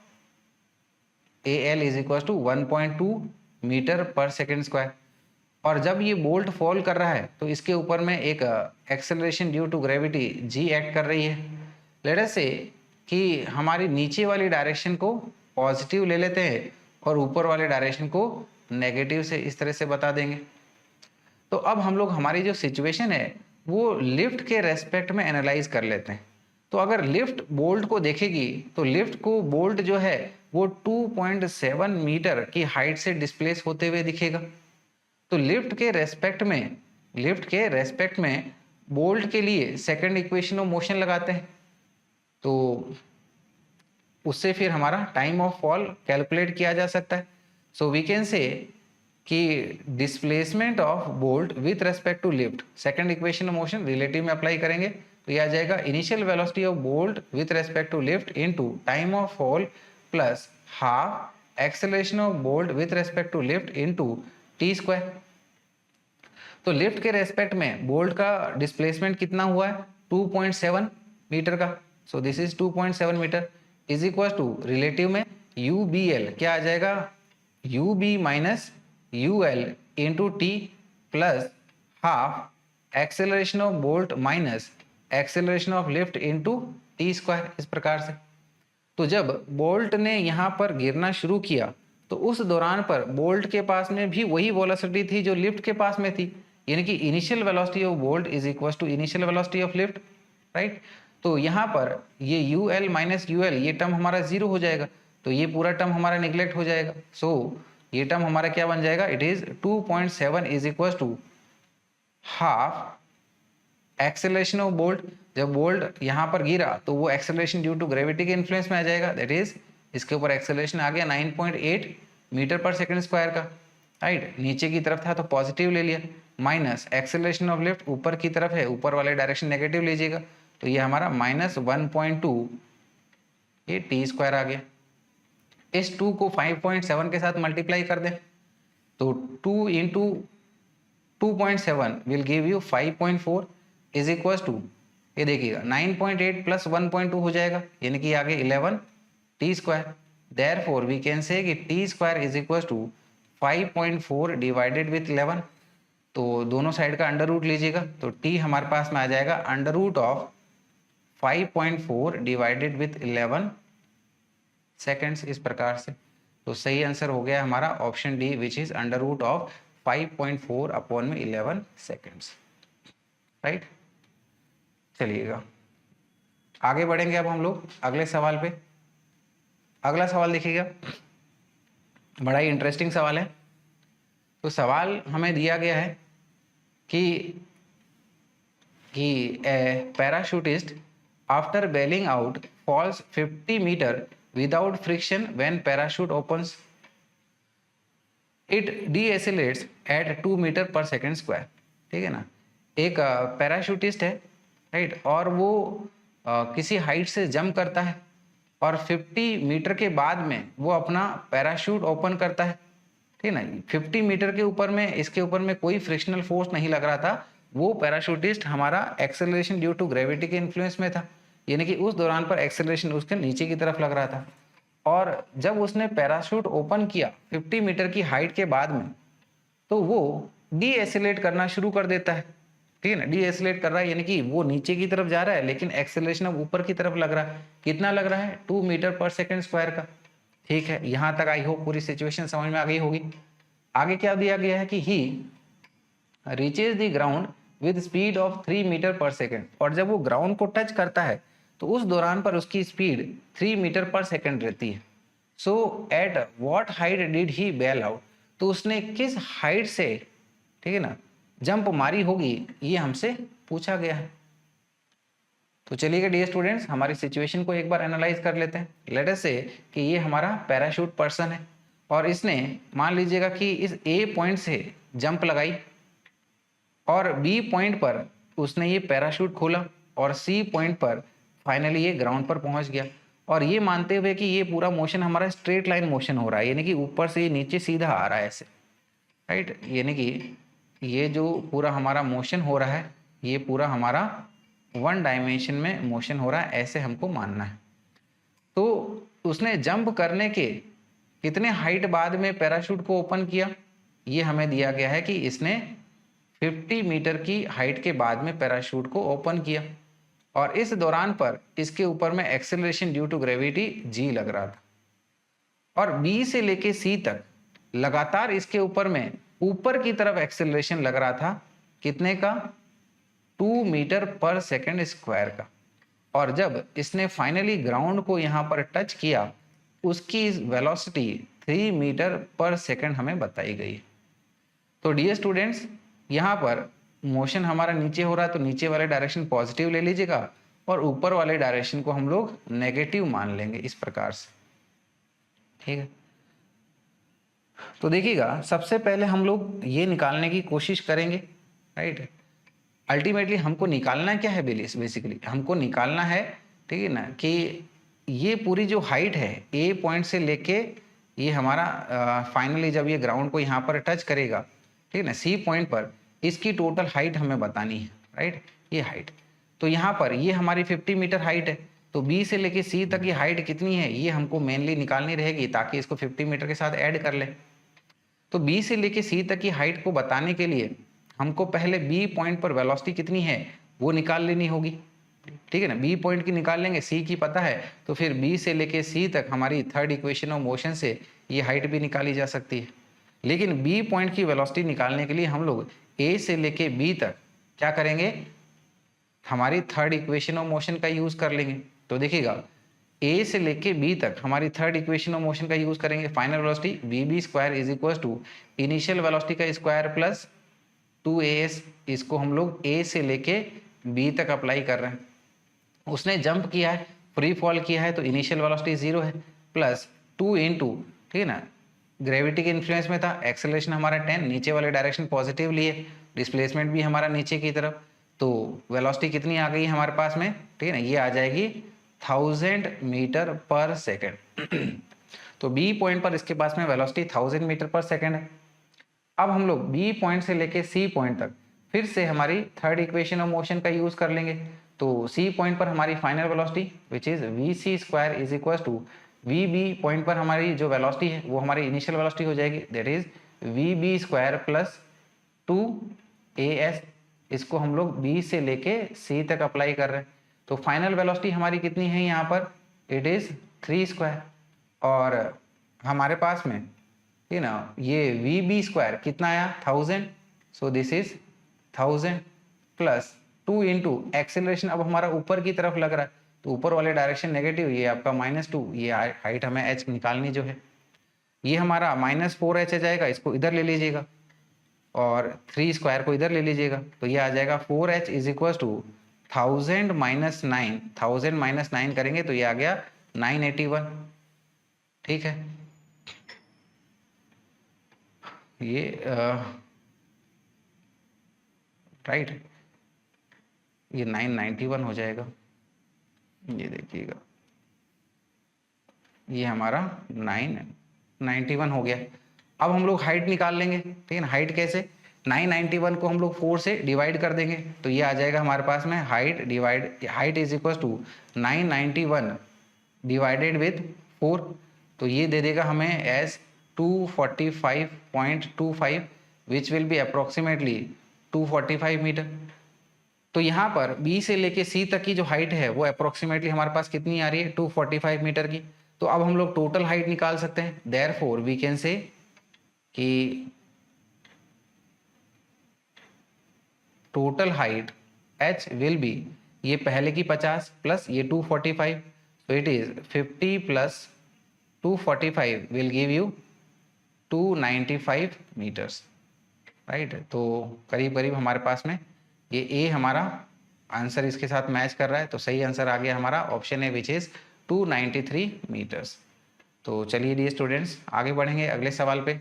AL is equal to 1.2 metre per second square. और जब ये बोल्ट फॉल कर रहा है तो इसके ऊपर में एक acceleration due to gravity G act कर रही है। लेट अस से कि हमारी नीचे वाली डायरेक्शन को पॉजिटिव ले लेते हैं और ऊपर वाले डायरेक्शन को नेगेटिव से इस तरह से बता देंगे। तो अब हम लोग हमारी जो सिचुएशन है वो लिफ्ट के रेस्पेक्ट में एनालाइज कर लेते हैं। तो अगर लिफ्ट बोल्ट को देखेगी तो लिफ्ट को बोल्ट जो है वो 2.7 मीटर की हाइट से डिस्प्लेस होते हुए दिखेगा। तो लिफ्ट के रेस्पेक्ट में बोल्ट के लिए सेकंड इक्वेशन ऑफ मोशन लगाते हैं। तो उससे फिर हमारा टाइम ऑफ फॉल कैलकुलेट किया जा सकता है। सो वी कैन से कि displacement of bolt with respect to lift, second equation of motion relative में अप्लाई करेंगे तो यह आ जाएगा initial velocity of bolt with respect to lift into time of fall plus half acceleration of bolt with respect to lift into T square. तो lift के respect में bolt का डिस्प्लेसमेंट कितना हुआ है, 2.7 मीटर का। So this is 2.7 metre is equal to relative में UBL क्या आ जाएगा, UB minus UL into T plus half acceleration of bolt minus acceleration of lift into T square, इस प्रकार से। तो जब बोल्ट ने यहाँ पर गिरना शुरू किया तो उस दौरान पर बोल्ट के पास में भी वही वेलोसिटी थी जो लिफ्ट के पास में थी, यानी कि initial velocity of bolt is equal to initial velocity of lift, right. तो यहाँ पर ये UL माइनस UL ये टर्म हमारा जीरो हो जाएगा, तो ये पूरा टर्म हमारा निगलेक्ट हो जाएगा। सो ये टर्म हमारा क्या बन जाएगा, it is 2.7 is equal to half acceleration of bolt. जब बोल्ट यहाँ पर गिरा तो वो एक्सेलरेशन ड्यू टू ग्रेविटी के इन्फ्लुएंस में आ जाएगा, दैट इज इसके ऊपर एक्सेलरेशन आ गया 9.8 मीटर पर सेकंड स्क्वायर का, राइट। नीचे की तरफ था तो पॉजिटिव ले लिया, माइनस एक्सेलरेशन ऑफ लिफ्ट ऊपर की तरफ है, ऊपर वाले डायरेक्शन नेगेटिव लीजिएगा, तो ये हमारा -1.2 ये टी स्क्वायर आ गया। इस 2 को 5.7 के साथ मल्टीप्लाई कर दें तो 2 into 2.7 will give you 5.4 is equal to, ये देखिएगा 9.8 प्लस 1.2 हो जाएगा, यानी कि आगे 11 t square. Therefore we can say कि t square is equal to 5.4 divided with 11। तो दोनों साइड का अंडर रूट लीजिएगा तो टी हमारे पास में आ जाएगा under root of 5.4 divided with 11 seconds, इस प्रकार से। तो सही आंसर हो गया हमारा option D which is under root of 5.4 upon में 11 सेकेंड्स, राइट। चलिएगा आगे बढ़ेंगे अब हम लोग अगले सवाल पे। अगला सवाल देखिएगा, बड़ा ही इंटरेस्टिंग सवाल है। तो सवाल हमें दिया गया है कि a parachutist after baling out falls 50 metre without friction when parachute opens, it decelerates at 2 metre per second square, ठीक है ना। एक पैराशूटिस्ट है, राइट, और वो किसी हाइट से जंप करता है और 50 मीटर के बाद में वो अपना पैराशूट ओपन करता है, ठीक है ना। 50 मीटर के ऊपर में इसके ऊपर में कोई फ्रिक्शनल फोर्स नहीं लग रहा था, वो पैराशूटिस्ट हमारा एक्सेलरेशन ड्यू टू ग्रेविटी के इन्फ्लुएंस में था, यानी कि उस दौरान पर एक्सेलरेशन उसके नीचे की तरफ लग रहा था। और जब उसने पैराशूट ओपन किया 50 मीटर की हाइट के बाद में तो वो डीएसिलेट करना शुरू कर देता है, ठीक है ना। डीएसिलेट कर रहा है यानी कि वो नीचे की तरफ जा रहा है लेकिन एक्सेलरेशन अब ऊपर की तरफ लग रहा है। कितना लग रहा है, 2 मीटर पर सेकेंड स्क्वायर का, ठीक है। यहाँ तक आई होप पूरी सिचुएशन समझ में आ गई होगी। आगे क्या दिया गया है कि he reaches the ground with speed of 3 metre per second, और जब वो ग्राउंड को टच करता है तो उस दौरान पर उसकी स्पीड 3 मीटर पर सेकेंड रहती है। So at what height did he bail out, तो उसने किस हाइट से, ठीक है ना, जंप मारी होगी, ये हमसे पूछा गया है। तो चलिए डियर स्टूडेंट्स, हमारी सिचुएशन को एक बार एनालाइज कर लेते हैं। लेट अस से कि ये हमारा पैराशूट पर्सन है और इसने मान लीजिएगा कि इस ए पॉइंट से जंप लगाई और बी पॉइंट पर उसने ये पैराशूट खोला और सी पॉइंट पर फाइनली ये ग्राउंड पर पहुंच गया। और ये मानते हुए कि ये पूरा मोशन हमारा स्ट्रेट लाइन मोशन हो रहा है, यानी कि ऊपर से नीचे सीधा आ रहा है ऐसे, राइट। यानी कि ये जो पूरा हमारा मोशन हो रहा है, ये पूरा हमारा वन डायमेंशन में मोशन हो रहा है, ऐसे हमको मानना है। तो उसने जंप करने के कितने हाइट बाद में पैराशूट को ओपन किया, ये हमें दिया गया है कि इसने 50 मीटर की हाइट के बाद में पैराशूट को ओपन किया और इस दौरान पर इसके ऊपर में acceleration due to gravity G लग रहा था और बी से लेके सी तक लगातार इसके ऊपर में ऊपर की तरफ एक्सेलरेशन लग रहा था, कितने का, 2 मीटर पर सेकंड स्क्वायर का। और जब इसने फाइनली ग्राउंड को यहाँ पर टच किया, उसकी वेलोसिटी 3 मीटर पर सेकंड हमें बताई गई। तो डियर स्टूडेंट्स, यहाँ पर मोशन हमारा नीचे हो रहा है तो नीचे वाले डायरेक्शन पॉजिटिव ले लीजिएगा और ऊपर वाले डायरेक्शन को हम लोग नेगेटिव मान लेंगे इस प्रकार से, ठीक है। तो देखिएगा, सबसे पहले हम लोग ये निकालने की कोशिश करेंगे, राइट। अल्टीमेटली हमको निकालना क्या है, बेसिकली हमको निकालना है, ठीक है ना, कि ये पूरी जो हाइट है ए पॉइंट से लेके ये हमारा फाइनली जब ये ग्राउंड को यहाँ पर टच करेगा, ठीक है ना, सी पॉइंट पर इसकी टोटल हाइट हमें बतानी है, राइट, ये हाइट। तो यहाँ पर ये हमारी 50 मीटर हाइट है, तो बी से लेके सी तक ये हाइट कितनी है, ये हमको मेनली निकालनी रहेगी ताकि इसको 50 मीटर के साथ ऐड कर ले। तो बी से लेके सी तक की हाइट को बताने के लिए हमको पहले बी पॉइंट पर वेलोसिटी कितनी है वो निकाल लेनी होगी, ठीक है ना। बी पॉइंट की निकाल लेंगे, सी की पता है, तो फिर बी से लेके सी तक हमारी थर्ड इक्वेशन ऑफ मोशन से ये हाइट भी निकाली जा सकती है। लेकिन बी पॉइंट की वेलोसिटी निकालने के लिए हम लोग ए से लेके बी तक क्या करेंगे, हमारी थर्ड इक्वेशन ऑफ मोशन का यूज कर लेंगे। तो देखिएगा, ए से लेके बी तक हमारी थर्ड इक्वेशन ऑफ मोशन का यूज करेंगे। Final velocity V B square is equal to initial velocity का स्क्वायर प्लस 2as, इसको हम लोग ए से लेके बी तक अप्लाई कर रहे हैं। उसने जंप किया है, फ्री फॉल किया है, तो इनिशियल वेलोसिटी 0 है, प्लस 2 इंटू, ठीक है ना, ग्रेविटी के इन्फ्लुएंस में था, एक्सेलरेशन हमारा 10, नीचे वाले डायरेक्शन पॉजिटिव लिए, डिस्प्लेसमेंट भी हमारा नीचे की तरफ, तो वेलोसिटी कितनी आ गई हमारे पास में, ठीक है ना, ये आ जाएगी 1000 मीटर पर सेकेंड। तो बी पॉइंट पर इसके पास में वेलोसिटी 1000 मीटर पर सेकेंड है। अब हम लोग बी पॉइंट से लेके सी पॉइंट तक फिर से हमारी थर्ड इक्वेशन ऑफ मोशन का यूज कर लेंगे। तो सी पॉइंट पर हमारी final velocity which is V C square is equal to V B point पर हमारी जो वेलोसिटी है वो हमारी इनिशियल वेलोसिटी हो जाएगी, that is V B square plus 2as। इसको हम लोग बी से लेके सी तक अप्लाई कर रहे हैं। तो फाइनल वेलोसिटी हमारी कितनी है यहाँ पर, इट इज 3 स्क्वायर, और हमारे पास में, ठीक है ना, ये वी बी स्क्वायर कितना आया 1000, सो this is 1000 plus 2 into acceleration अब हमारा ऊपर की तरफ लग रहा है, तो ऊपर वाले डायरेक्शन नेगेटिव, ये आपका -2, ये हाइट हमें h निकालनी जो है, ये हमारा -4h आ जाएगा, इसको इधर ले लीजिएगा और 3 स्क्वायर को इधर ले लीजिएगा, तो ये आ जाएगा 4h is equal to 1000 minus 9, 1000 minus 9 करेंगे तो ये आ गया 981, ठीक है। ये राइट, ये 991 हो जाएगा, ये देखिएगा, ये हमारा 991 हो गया। अब हम लोग हाइट निकाल लेंगे, ठीक है ना। हाइट कैसे, 991 को हम लोग 4 से डिवाइड कर देंगे, तो ये आ जाएगा हमारे पास में height is equal to 991 divided with 4, तो ये दे देगा हमें as 245.25 which will be approximately 245 metre. तो यहाँ पर बी से लेके सी तक की जो हाइट है वो अप्रोक्सीमेटली हमारे पास कितनी आ रही है, 245 मीटर की। तो अब हम लोग टोटल हाइट निकाल सकते हैं, देयरफॉर वी कैन से कि total height h will be, ये पहले की 50 प्लस ये 245, so it is 50 plus 245 will give you 295 meters, right. तो करीब करीब हमारे पास में ये ए हमारा आंसर इसके साथ मैच कर रहा है, तो सही आंसर आ गया हमारा ऑप्शन है विच इज 293 मीटर्स। तो चलिए डियर स्टूडेंट्स आगे बढ़ेंगे अगले सवाल पे।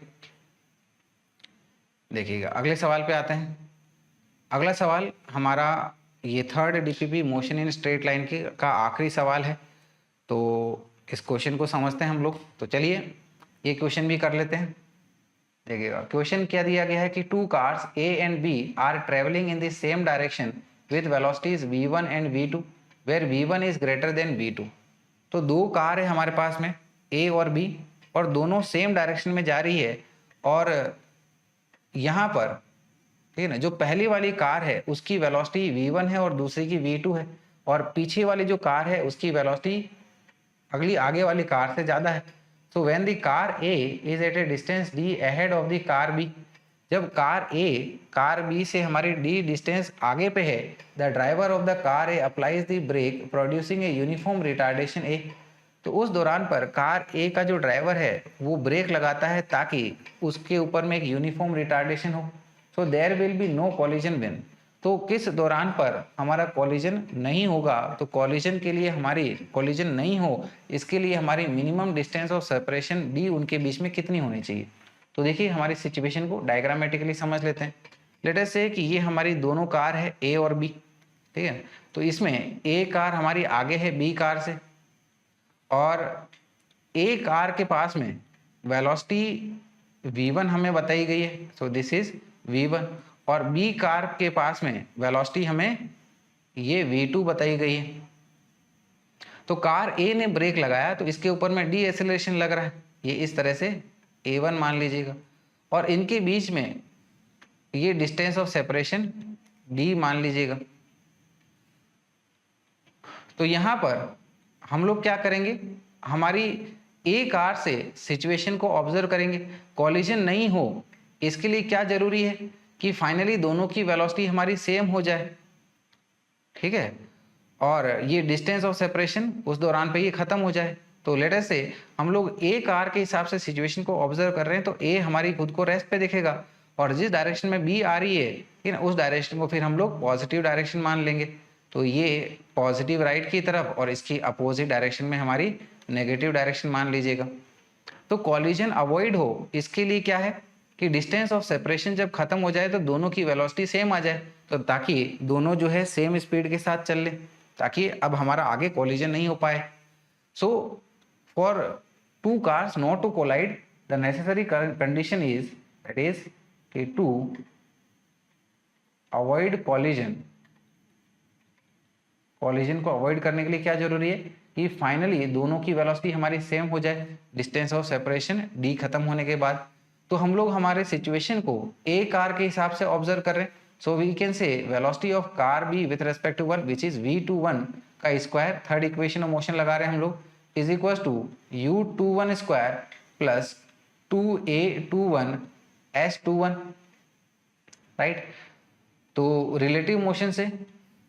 देखिएगा अगले सवाल पे आते हैं। अगला सवाल हमारा ये third DPP motion in straight line के का आखिरी सवाल है। तो इस क्वेश्चन को समझते हैं हम लोग। तो चलिए ये क्वेश्चन भी कर लेते हैं। देखिएगा क्वेश्चन क्या दिया गया है कि two cars A and B are travelling in the same direction with velocities v1 and v2 where v1 is greater than v2। तो दो कार है हमारे पास में ए और बी और दोनों सेम डायरेक्शन में जा रही है। और यहाँ पर ठीक है ना, जो पहली वाली कार है उसकी वेलोसिटी v1 है और दूसरी की v2 है, और पीछे वाली जो कार है उसकी वेलोसिटी अगली आगे वाली कार से ज़्यादा है। So when the car A is at a distance d ahead of the car B, जब कार ए कार बी से हमारी d डिस्टेंस आगे पे है, the driver of the car A applies the brake producing a uniform retardation a. तो उस दौरान पर कार ए का जो ड्राइवर है वो ब्रेक लगाता है ताकि उसके ऊपर में एक यूनिफॉर्म रिटार्डेशन हो। So there will be no collision when, तो किस दौरान पर हमारा कॉलिजन नहीं होगा। तो कॉलिजन के लिए हमारी कॉलिजन नहीं हो इसके लिए हमारी minimum distance of separation D उनके बीच में कितनी होनी चाहिए। तो देखिए हमारी सिचुएशन को डायग्रामेटिकली समझ लेते हैं। लेट अस से कि ये हमारी दोनों कार है ए और बी, ठीक है। तो इसमें ए कार हमारी आगे है बी कार से, और ए कार के पास में वेलोसिटी v1 हमें बताई गई है, सो दिस इज v1, और बी कार के पास में वेलोसिटी हमें ये v2 बताई गई है। तो कार ए ने ब्रेक लगाया तो इसके ऊपर में डी एक्सेलरेशन लग रहा है, ये इस तरह से a1 मान लीजिएगा, और इनके बीच में ये डिस्टेंस ऑफ सेपरेशन d मान लीजिएगा। तो यहाँ पर हम लोग क्या करेंगे, हमारी ए कार से सिचुएशन को ऑब्जर्व करेंगे, कॉलिजन नहीं हो इसके लिए क्या जरूरी है कि फाइनली दोनों की वेलोसिटी हमारी सेम हो जाए, ठीक है, और ये डिस्टेंस ऑफ सेपरेशन उस दौरान पे ये खत्म हो जाए। तो लेट अस से हम लोग ए कार के हिसाब से सिचुएशन को ऑब्जर्व कर रहे हैं, तो ए हमारी खुद को रेस्ट पे दिखेगा, और जिस डायरेक्शन में बी आ रही है ठीक है, उस डायरेक्शन को फिर हम लोग पॉजिटिव डायरेक्शन मान लेंगे। तो ये पॉजिटिव राइट की तरफ और इसकी अपोजिट डायरेक्शन में हमारी नेगेटिव डायरेक्शन मान लीजिएगा। तो कॉलिजन अवॉइड हो इसके लिए क्या है कि डिस्टेंस ऑफ सेपरेशन जब खत्म हो जाए तो दोनों की वेलोसिटी सेम आ जाए, तो ताकि दोनों जो है सेम स्पीड के साथ चल ले, ताकि अब हमारा आगे कॉलिजन नहीं हो पाए। So for two cars not to collide the necessary condition is that is कि टू अवॉइड कॉलिजन, कॉलिजन को अवॉइड करने के लिए क्या जरूरी है कि फाइनली दोनों की वेलोसिटी हमारी सेम हो जाए डिस्टेंस ऑफ सेपरेशन डी खत्म होने के बाद। तो हम लोग हमारे सिचुएशन को ए कार के हिसाब से ऑब्जर्व कर रहे हैं, so we can say velocity of car B with respect to 1 which is v21 का square, third equation of motion लगा रहे हैं हम लोग, is equal to u21 square plus 2a21 s21, right. तो रिलेटिव मोशन से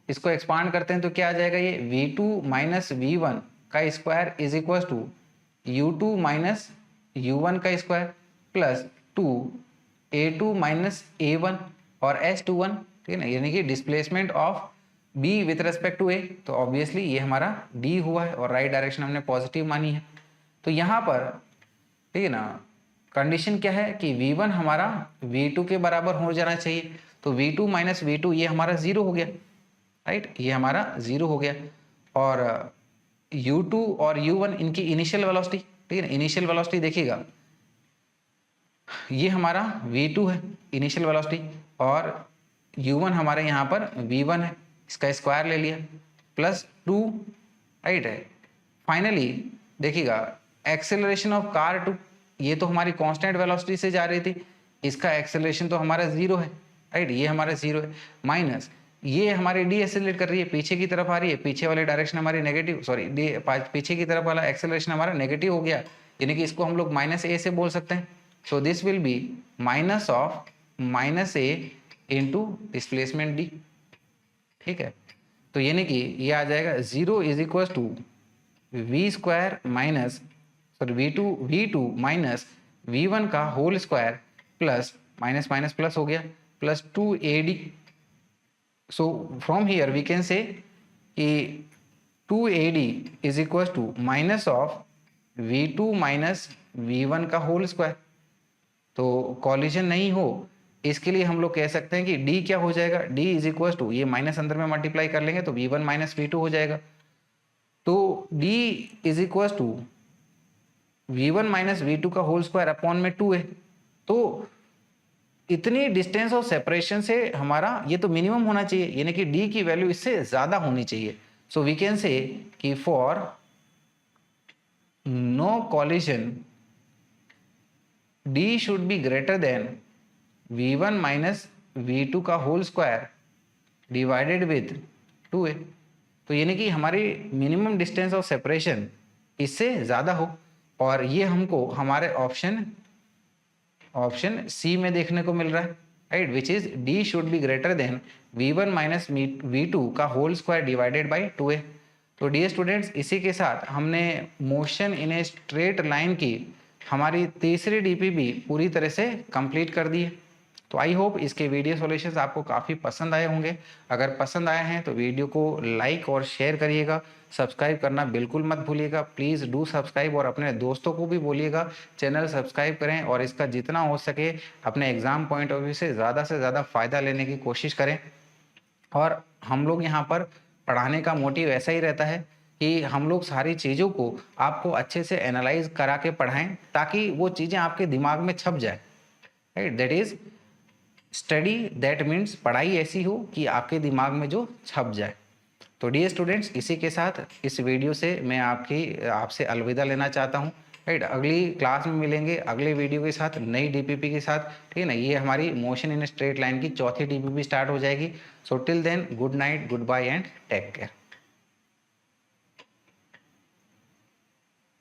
इसको एक्सपांड करते हैं तो क्या आ जाएगा, ये v2 माइनस v1 का square is equal to u2 minus u1 का square plus 2a2 minus a1 और s21, ठीक है ना, यानी कि displacement of b with respect to a। तो ऑब्वियसली ये हमारा d हुआ है और राइट डायरेक्शन हमने पॉजिटिव मानी है। तो यहाँ पर ठीक है ना, कंडीशन क्या है कि v1 हमारा v2 के बराबर हो जाना चाहिए। तो v2 माइनस v2 ये हमारा 0 हो गया, राइट, ये हमारा 0 हो गया। और u2 और u1 इनकी इनिशियल वेलोसिटी, ठीक है ना, इनिशियल वेलोसिटी देखिएगा ये हमारा v2 है इनिशियल वेलोसिटी, और u1 हमारे यहाँ पर v1 है, इसका स्क्वायर ले लिया प्लस 2, राइट है। फाइनली देखिएगा एक्सेलरेशन ऑफ कार 2, ये तो हमारी कांस्टेंट वेलोसिटी से जा रही थी, इसका एक्सेलरेशन तो हमारा 0 है, राइट, ये हमारा 0 है, माइनस ये हमारी डी एक्सेलरेट कर रही है, पीछे की तरफ आ रही है, पीछे वाली डायरेक्शन हमारी नेगेटिव, सॉरी पीछे की तरफ वाला एक्सेलरेशन हमारा नेगेटिव हो गया, यानी कि इसको हम लोग माइनस ए से बोल सकते हैं। So this will be minus of minus A into displacement D, ठीक है। तो यानी कि ये आ जाएगा 0 is equal to V square minus sorry v2 minus v1 का whole square plus minus minus plus हो गया, plus 2AD। So from here we can say कि 2AD is equal to minus of V2 minus V1 का whole square. तो collision नहीं हो इसके लिए हम लोग कह सकते हैं कि D क्या हो जाएगा, D इज इक्वल टू, ये माइनस अंदर में मल्टीप्लाई कर लेंगे तो V1 माइनस V2 हो जाएगा। तो D is equal to V1 minus V2 का होल स्क्वायर अपॉन में 2 है। तो इतनी डिस्टेंस ऑफ सेपरेशन से हमारा ये तो मिनिमम होना चाहिए, यानी कि D की वैल्यू इससे ज्यादा होनी चाहिए। सो वी कैन से कि for no collision D should be greater than V1 minus V2 का whole square divided with 2a। तो यानी कि हमारी मिनिमम डिस्टेंस ऑफ सेपरेशन इससे ज़्यादा हो, और ये हमको हमारे ऑप्शन सी में देखने को मिल रहा है, right, which is D should be greater than V1 minus V2 का whole square divided by 2a। तो डियर स्टूडेंट्स, इसी के साथ हमने motion in a straight line की हमारी तीसरी DPP पूरी तरह से कंप्लीट कर दी है। तो आई होप इसके वीडियो सॉल्यूशंस आपको काफ़ी पसंद आए होंगे। अगर पसंद आए हैं तो वीडियो को लाइक और शेयर करिएगा, सब्सक्राइब करना बिल्कुल मत भूलिएगा। प्लीज़ डू सब्सक्राइब और अपने दोस्तों को भी बोलिएगा चैनल सब्सक्राइब करें, और इसका जितना हो सके अपने एग्ज़ाम पॉइंट ऑफ व्यू से ज़्यादा फ़ायदा लेने की कोशिश करें। और हम लोग यहाँ पर पढ़ाने का मोटिव ऐसा ही रहता है कि हम लोग सारी चीज़ों को आपको अच्छे से एनालाइज करा के पढ़ाएं, ताकि वो चीज़ें आपके दिमाग में छप जाए, right. That is study, that means पढ़ाई ऐसी हो कि आपके दिमाग में जो छप जाए। तो डियर स्टूडेंट्स, इसी के साथ इस वीडियो से मैं आपसे अलविदा लेना चाहता हूँ, राइट। अगली क्लास में मिलेंगे अगले वीडियो के साथ, नई DPP के साथ, ठीक है ना। ये हमारी मोशन इन स्ट्रेट लाइन की चौथी DPP स्टार्ट हो जाएगी। So till then, good night, goodbye and take care.